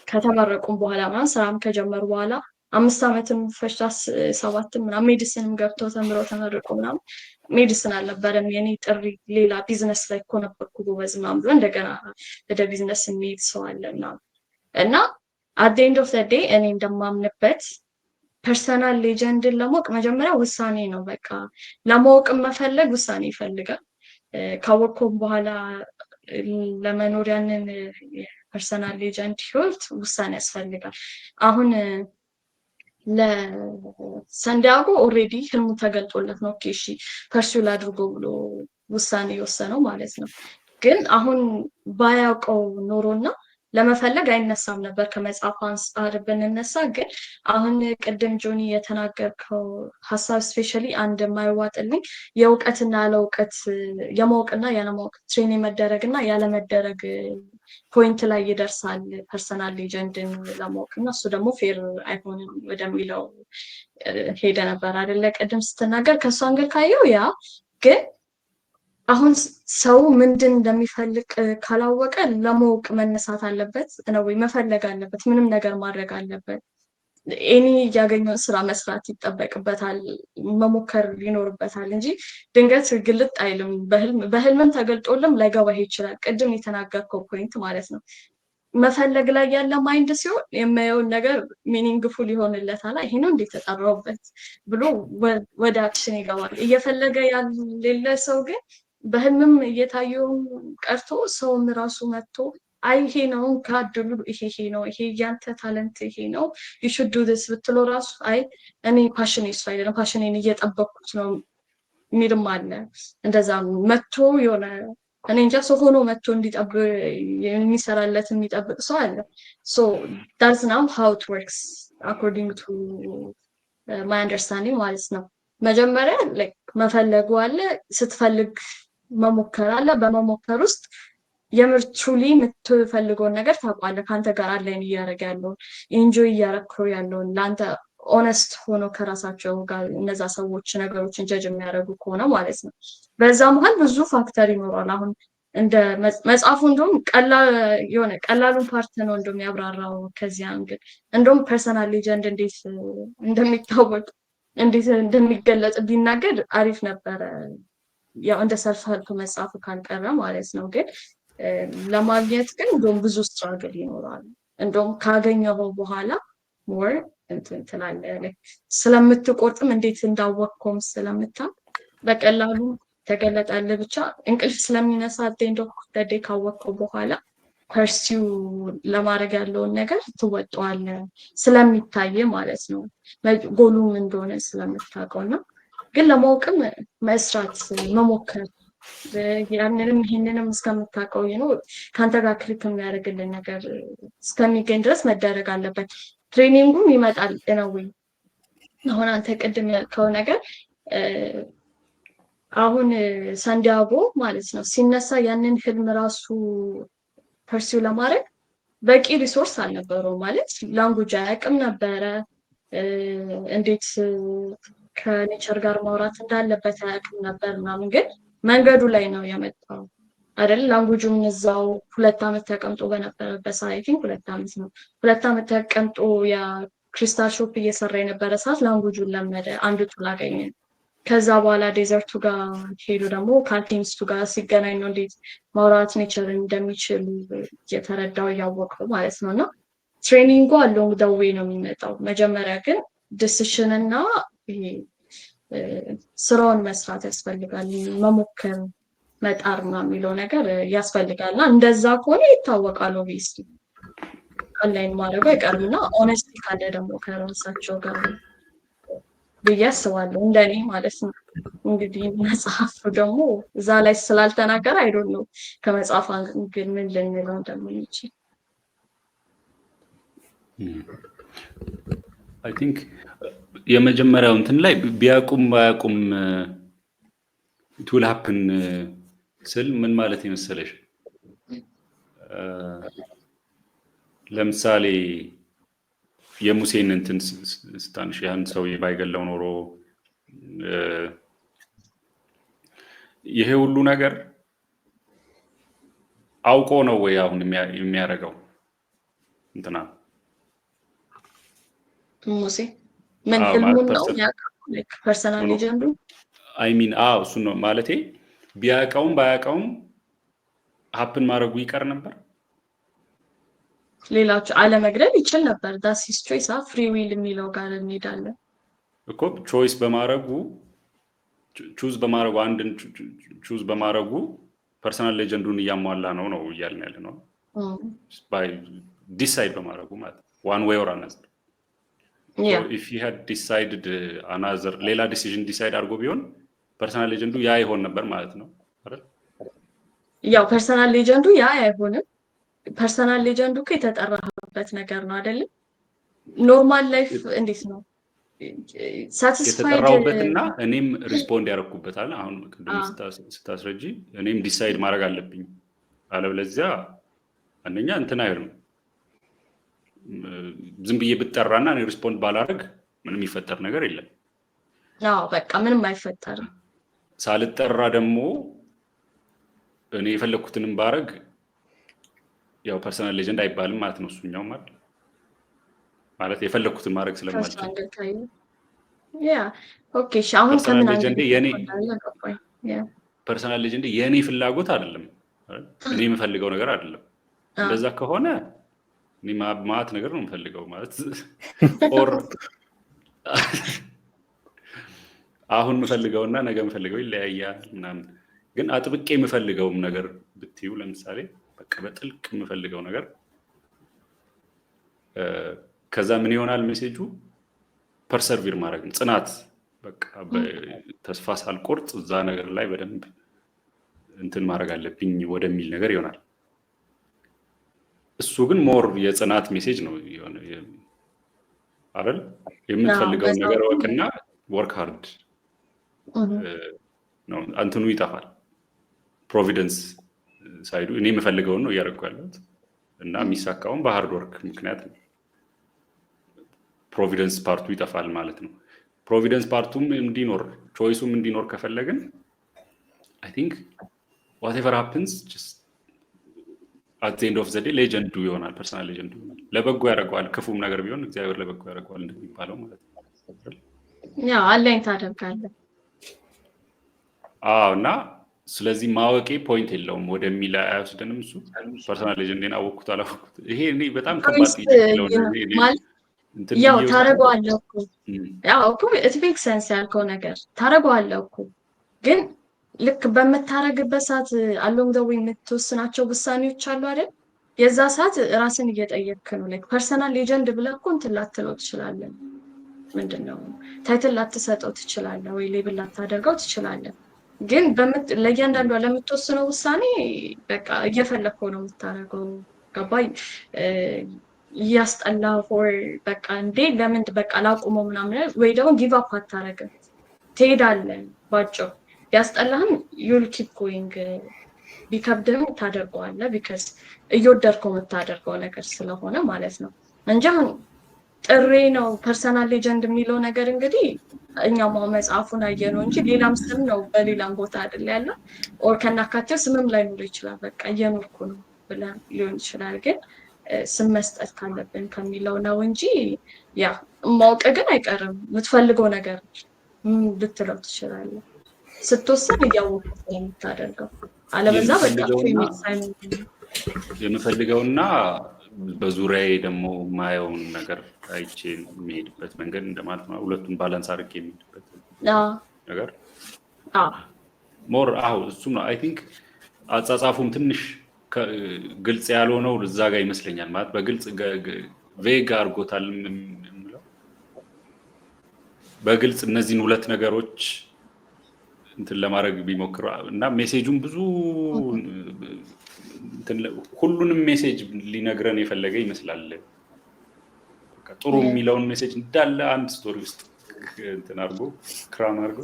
ከተመረቁም በኋላ ምናምን ስራም ከጀመሩ በኋላ 5 ዓመትም ፈጅታ 7 ምናምን ሜዲሲንም ገብተው ተምረው ተመርቆ ምናምን ሜዲሲን አልነበረም የኔ ጥሪ፣ ሌላ ቢዝነስ ላይ እኮ ነበርኩ ጎበዝ ምናምን ብሎ እንደገና ወደ ቢዝነስ የሚሄድ ሰው አለ ምናምን። እና አት ዘ ኤንድ ኦፍ ዘ ዴይ እኔ እንደማምንበት ፐርሰናል ሌጀንድን ለማወቅ መጀመሪያ ውሳኔ ነው። በቃ ለማወቅ መፈለግ ውሳኔ ይፈልጋል። ካወቅኩም በኋላ ለመኖር ያንን ፐርሰናል ሌጀንድ ህይወት ውሳኔ ያስፈልጋል። አሁን ለሳንዲያጎ ኦልሬዲ ህልሙ ተገልጦለት ነው እሺ ፐርሱል አድርጎ ብሎ ውሳኔ የወሰነው ማለት ነው። ግን አሁን ባያውቀው ኖሮና ለመፈለግ አይነሳም ነበር። ከመጽሐፍ አንጻር ብንነሳ ግን አሁን ቅድም ጆኒ የተናገርከው ሀሳብ ስፔሻሊ አንድ የማይዋጥልኝ የእውቀትና ያለእውቀት የማወቅና ያለማወቅ ትሬን የመደረግና ያለመደረግ ፖይንት ላይ ይደርሳል ፐርሰናል ሌጀንድን ለማወቅ እና እሱ ደግሞ ፌር አይሆንም ወደሚለው ሄደ ነበር አይደለ ቅድም ስትናገር። ከእሱ አንገል ካየው ያ ግን አሁን ሰው ምንድን እንደሚፈልግ ካላወቀ ለማወቅ መነሳት አለበት ነው ወይ መፈለግ አለበት፣ ምንም ነገር ማድረግ አለበት። እኔ ያገኘውን ስራ መስራት ይጠበቅበታል፣ መሞከር ይኖርበታል እንጂ ድንገት ግልጥ አይልም። በህልምም ተገልጦልም ላይገባህ ይችላል። ቅድም የተናገርከው ፖይንት ማለት ነው። መፈለግ ላይ ያለ ማይንድ ሲሆን የሚያየውን ነገር ሚኒንግፉል ይሆንለታል። ይሄ ነው እንዴት ተጠራውበት ብሎ ወደ አክሽን ይገባል። እየፈለገ ያሌለ ሰው ግን በህልምም እየታየው ቀርቶ ሰውም ራሱ መጥቶ አይ ይሄ ነው ካድሉ ይሄ ነው ይሄ ያንተ ታለንት ይሄ ነው you should do this ብትለው ራሱ አይ እኔ ፓሽኔ እሱ አይደለም ፓሽኔን እየጠበቅኩት ነው የሚልም አለ። እንደዛ መጥቶ የሆነ እኔ እንጃ ሰው ሆኖ መጥቶ እንዲጠብቅ የሚሰራለት የሚጠብቅ ሰው አለ። so that's now how it works according to my understanding ማለት ነው። መጀመሪያ like መፈለጉ አለ፣ ስትፈልግ መሞከር አለ። በመሞከር ውስጥ የምር ትሩሊ የምትፈልገውን ነገር ታውቃለህ። ከአንተ ጋር አላይን እያደረገ ያለውን ኢንጆይ እያደረግከው ያለውን ለአንተ ኦነስት ሆኖ ከራሳቸው ጋር እነዛ ሰዎች ነገሮችን ጀጅ የሚያደርጉ ከሆነ ማለት ነው። በዛ መሀል ብዙ ፋክተር ይኖራል። አሁን እንደ መጽሐፉ እንደውም ቀላሉን ፓርት ነው እንደውም ያብራራው። ከዚህ አንግል እንደውም ፐርሰናል ሌጀንድ እንዴት እንደሚታወቅ እንዴት እንደሚገለጽ ቢናገር አሪፍ ነበረ። ያው እንደ ሰልፍ ሄልፕ መጽሐፉ ካልቀረ ማለት ነው። ግን ለማግኘት ግን እንደውም ብዙ ስትራግል ይኖራል። እንደውም ካገኘው በኋላ ሞር እንትን ትላለህ ስለምትቆርጥም እንዴት እንዳወቅከውም ስለምታውቅ በቀላሉ ተገለጠልህ። ብቻ እንቅልፍ ስለሚነሳ እንደው ካወቅከው በኋላ ፐርሲው ለማድረግ ያለውን ነገር ትወጣዋለህ ስለሚታይ ማለት ነው። ጎሉም እንደሆነ ስለምታውቀው ነው። ግን ለማወቅም መስራት መሞከር ያንንም ይሄንንም እስከምታውቀው ነው ከአንተ ጋር ክሊክ የሚያደርግልን ነገር እስከሚገኝ ድረስ መደረግ አለበት። ትሬኒንጉም ይመጣል ነው። አሁን አንተ ቅድም ያልከው ነገር አሁን ሳንዲያጎ ማለት ነው ሲነሳ ያንን ህልም ራሱ ፐርሲው ለማድረግ በቂ ሪሶርስ አልነበረው ማለት ላንጉጅ አያውቅም ነበረ። እንዴት ከኔቸር ጋር ማውራት እንዳለበት አያውቅም ነበር ምናምን። ግን መንገዱ ላይ ነው የመጣው አይደል? ላንጉጁም እዛው 2 ዓመት ተቀምጦ በነበረበት ሰዓት 2 ዓመት ነው 2 ዓመት ተቀምጦ ያ ክሪስታል ሾፕ እየሰራ የነበረ ሰዓት ላንጉጁን ለመደ፣ አንዱ ቱል አገኘ። ከዛ በኋላ ዴዘርቱ ጋር ሄዶ ደግሞ ከአልኬሚስቱ ጋር ሲገናኝ ነው እንዴት ማውራት ኔቸርን እንደሚችሉ እየተረዳው እያወቀው ማለት ነው። እና ትሬኒንጉ አሎንግ ዘ ዌይ ነው የሚመጣው። መጀመሪያ ግን ዲሲሽን እና ስራውን መስራት ያስፈልጋል። መሞከር መጣር ነው የሚለው ነገር ያስፈልጋል። እና እንደዛ ከሆነ ይታወቃል። ኦብቪየስሊ ኦንላይን ማድረጉ አይቀርምና ኦነስቲ ካለ ደግሞ ከራሳቸው ጋር ብዬ አስባለሁ እንደኔ ማለት ነው። እንግዲህ መጽሐፉ ደግሞ እዛ ላይ ስላልተናገረ አይዶን ነው ከመጽሐፍ ግን ምን ልንለው እንደምንችል አይ ቲንክ የመጀመሪያው እንትን ላይ ቢያቁም ባያቁም it will happen ስል ምን ማለት ይመስለሽ? ለምሳሌ የሙሴን እንትን ስታንሽ ያን ሰው ባይገለው ኖሮ ይሄ ሁሉ ነገር አውቆ ነው ወይ አሁን የሚያደርገው? እንትና ሙሴ ምን ህልሙን ነው ያውቃል? ፐርሰናል ሌጀንዱ አይ ሚን እሱ ነው ማለቴ። ቢያውቀውም ባያውቀውም ሀፕን ማድረጉ ይቀር ነበር። ሌላቸው አለመግደል ይችል ነበር። ዳስ ሂስ ቾይስ ፍሪ ዊል የሚለው ጋር እንሄዳለን እኮ። ቾይስ በማድረጉ ቹዝ በማድረጉ አንድን ቹዝ በማድረጉ ፐርሰናል ሌጀንዱን እያሟላ ነው እያልን ያለ ነው። ባይ ዲሳይድ በማድረጉ ማለት ዋን ዌይ ኦር አናዘር if he had decided another ሌላ ዲሲዥን ዲሳይድ አድርጎ ቢሆን ፐርሰናል ሌጀንዱ ያ ይሆን ነበር ማለት ነው አይደል? ያው ፐርሰናል ሌጀንዱ ያ አይሆንም። ፐርሰናል ሌጀንዱ እኮ የተጠራበት ነገር ነው አይደል? ኖርማል ላይፍ እንዴት ነው ሳቲስፋይድ የተጠራውበትና እኔም ሪስፖንድ ያደረኩበታል። አሁን ቅድም ስታስረጂ እኔም ዲሳይድ ማድረግ አለብኝ፣ አለበለዚያ አንደኛ እንትን አይሆንም። ዝም ብዬ ብጠራና እኔ ሪስፖንድ ባላደርግ ምንም ይፈጠር ነገር የለም። አዎ በቃ ምንም አይፈጠርም። ሳልጠራ ደግሞ እኔ የፈለኩትንም ባረግ ያው ፐርሰናል ሌጀንድ አይባልም ማለት ነው። እሱኛው ማለት የፈለኩትን ማድረግ ስለማልችል ያ ኦኬ። አሁን ከምን ሌጀንድ ፐርሰናል ሌጀንድ የኔ ፍላጎት አይደለም፣ እኔ የምፈልገው ነገር አይደለም። እንደዛ ከሆነ እኔ ማት ነገር ነው የምፈልገው ማለት ኦር አሁን የምፈልገውና ነገ የምፈልገው ይለያያል ምናምን። ግን አጥብቄ የምፈልገውም ነገር ብትዩ ለምሳሌ በቃ በጥልቅ የምፈልገው ነገር ከዛ ምን ይሆናል ሜሴጁ ፐርሰርቪር ማድረግ ጽናት በቃ ተስፋ ሳልቆርጥ እዛ ነገር ላይ በደንብ እንትን ማድረግ አለብኝ ወደሚል ነገር ይሆናል። እሱ ግን ሞር የጽናት ሜሴጅ ነው የሆነ አይደል? የምትፈልገው ነገር ወቅና ወርክ ሃርድ ነው እንትኑ ይጠፋል። ፕሮቪደንስ ሳይዱ እኔ የምፈልገውን ነው እያደረኩ ያለሁት እና የሚሳካውን በሃርድ ወርክ ምክንያት ነው። ፕሮቪደንስ ፓርቱ ይጠፋል ማለት ነው። ፕሮቪደንስ ፓርቱም እንዲኖር ቾይሱም እንዲኖር ከፈለግን አይ ቲንክ whatever happens just at the end of the day ሌጀንዱ ይሆናል፣ ፐርሰናል ሌጀንዱ ይሆናል። ለበጎ ያደርገዋል። ክፉም ነገር ቢሆን እግዚአብሔር ለበጎ ያደርገዋል እንደሚባለው ማለት ነው። ያው አለኝ ታደርጋለህ። እና ስለዚህ ማወቄ ፖይንት የለውም ወደሚል አይወስደንም። እሱ ፐርሰናል ሌጀንዴን አወቅኩት አላወቅኩት ይሄ እኔ በጣም ከባድ ያው ታደርገዋለህ እኮ ያው እኮ it makes sense ያልከው ነገር ታደርገዋለህ እኮ ግን ልክ በመታረግበት ሰዓት along the way የምትወስናቸው ውሳኔዎች አሉ አይደል? የዛ ሰዓት ራስን እየጠየቅክ ነው። ላይክ ፐርሰናል ሌጀንድ ብለህ እኮ እንትን ላትለው ትችላለህ። ምንድነው ታይትል ላትሰጠው ትችላለህ ወይ ሌብል ላታደርገው ትችላለህ። ግን ለእያንዳንዷ ለምትወስነው ውሳኔ በቃ እየፈለግከው ነው የምታደርገው። ገባኝ እያስጠላ ሆር በቃ እንዴ ለምን በቃ ላቁመው ምናምን ወይ ደግሞ ጊቭ አፕ አታረግም ትሄዳለህ ባጭው ያስጠላህም you'll keep going ቢከብድህም ታደርገዋለህ ቢካዝ እየወደድከው የምታደርገው ነገር ስለሆነ ማለት ነው እንጂ አሁን ጥሬ ነው ፐርሰናል ሌጀንድ የሚለው ነገር እንግዲህ እኛም መጽሐፉን አየነው እንጂ ሌላም ስም ነው በሌላም ቦታ አይደል ያለው ኦር ከናካቴው ስምም ላይኖር ይችላል። በቃ እየኖርኩ ነው ብለህ ሊሆን ይችላል። ግን ስም መስጠት ካለብን ከሚለው ነው እንጂ ያ ማወቅ ግን አይቀርም። የምትፈልገው ነገር ልትለው ትችላለህ ስትወስን እያወቅህ የምታደርገው አለበዛ በቃ የምፈልገውና በዙሪያዬ ደግሞ ማየውን ነገር አይቼ የሚሄድበት መንገድ እንደማለት ነው። ሁለቱን ባላንስ አድርጌ የሚሄድበት ነገር ሞር እሱም ነው። አይ ቲንክ አጻጻፉም ትንሽ ግልጽ ያልሆነው እዛ ጋር ይመስለኛል። ማለት በግልጽ ቬግ አድርጎታል የምለው በግልጽ እነዚህን ሁለት ነገሮች እንትን ለማድረግ ቢሞክር እና ሜሴጁን ብዙ ሁሉንም ሜሴጅ ሊነግረን የፈለገ ይመስላል። ጥሩ የሚለውን ሜሴጅ እንዳለ አንድ ስቶሪ ውስጥ እንትን አድርጎ ክራም አድርጎ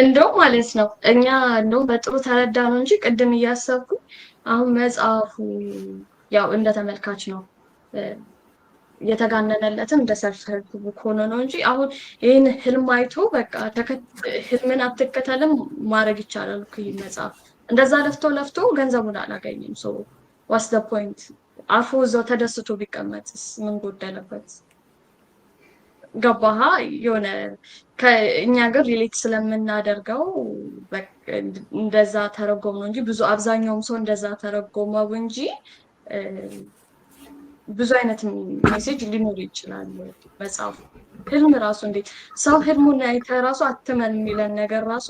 እንደው ማለት ነው እኛ እንደው በጥሩ ተረዳ ነው እንጂ ቅድም እያሰብኩ አሁን መጽሐፉ ያው እንደ ተመልካች ነው የተጋነነለትም እንደ ሰልፍ ሄልፕ ቡክ ሆኖ ነው እንጂ አሁን ይሄን ህልም አይቶ በቃ ህልምን አትከተልም ማድረግ ይቻላል እኮ ይሄ መጽሐፍ እንደዛ ለፍቶ ገንዘቡን አላገኘም። ሶ ዋትስ ዘ ፖይንት አፉ እዛው ተደስቶ ቢቀመጥስ ምን ጎደለበት? ገባህ? የሆነ ከእኛ ጋር ሪሌት ስለምናደርገው እንደዛ ተረጎም ነው እንጂ ብዙ አብዛኛውም ሰው እንደዛ ተረጎመው እንጂ ብዙ አይነት ሜሴጅ ሊኖር ይችላል መጽሐፉ። ህልም ራሱ እንዴት ሰው ህልሙን አይተህ ራሱ አትመን የሚለን ነገር ራሱ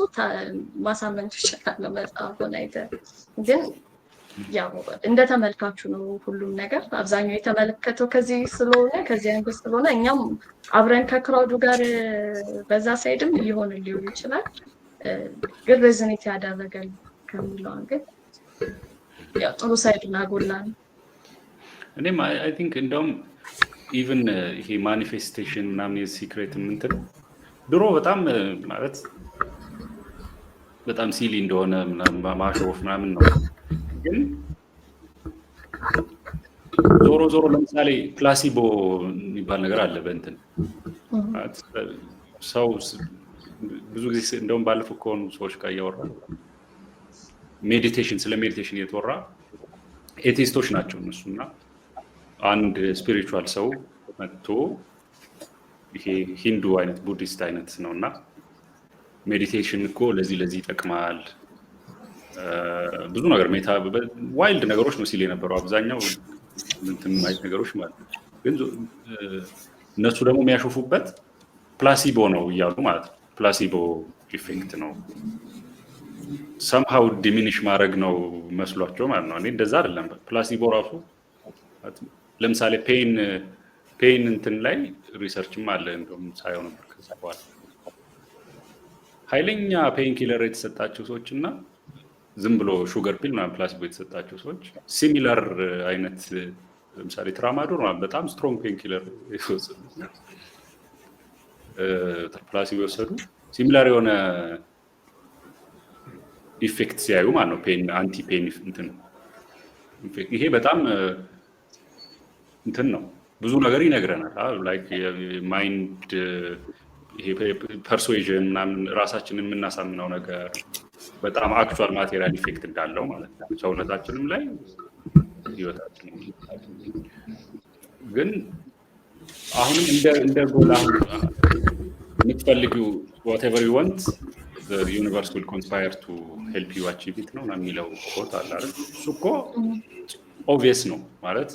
ማሳመን ትችላለህ መጽሐፉን አይተህ። ግን ያው እንደ ተመልካቹ ነው ሁሉም ነገር። አብዛኛው የተመለከተው ከዚህ ስለሆነ ከዚህ አንግል ስለሆነ እኛም አብረን ከክራውዱ ጋር በዛ ሳይድም ሊሆን ይችላል። ግን ሬዝኔት ያደረገል ከሚለው አንግል ያው ጥሩ ሳይድና ጎላን እኔም አይ ቲንክ እንደውም ኢቭን ይሄ ማኒፌስቴሽን ምናምን የሲክሬት እንትን ድሮ በጣም ማለት በጣም ሲሊ እንደሆነ ማሾፍ ምናምን ነው። ግን ዞሮ ለምሳሌ ፕላሲቦ የሚባል ነገር አለ በእንትን ሰው ብዙ ጊዜ እንደውም ባለፈው ከሆኑ ሰዎች ጋር እያወራ ስለ ሜዲቴሽን እየተወራ ኤቲስቶች ናቸው እነሱና አንድ ስፒሪቹዋል ሰው መጥቶ ይሄ ሂንዱ አይነት ቡዲስት አይነት ነውና ሜዲቴሽን እኮ ለዚህ ይጠቅማል ብዙ ነገር ዋይልድ ነገሮች ነው ሲል የነበረው። አብዛኛው እንትን አይነት ነገሮች ማለት ነው። ግን እነሱ ደግሞ የሚያሾፉበት ፕላሲቦ ነው እያሉ ማለት ነው። ፕላሲቦ ኢፌክት ነው ሰምሃው ዲሚኒሽ ማድረግ ነው መስሏቸው ማለት ነው። እኔ እንደዛ አይደለም። ፕላሲቦ ራሱ ለምሳሌ ፔን እንትን ላይ ሪሰርችም አለ እንደውም ሳይሆን ነበር ከዛ በኋላ ኃይለኛ ፔን ኪለር የተሰጣቸው ሰዎች እና ዝም ብሎ ሹገር ፒል ምናምን ፕላሲቦ የተሰጣቸው ሰዎች ሲሚላር አይነት ለምሳሌ ትራማዶል በጣም ስትሮንግ ፔን ኪለር የወሰዱ ፕላሲቦ የወሰዱ ሲሚላር የሆነ ኢፌክት ሲያዩ ማለት ነው። ፔን አንቲ ፔን እንትን ይሄ በጣም እንትን ነው ብዙ ነገር ይነግረናል። ላይክ ማይንድ ይሄ ፐርሱዌዥን ምናምን ራሳችንን የምናሳምነው ነገር በጣም አክቹዋል ማቴሪያል ኢፌክት እንዳለው ማለት ነው ሰውነታችንም ላይ ህይወታችን። ግን አሁንም እንደ ጎል አሁን የምትፈልጊው whatever you want the universe will conspire to help you achieve it ነው የሚለው ኮት አለ አይደል? እሱ እኮ ኦብቪየስ ነው ማለት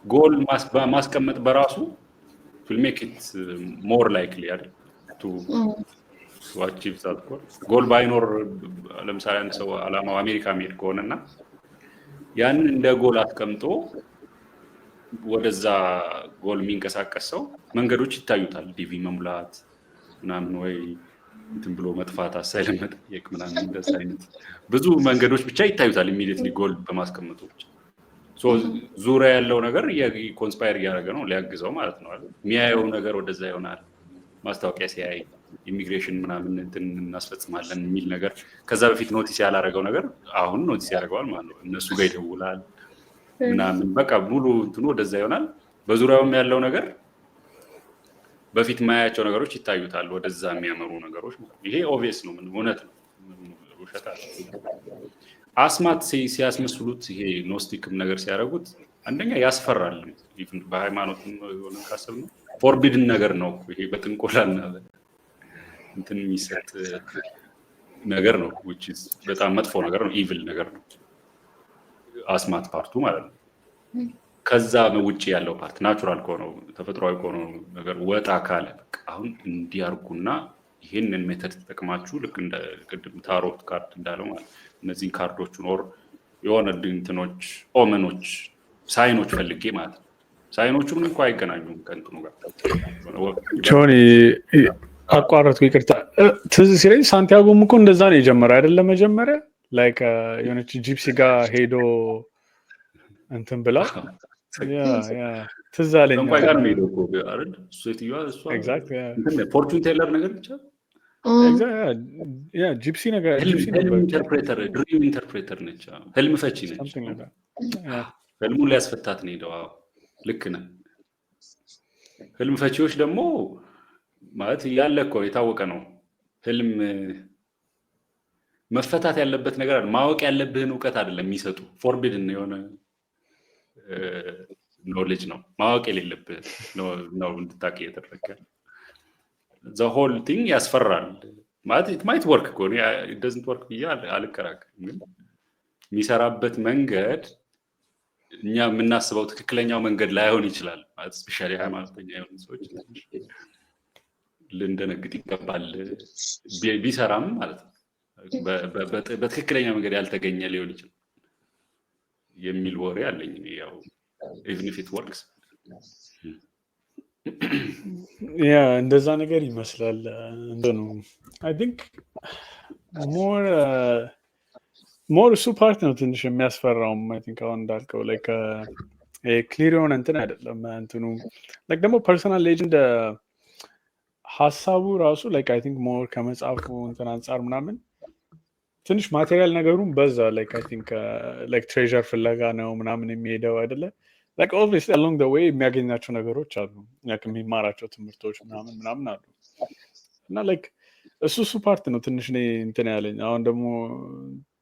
ጎል ማስቀመጥ በራሱ will make it more likely አይደል to achieve that goal። ጎል ባይኖር ለምሳሌ አንድ ሰው አላማው አሜሪካ መሄድ ከሆነና ያንን እንደ ጎል አስቀምጦ ወደዛ ጎል የሚንቀሳቀስ ሰው መንገዶች ይታዩታል። ዲቪ መሙላት ምናምን ወይ እንትን ብሎ መጥፋት አሳይለም መጠየቅ ምናምን እንደዛ አይነት ብዙ መንገዶች ብቻ ይታዩታል ኢሚዲየትሊ ጎል በማስቀመጡ ብቻ። ሶ ዙሪያ ያለው ነገር ኮንስፓየር እያደረገ ነው ሊያግዘው ማለት ነው አይደል? የሚያየው ነገር ወደዛ ይሆናል። ማስታወቂያ ሲያይ ኢሚግሬሽን ምናምን እንትን እናስፈጽማለን የሚል ነገር ከዛ በፊት ኖቲስ ያላረገው ነገር አሁን ኖቲስ ያደርገዋል ማለት ነው። እነሱ ጋር ይደውላል ምናምን በቃ ሙሉ እንትኑ ወደዛ ይሆናል። በዙሪያውም ያለው ነገር በፊት ማያቸው ነገሮች ይታዩታል ወደዛ የሚያመሩ ነገሮች ማለት ነው። ይሄ ኦብቪየስ ነው፣ ምን እውነት ነው፣ ውሸት አለ። አስማት ሲያስመስሉት ይሄ ኖስቲክም ነገር ሲያደርጉት አንደኛ ያስፈራል። ኢቭን በሃይማኖት የሆነ ካሰብ ነው ፎርቢድን ነገር ነው ይሄ በጥንቆላና እንትን የሚሰጥ ነገር ነው which is በጣም መጥፎ ነገር ነው፣ ኢቪል ነገር ነው አስማት ፓርቱ ማለት ነው። ከዛ ውጪ ያለው ፓርት ናቹራል ከሆነው ተፈጥሯዊ ከሆነው ነገር ወጣ ካለ በቃ አሁን እንዲያርጉና ይሄንን ሜተድ ተጠቅማችሁ ልክ እንደ ቅድም ታሮት ካርድ እንዳለው ማለት እነዚህን ካርዶቹን ኦር የሆነ ድንትኖች ኦመኖች ሳይኖች ፈልጌ ማለት ነው። ሳይኖቹ ምን እንኳን አይገናኙም ከእንትኑ ጋር ጆኒ አቋረጥኩ ይቅርታ። ትዝ ሲለኝ ሳንቲያጎም እኮ እንደዛ ነው የጀመረው አይደለ? መጀመሪያ ላይክ የሆነች ጂፕሲ ጋር ሄዶ እንትን ብላ ትዝ አለኝ። እንኳን ጋር ነው ሄደው እኮ አይደል? እሱ የትየዋ እሷ ፎርቹን ቴለር ነገር ብቻ ጂፕሲ ነገር ኢንተርፕሬተር ድሪም ኢንተርፕሬተር ነች፣ ህልም ፈቺ ነች። ህልሙን ሊያስፈታት ነው ሄደው። ልክ ነህ። ህልም ፈቺዎች ደግሞ ማለት ያለ እኮ የታወቀ ነው። ህልም መፈታት ያለበት ነገር አይደል፣ ማወቅ ያለብህን እውቀት አይደለም የሚሰጡ ፎርቢድን የሆነ ኖሌጅ ነው። ማወቅ የሌለብህ ነው እንድታውቅ እየተደረገ the whole thing ያስፈራል ማለት it might work እኮ it doesn't work ብዬ አልከራከርም። ግን የሚሰራበት መንገድ እኛ የምናስበው ትክክለኛው መንገድ ላይሆን ይችላል ማለት ስፔሻሊ ሃይማኖተኛ የሆኑ ሰዎች ልንደነግጥ ይገባል። ቢሰራም ማለት ነው በትክክለኛ መንገድ ያልተገኘ ሊሆን ይችላል የሚል ወሬ አለኝ ያው even if it works እንደዛ ነገር ይመስላል። እንደኑ I think more እሱ ፓርት ነው ትንሽ የሚያስፈራውም። I think አሁን እንዳልከው like ክሊር የሆነ እንትን አይደለም እንትኑ like ደግሞ ፐርሰናል ሌጀንድ ሀሳቡ ራሱ like I think more ከመጽሐፉ እንትን አንጻር ምናምን ትንሽ ማቴሪያል ነገሩን በዛ like I think like ትሬዠር ፍለጋ ነው ምናምን የሚሄደው አይደለ? like obviously along the way የሚያገኛቸው ነገሮች አሉ፣ የሚማራቸው ትምህርቶች ምናምን አሉ እና like እሱ ፓርት ነው ትንሽ እኔ እንትን ያለኝ። አሁን ደግሞ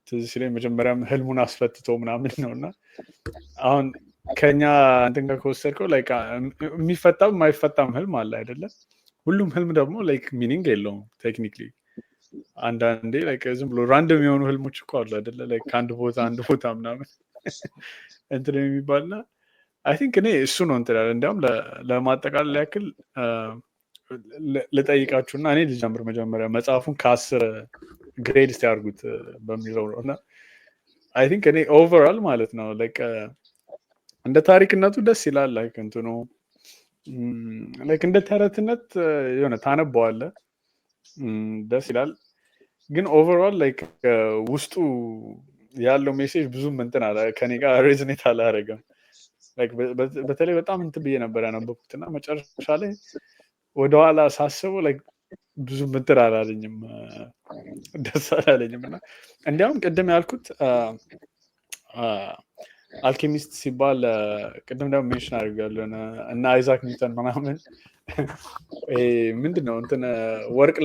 ትዝ ሲለኝ መጀመሪያም ህልሙን አስፈትቶ ምናምን ነው እና አሁን ከኛ እንትን ጋር ከወሰድከው like የሚፈታም የማይፈታም ህልም አለ አይደለ? ሁሉም ህልም ደግሞ like ሚኒንግ የለውም ቴክኒክሊ። አንዳንዴ like ዝም ብሎ ራንደም የሆኑ ህልሞች እኮ አሉ አይደለ? like ከአንድ ቦታ ምናምን እንትን የሚባልና አይ ቲንክ እኔ እሱ ነው እንትን ያለ እንዲያውም ለማጠቃለል ያክል ልጠይቃችሁና እኔ ልጀምር መጀመሪያ መጽሐፉን ከ10 ግሬድ እስቲ ያርጉት በሚለው ነው። እና አይ ቲንክ እኔ ኦቨርኦል ማለት ነው ላይክ እንደ ታሪክነቱ ደስ ይላል። ላይክ እንትኑ ላይክ እንደ ተረትነት የሆነ ታነበዋለህ ደስ ይላል። ግን ኦቨርኦል ላይክ ውስጡ ያለው ሜሴጅ ብዙም እንትን አለ ከኔ ጋር ሬዝኔት አላደረገም። በተለይ በጣም እንትን ብዬ ነበር ያነበብኩት እና መጨረሻ ላይ ወደኋላ ሳስበው ላይክ ብዙ ምትር አላለኝም፣ ደስ አላለኝም። እና እንዲያውም ቅድም ያልኩት አልኬሚስት ሲባል ቅድም ደግሞ ሜንሽን አድርጋለሁ እና አይዛክ ኒውተን ምናምን ምንድን ነው እንትን ወርቅ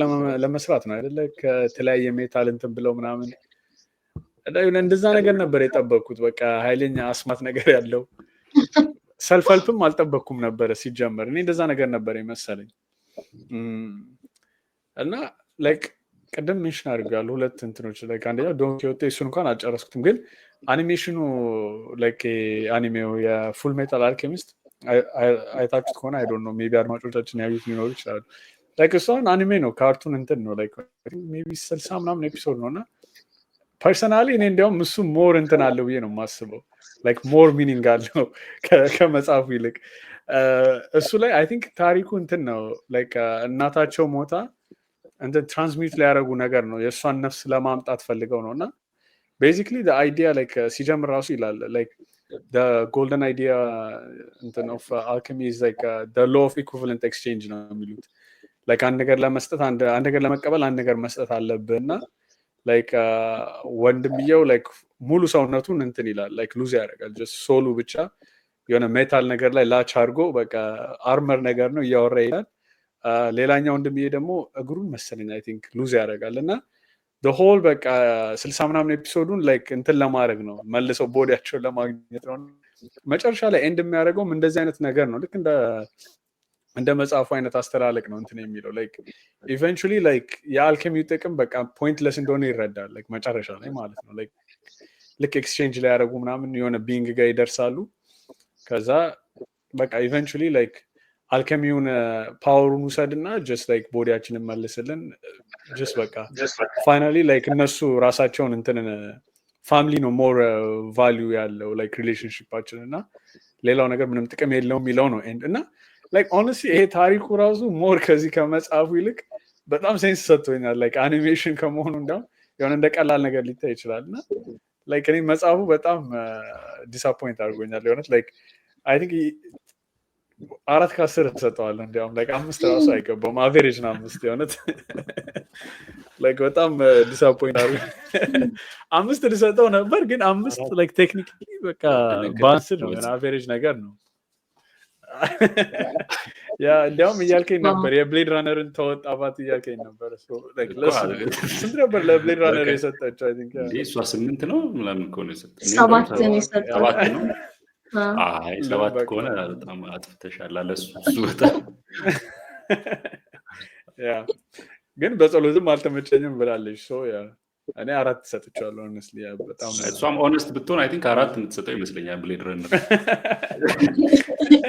ለመስራት ነው አይደለ? ከተለያየ ሜታል እንትን ብለው ምናምን እንደዛ ነገር ነበር የጠበቅኩት። በቃ ኃይለኛ አስማት ነገር ያለው ሰልፈልፍም አልጠበቅኩም ነበረ ሲጀመር። እኔ እንደዛ ነገር ነበር የመሰለኝ እና ላይክ ቅድም ሜንሽን አድርጋለሁ ሁለት እንትኖች ላይክ አንደኛው ዶን ኪሆቴ እሱን እንኳን አልጨረስኩትም፣ ግን አኒሜሽኑ ላይክ አኒሜው የፉል ሜታል አልኬሚስት አይታችሁት ከሆነ አይ ዶንት ኖ ሜቢ አድማጮቻችን ያዩት ሊኖሩ ይችላሉ። ላይክ እሷን አኒሜ ነው ካርቱን እንትን ነው ላይክ ሜቢ 60 ምናምን ኤፒሶድ ነው እና ፐርሰናሊ እኔ እንዲያውም እሱ ሞር እንትን አለው ብዬ ነው የማስበው። ላይክ ሞር ሚኒንግ አለው ከመጽሐፉ ይልቅ። እሱ ላይ አይ ቲንክ ታሪኩ እንትን ነው ላይክ እናታቸው ሞታ እንትን ትራንስሚት ሊያደርጉ ነገር ነው የእሷን ነፍስ ለማምጣት ፈልገው ነው እና ቤዚክሊ አይዲያ ላይክ ሲጀምር ራሱ ይላል ላይክ ጎልደን አይዲያ እንትን ኦፍ አልኬሚ ኢዝ ላይክ ሎ ኦፍ ኢኩቪለንት ኤክስቼንጅ ነው የሚሉት። ላይክ አንድ ነገር ለመስጠት አንድ ነገር ለመቀበል አንድ ነገር መስጠት አለብህ እና ላይክ ወንድምየው ላይክ ሙሉ ሰውነቱን እንትን ይላል ላይክ ሉዝ ያደርጋል። ጀስት ሶሉ ብቻ የሆነ ሜታል ነገር ላይ ላች አድርጎ በቃ አርመር ነገር ነው እያወራ ይላል። ሌላኛው ወንድምዬ ደግሞ እግሩን መሰለኝ አይ ቲንክ ሉዝ ያደርጋል እና ሆል በቃ 60 ምናምን ኤፒሶዱን ላይክ እንትን ለማድረግ ነው መልሰው ቦዲያቸውን ለማግኘት ነው። መጨረሻ ላይ ኤንድ የሚያደርገውም እንደዚህ አይነት ነገር ነው። ልክ እንደ መጽሐፉ አይነት አስተላለቅ ነው እንትን የሚለው ላይክ ኢቨንቹሊ ላይክ የአልኬሚው ጥቅም በቃ ፖይንትለስ እንደሆነ ይረዳል ላይክ መጨረሻ ላይ ማለት ነው። ላይክ ልክ ኤክስቼንጅ ላይ ያደረጉ ምናምን የሆነ ቢንግ ጋር ይደርሳሉ። ከዛ በቃ ኢቨንቹሊ ላይክ አልኬሚውን ፓወሩን ውሰድና ጀስት ላይክ ቦዲያችንን መልስልን ጀስት በቃ ፋይናሊ ላይክ እነሱ ራሳቸውን እንትን ፋሚሊ ነው ሞር ቫሊዩ ያለው ላይክ ሪሌሽንሽፓችን እና ሌላው ነገር ምንም ጥቅም የለውም የሚለው ነው ኤንድ እና ላይክ ሆነስትሊ ይሄ ታሪኩ ራሱ ሞር ከዚህ ከመጽሐፉ ይልቅ በጣም ሴንስ ሰጥቶኛል። ላይክ አኒሜሽን ከመሆኑ እንዳውም የሆነ እንደ ቀላል ነገር ሊታይ ይችላል እና ላይክ እኔ መጽሐፉ በጣም ዲስአፖይንት አድርጎኛል የሆነት ላይክ አይ ቲንክ 4 ከ10 ተሰጠዋለሁ። እንዲያውም ላይክ 5 ራሱ አይገባውም። አቬሬጅ ነው 5 የሆነት ላይክ በጣም ዲስአፖይንት አድርጎ 5 ልሰጠው ነበር ግን 5 ላይክ ቴክኒካሊ በቃ ባንስድ ነው አቬሬጅ ነገር ነው። ያ እንዲያውም እያልከኝ ነበር የብሌድ ራነርን ተወጣባት እያልከኝ ነበር። ስንት ነበር ለብሌድ ራነር የሰጠችው? አይ ቲንክ እሷ 8 ነው ምናምን ከሆነ የሰጠችው 7 ነው። አይ 7 ከሆነ በጣም አጥፍተሻል አለ እሱ በጣም ያ ግን በጸሎትም አልተመቸኝም ብላለች። ሶ ያ እኔ 4 ሰጥቻለሁ ሆነስትሊ በጣም እሷም ሆነስት ብትሆን አይ ቲንክ 4 የምትሰጠው ይመስለኛል ብሌድ ራነር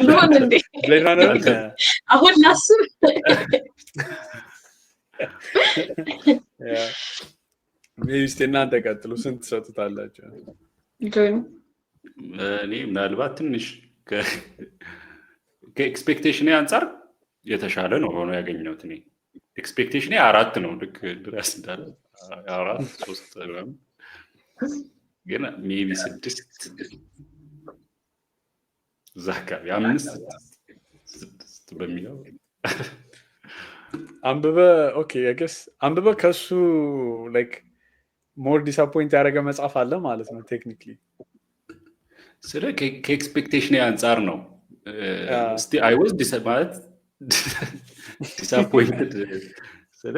ሎን እንዴ ብሌድ ራነር አሁን ላስብ ያ ሜቢ እናንተ ቀጥሉ ስንት ሰጡታላችሁ? እኔ ምናልባት ትንሽ ከኤክስፔክቴሽኔ አንጻር የተሻለ ነው ሆኖ ያገኘሁት። እኔ ኤክስፔክቴሽኔ 4 ነው ልክ ድረስ እንዳለ 4 3 ግን ሜቢ 6 ዛካቢ 5 6 በሚለው አንብበ ኦኬ አይ ገስ አንብበ ከሱ ላይክ ሞር ዲስአፖይንት ያደረገ መጽሐፍ አለ ማለት ነው ቴክኒካሊ ስለ ከኤክስፔክቴሽን አንጻር ነው። እስቲ አይ ዋዝ ዲስአፖይንትድ ስለ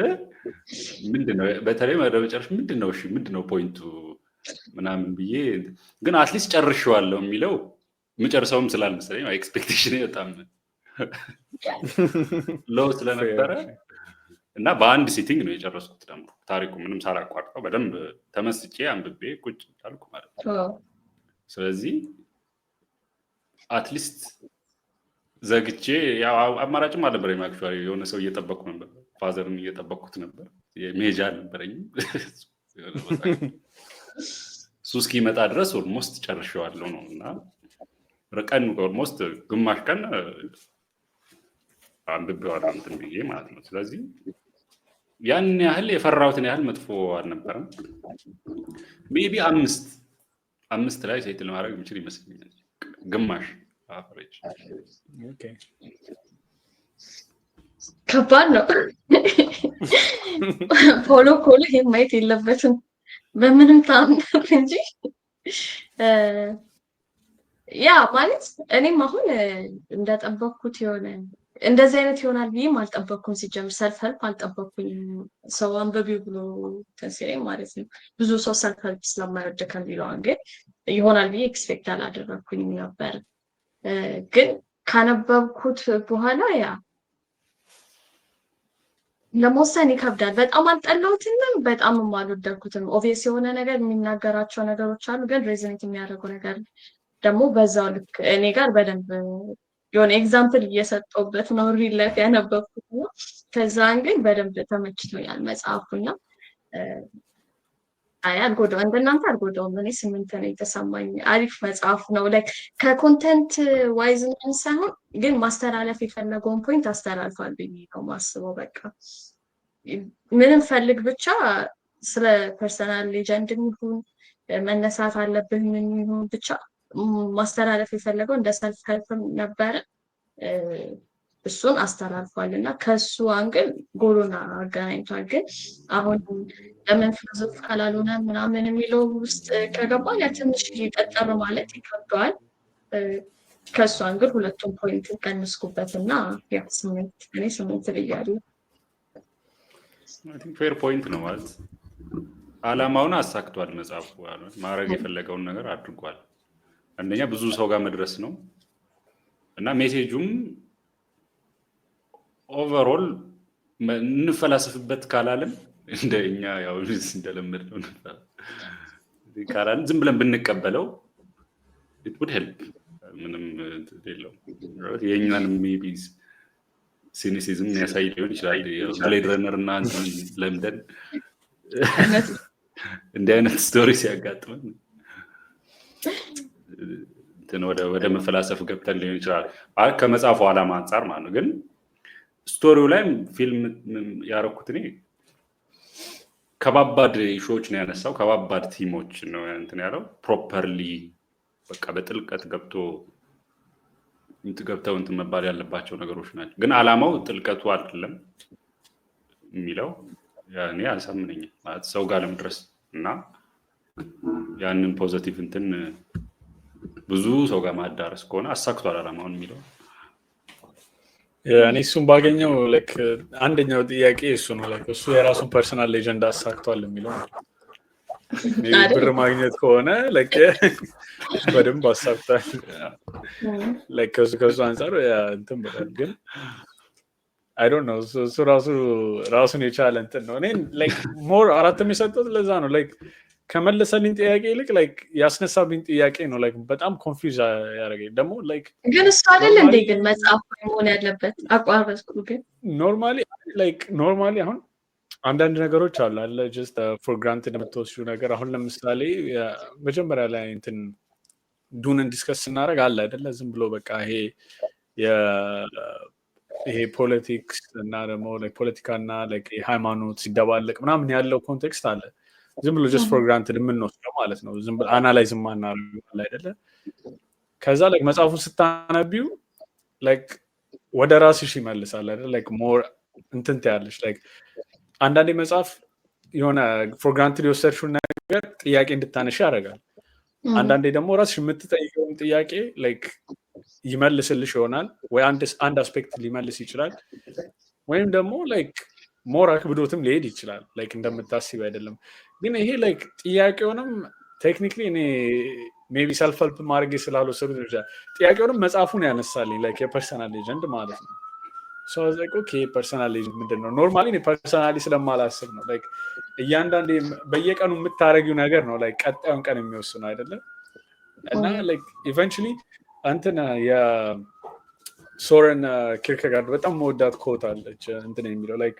ምንድነው በተለይ መጨረሻ ምንድነው እሺ ምንድነው ፖይንቱ ምናምን ብዬ ግን አትሊስት ጨርሼዋለሁ የሚለው መጨረሻውም ስላልመሰለኝ ኤክስፔክቴሽን በጣም ሎው ስለነበረ እና በአንድ ሲቲንግ ነው የጨረስኩት። ደግሞ ታሪኩ ምንም ሳላቋርጠው በደንብ ተመስጬ አንብቤ ቁጭ አልኩ ማለት ነው። ስለዚህ አትሊስት ዘግቼ ያው አማራጭም አልነበረኝ። አክቹዋሊ የሆነ ሰው እየጠበቅኩ ነበር፣ ፋዘርን እየጠበቅኩት ነበር። የሜጃ አልነበረኝም። እሱ እስኪመጣ ድረስ ኦልሞስት ጨርሼዋለሁ ነው እና ቀን ኦልሞስት ግማሽ ቀን አንብቤዋለሁ እንትን ብዬ ማለት ነው። ስለዚህ ያን ያህል የፈራሁትን ያህል መጥፎ አልነበረም። ሜቢ አምስት ላይ ሴትል ማድረግ የምችል ይመስለኛል። ግማሽ አፍሬጅ። ከባድ ነው። ፖሎ ይሄን ማየት የለበትም በምንም ታምር እንጂ ያ ማለት እኔም አሁን እንደጠበቅኩት የሆነ እንደዚህ አይነት ይሆናል ብዬም አልጠበቅኩም። ሲጀምር ሰልፍ ሄልፕ አልጠበቅኩኝም። ሰው አንብቢው ብሎ ተንሲለኝ ማለት ነው። ብዙ ሰው ሰልፍ ሄልፕ ስለማይወድ ከሚለው ግን ይሆናል ብዬ ኤክስፔክት አላደረግኩኝም ነበር። ግን ካነበብኩት በኋላ ያ ለመወሰን ይከብዳል። በጣም አልጠላሁትም፣ በጣም አልወደድኩትም። ኦብቪየስ የሆነ ነገር የሚናገራቸው ነገሮች አሉ፣ ግን ሬዝኔት የሚያደርጉ ነገር ደግሞ በዛው ልክ እኔ ጋር በደንብ የሆነ ኤግዛምፕል እየሰጠሁበት ነው ሪል ላይፍ ያነበብኩት ነው። ከዛን ግን በደንብ ተመችቶኛል መጽሐፉና አልጎዳውም፣ እንደናንተ አልጎዳውም። እኔ 8 ነው የተሰማኝ። አሪፍ መጽሐፍ ነው። ላይክ ከኮንተንት ዋይዝ ምን ሳይሆን ግን ማስተላለፍ የፈለገውን ፖይንት አስተላልፏል ብዬ ነው ማስበው። በቃ ምንም ፈልግ ብቻ ስለ ፐርሰናል ሌጀንድ ይሁን መነሳት አለብህ ምን ይሁን ብቻ ማስተላለፍ የፈለገው እንደ ሰልፍ ሄልፕም ነበረ፣ እሱን አስተላልፏል እና ከሱ አንግል ጎሉን አገናኝቷል። ግን አሁን ለምን ፊሎዞፊ ካላልሆነ ምናምን የሚለው ውስጥ ከገባ ያ ትንሽ ጠጠር ማለት ይከብደዋል። ከሱ አንግል ሁለቱም ፖይንት ቀንስኩበት እና ያ 8 ብያለሁ። ፌር ፖይንት ነው ማለት አላማውን አሳክቷል። መጽሐፉ ማድረግ የፈለገውን ነገር አድርጓል። አንደኛ ብዙ ሰው ጋር መድረስ ነው እና ሜሴጁም ኦቨርኦል እንፈላሰፍበት ካላልን እንደኛ ያው እንደለመድነው ካላልን ዝም ብለን ብንቀበለው it would help ምንም የለውም። የኛን ሜቢ ሲኒሲዝም ያሳይ ሊሆን ይችላል። ብሌድ ረነር እና ለምደን እንዲህ አይነት ስቶሪ ሲያጋጥመን ወደ መፈላሰፍ ገብተን ሊሆን ይችላል ከመጽሐፉ ዓላማ አንጻር ማለት ነው። ግን ስቶሪው ላይ ፊልም ያረኩት እኔ ከባባድ ኢሹዎች ነው ያነሳው፣ ከባባድ ቲሞች ነው እንትን ያለው ፕሮፐርሊ በቃ በጥልቀት ገብተው እንትን መባል ያለባቸው ነገሮች ናቸው። ግን ዓላማው ጥልቀቱ አይደለም የሚለው ያኔ አልሳምነኝም ማለት ሰው ጋር ለመድረስ እና ያንን ፖዚቲቭ እንትን ብዙ ሰው ጋር ማዳረስ ከሆነ አሳክቷል ዓላማውን የሚለው እኔ እሱን ባገኘው ላይክ አንደኛው ጥያቄ እሱ ነው። ላይክ እሱ የራሱን ፐርሰናል ሌጀንድ አሳክቷል የሚለው ብር ማግኘት ከሆነ ላይክ በደንብ አሳክቷል። ላይክ ከሱ አንፃር እንትን ብሏል። ግን አይ ዶንት ኖ እሱ ራሱን የቻለ እንትን ነው። እኔ ላይክ ሞር 4 የሰጠሁት ለዛ ነው። ላይክ ከመለሰልኝ ጥያቄ ይልቅ ላይክ ያስነሳብኝ ጥያቄ ነው። ላይክ በጣም ኮንፊውዝ ያደረገኝ ደግሞ ላይክ ግን እሱ አይደል እንዴ ግን መጽሐፍ መሆን ያለበት አቋረጥኩ። ግን ኖርማሊ አሁን አንዳንድ ነገሮች አሉ አለ ጀስት ፎር ግራንትድ የምትወስዱ ነገር። አሁን ለምሳሌ መጀመሪያ ላይ እንትን ዱንን ዲስከስ ስናደርግ አለ አይደለ ዝም ብሎ በቃ ይሄ ፖለቲክስ እና ደግሞ ፖለቲካ እና ሃይማኖት ሲደባለቅ ምናምን ያለው ኮንቴክስት አለ። ዝም ብሎ ጀስት ፎር ግራንትድ የምንወስደው ማለት ነው። ዝም ብሎ አናላይዝ ማናደርገው አይደለ። ከዛ ላይክ መጽሐፉን ስታነቢው ላይክ ወደ ራስሽ ይመልሳል አይደለ። ላይክ ሞር እንትን ትያለሽ። ላይክ አንዳንዴ መጽሐፍ የሆነ ፎር ግራንትድ የወሰድሽውን ነገር ጥያቄ እንድታነሽ ያደርጋል። አንዳንዴ ደግሞ ራስሽ የምትጠይቀውን ጥያቄ ላይክ ይመልስልሽ ይሆናል ወይ አንድ አስፔክት ሊመልስ ይችላል ወይም ደግሞ ላይክ ሞር አክብዶትም ሊሄድ ይችላል። ላይክ እንደምታስብ አይደለም። ግን ይሄ ላይክ ጥያቄውንም ቴክኒክሊ እኔ ሜቢ ሰልፍ ሄልፕ ማድረግ ስላልወሰዱት ይችላል ጥያቄውንም መጽሐፉን ያነሳልኝ ላይክ የፐርሰናል ሌጀንድ ማለት ነው። ሶ ላይክ ኦኬ ፐርሰናል ሌጀንድ ምንድን ነው? ኖርማሊ እኔ ፐርሰናሊ ስለማላስብ ነው። ላይክ እያንዳንዴ በየቀኑ የምታረጊው ነገር ነው ላይክ ቀጣዩን ቀን የሚወስነው አይደለም። እና ላይክ ኢቨንቹሊ እንትን የሶረን ኪርኬጋርድ በጣም መወዳት ኮት አለች እንትን የሚለው like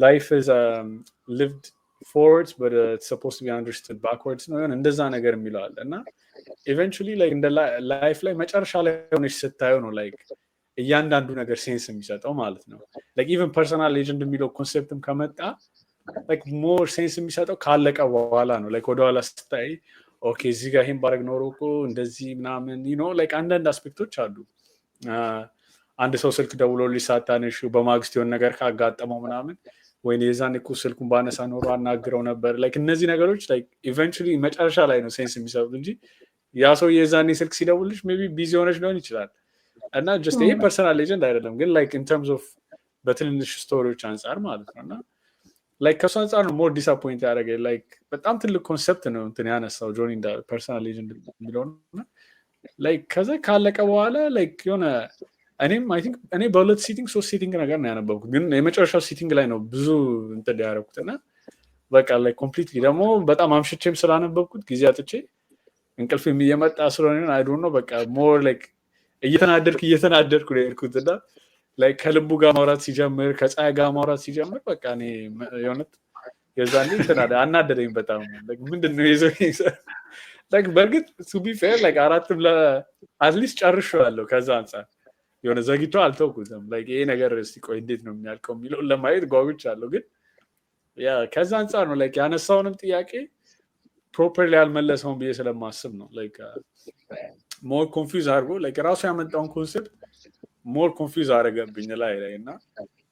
life is lived forwards but it's supposed to be understood backwards ነው እንደዛ ነገር የሚለው አለ እና eventually like እንደ ላይፍ ላይ መጨረሻ ላይ ሆነሽ ስታዩ ነው like እያንዳንዱ ነገር ሴንስ የሚሰጠው ማለት ነው like even personal legend የሚለው ኮንሴፕትም ከመጣ like more ሴንስ የሚሰጠው ካለቀ በኋላ ነው like ወደኋላ ስታይ ኦኬ እዚህ ጋር ይሄን ባረግ ኖሮ እኮ እንደዚህ ምናምን you know like አንዳንድ አስፔክቶች አሉ አንድ ሰው ስልክ ደውሎልሽ ሳታነሺ በማግስት የሆነ ነገር ካጋጠመው ምናምን ወይ የዛን እኮ ስልኩን ባነሳ ኖሮ አናግረው ነበር like እነዚህ ነገሮች like eventually መጨረሻ ላይ ነው ሴንስ የሚሰጡት እንጂ ያ ሰው የዛኔ ስልክ ሲደውልሽ maybe ቢዚ ሆነሽ ሊሆን ይችላል እና just ይሄ ፐርሰናል ሌጀንድ አይደለም ግን like in terms of በትንንሽ ስቶሪዎች አንፃር ማለት ነውና like ከሱ አንፃር ነው ሞር ዲስአፖይንት ያደረገኝ like በጣም ትልቅ ኮንሰፕት ነው እንትን ያነሳው ጆኒ እንደ ፐርሰናል ሌጀንድ የሚለው like ከዛ ካለቀ በኋላ like የሆነ እኔም አይ ቲንክ እኔ በሁለት ሲቲንግ ሶስት ሲቲንግ ነገር ነው ያነበብኩት ግን የመጨረሻው ሲቲንግ ላይ ነው ብዙ እንትን ያደረኩትና በቃ like completely ደግሞ በጣም አምሽቼም ስላነበብኩት ጊዜ አጥቼ እንቅልፍም እየመጣ ስለሆነ I don't know በቃ more like እየተናደድኩ ነው የሄድኩትና like ከልቡ ጋር ማውራት ሲጀምር ከፀሐይ ጋር ማውራት ሲጀምር በቃ እኔ የሆነት የዛኔ ተናደ አናደደኝ በጣም like ምንድነው ይዘው like በርግጥ to be fair like አራትም at least ጨርሼዋለሁ ከዛ አንፃር የሆነ ዘግይቶ አልተውኩትም like ይሄ ነገር እስቲ ቆይ እንዴት ነው የሚያልቀው የሚለው ለማየት ጓጉቻለሁ ግን ያ ከዛ አንፃር ነው like ያነሳውንም ጥያቄ ፕሮፐርሊ አልመለሰውም ብዬ ስለማስብ ነው like more confused አድርጎ like ራሱ ያመጣውን ኮንሰፕት more confused አደረገብኝ ላይ እና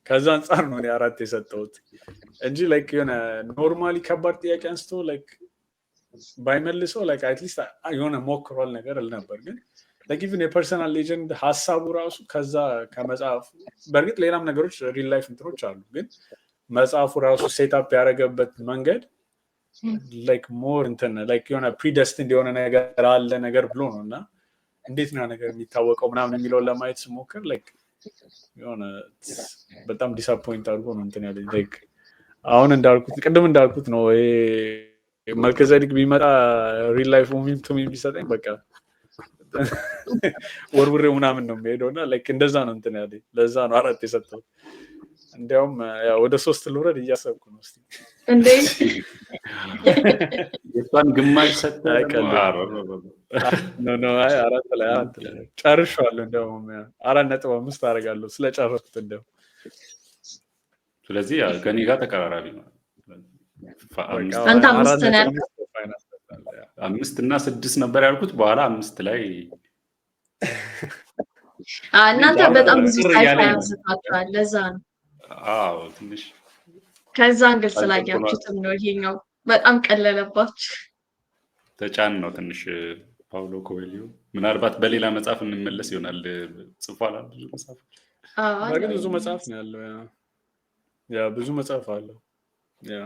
ከዛ አንፃር ነው አራት የሰጠሁት እንጂ like የሆነ ኖርማሊ ከባድ ጥያቄ አንስቶ like ባይመልሰው like at least የሆነ ሞክሯል ነገር አልነበር ግን like even የፐርሰናል ሌጀንድ ሐሳቡ ራሱ ከዛ ከመጽሐፉ በርግጥ ሌላም ነገሮች ሪል ላይፍ እንትሮች አሉ ግን መጽሐፉ ራሱ ሴትአፕ ያደረገበት መንገድ like more እንትን like የሆነ predestined የሆነ ነገር አለ ነገር ብሎ ነውና እንዴት ነው ነገር የሚታወቀው ምናምን የሚለው ለማየት ስሞክር like የሆነ በጣም ዲስአፖይንት አድርጎ ነው እንትን ያለኝ like አሁን ቅድም እንዳልኩት ነው መልከዘዲክ ቢመጣ ሪል ላይፍ ሞሜንቱም ቢሰጠኝ በቃ ወርውሬው ምናምን ነው የሚሄደውና like እንደዛ ነው እንትን ያለኝ ለዛ ነው አራት የሰጠው እንዲያውም ወደ 3 ልውረድ እያሰብኩ ነው እስቲ እንዴ የሷን ግማሽ ሰጠህ ኖ አራት ላይ ጨርሻለሁ እንደውም 4.5 አደርጋለሁ ስለጨረስኩት እንደው ስለዚህ ከኔ ጋር ተቀራራቢ ነው አንተ 5 ነህ 5 እና 6 ነበር ያልኩት በኋላ 5 ላይ እናንተ በጣም ብዙ ሳይፋይ አንስታችኋል ለዛ ነው ትንሽ ከዛ እንግዲህ ስላያችሁትም ነው ይሄኛው በጣም ቀለለባችሁ ተጫን ነው ትንሽ ፓውሎ ኮኤልዮ ምናልባት በሌላ መጽሐፍ እንመለስ ይሆናል ጽፏል ብዙ መጽሐፍ ብዙ መጽሐፍ ነው ያለው ያ ብዙ መጽሐፍ አለው ያ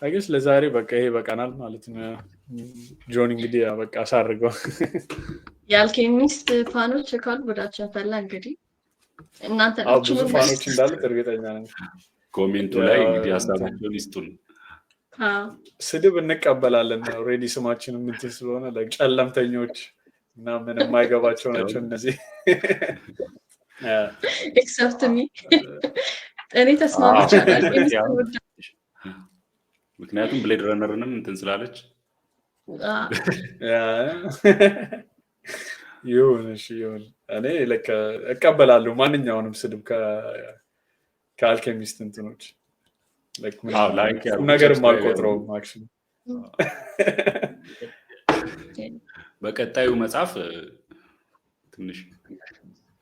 አይገስ ለዛሬ በቃ ይሄ በቃናል ማለት ነው ጆን እንግዲህ በቃ አሳርገው የአልኬሚስት ፋኖች ካሉ ወዳቸው ፈላ እንግዲህ እናንተ ብዙ ፋኖች እንዳሉ እርግጠኛ ነኝ ኮሜንቱ ላይ እንግዲህ ሀሳባቸውን ይስጡን ስድብ እንቀበላለን ኦሬዲ ስማችንም እንትን ስለሆነ like ጨለምተኞች እና ምንም የማይገባቸው ናቸው እነዚህ except me እኔ ተስማምቻለሁ ምክንያቱም ብሌድ ረነርንም እንትን ስላለች ይሁን እኔ like እቀበላለሁ ማንኛውንም ስድብ ከአልኬሚስት እንትኖች like ነገር ማልቆጥረው አክቹሊ በቀጣዩ መጽሐፍ ትንሽ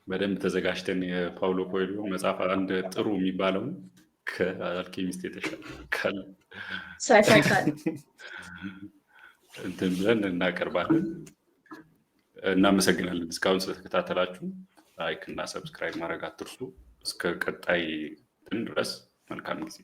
በደንብ ተዘጋጅተን የፓውሎ ኮኤልዮ መጽሐፍ አንድ ጥሩ የሚባለው ከአልኬሚስት የተሻለ ሳይፋይ እንትን ብለን እናቀርባለን እናመሰግናለን እስካሁን ስለተከታተላችሁ ላይክ እና ሰብስክራይብ ማድረግ አትርሱ እስከ ቀጣይ ድረስ መልካም ጊዜ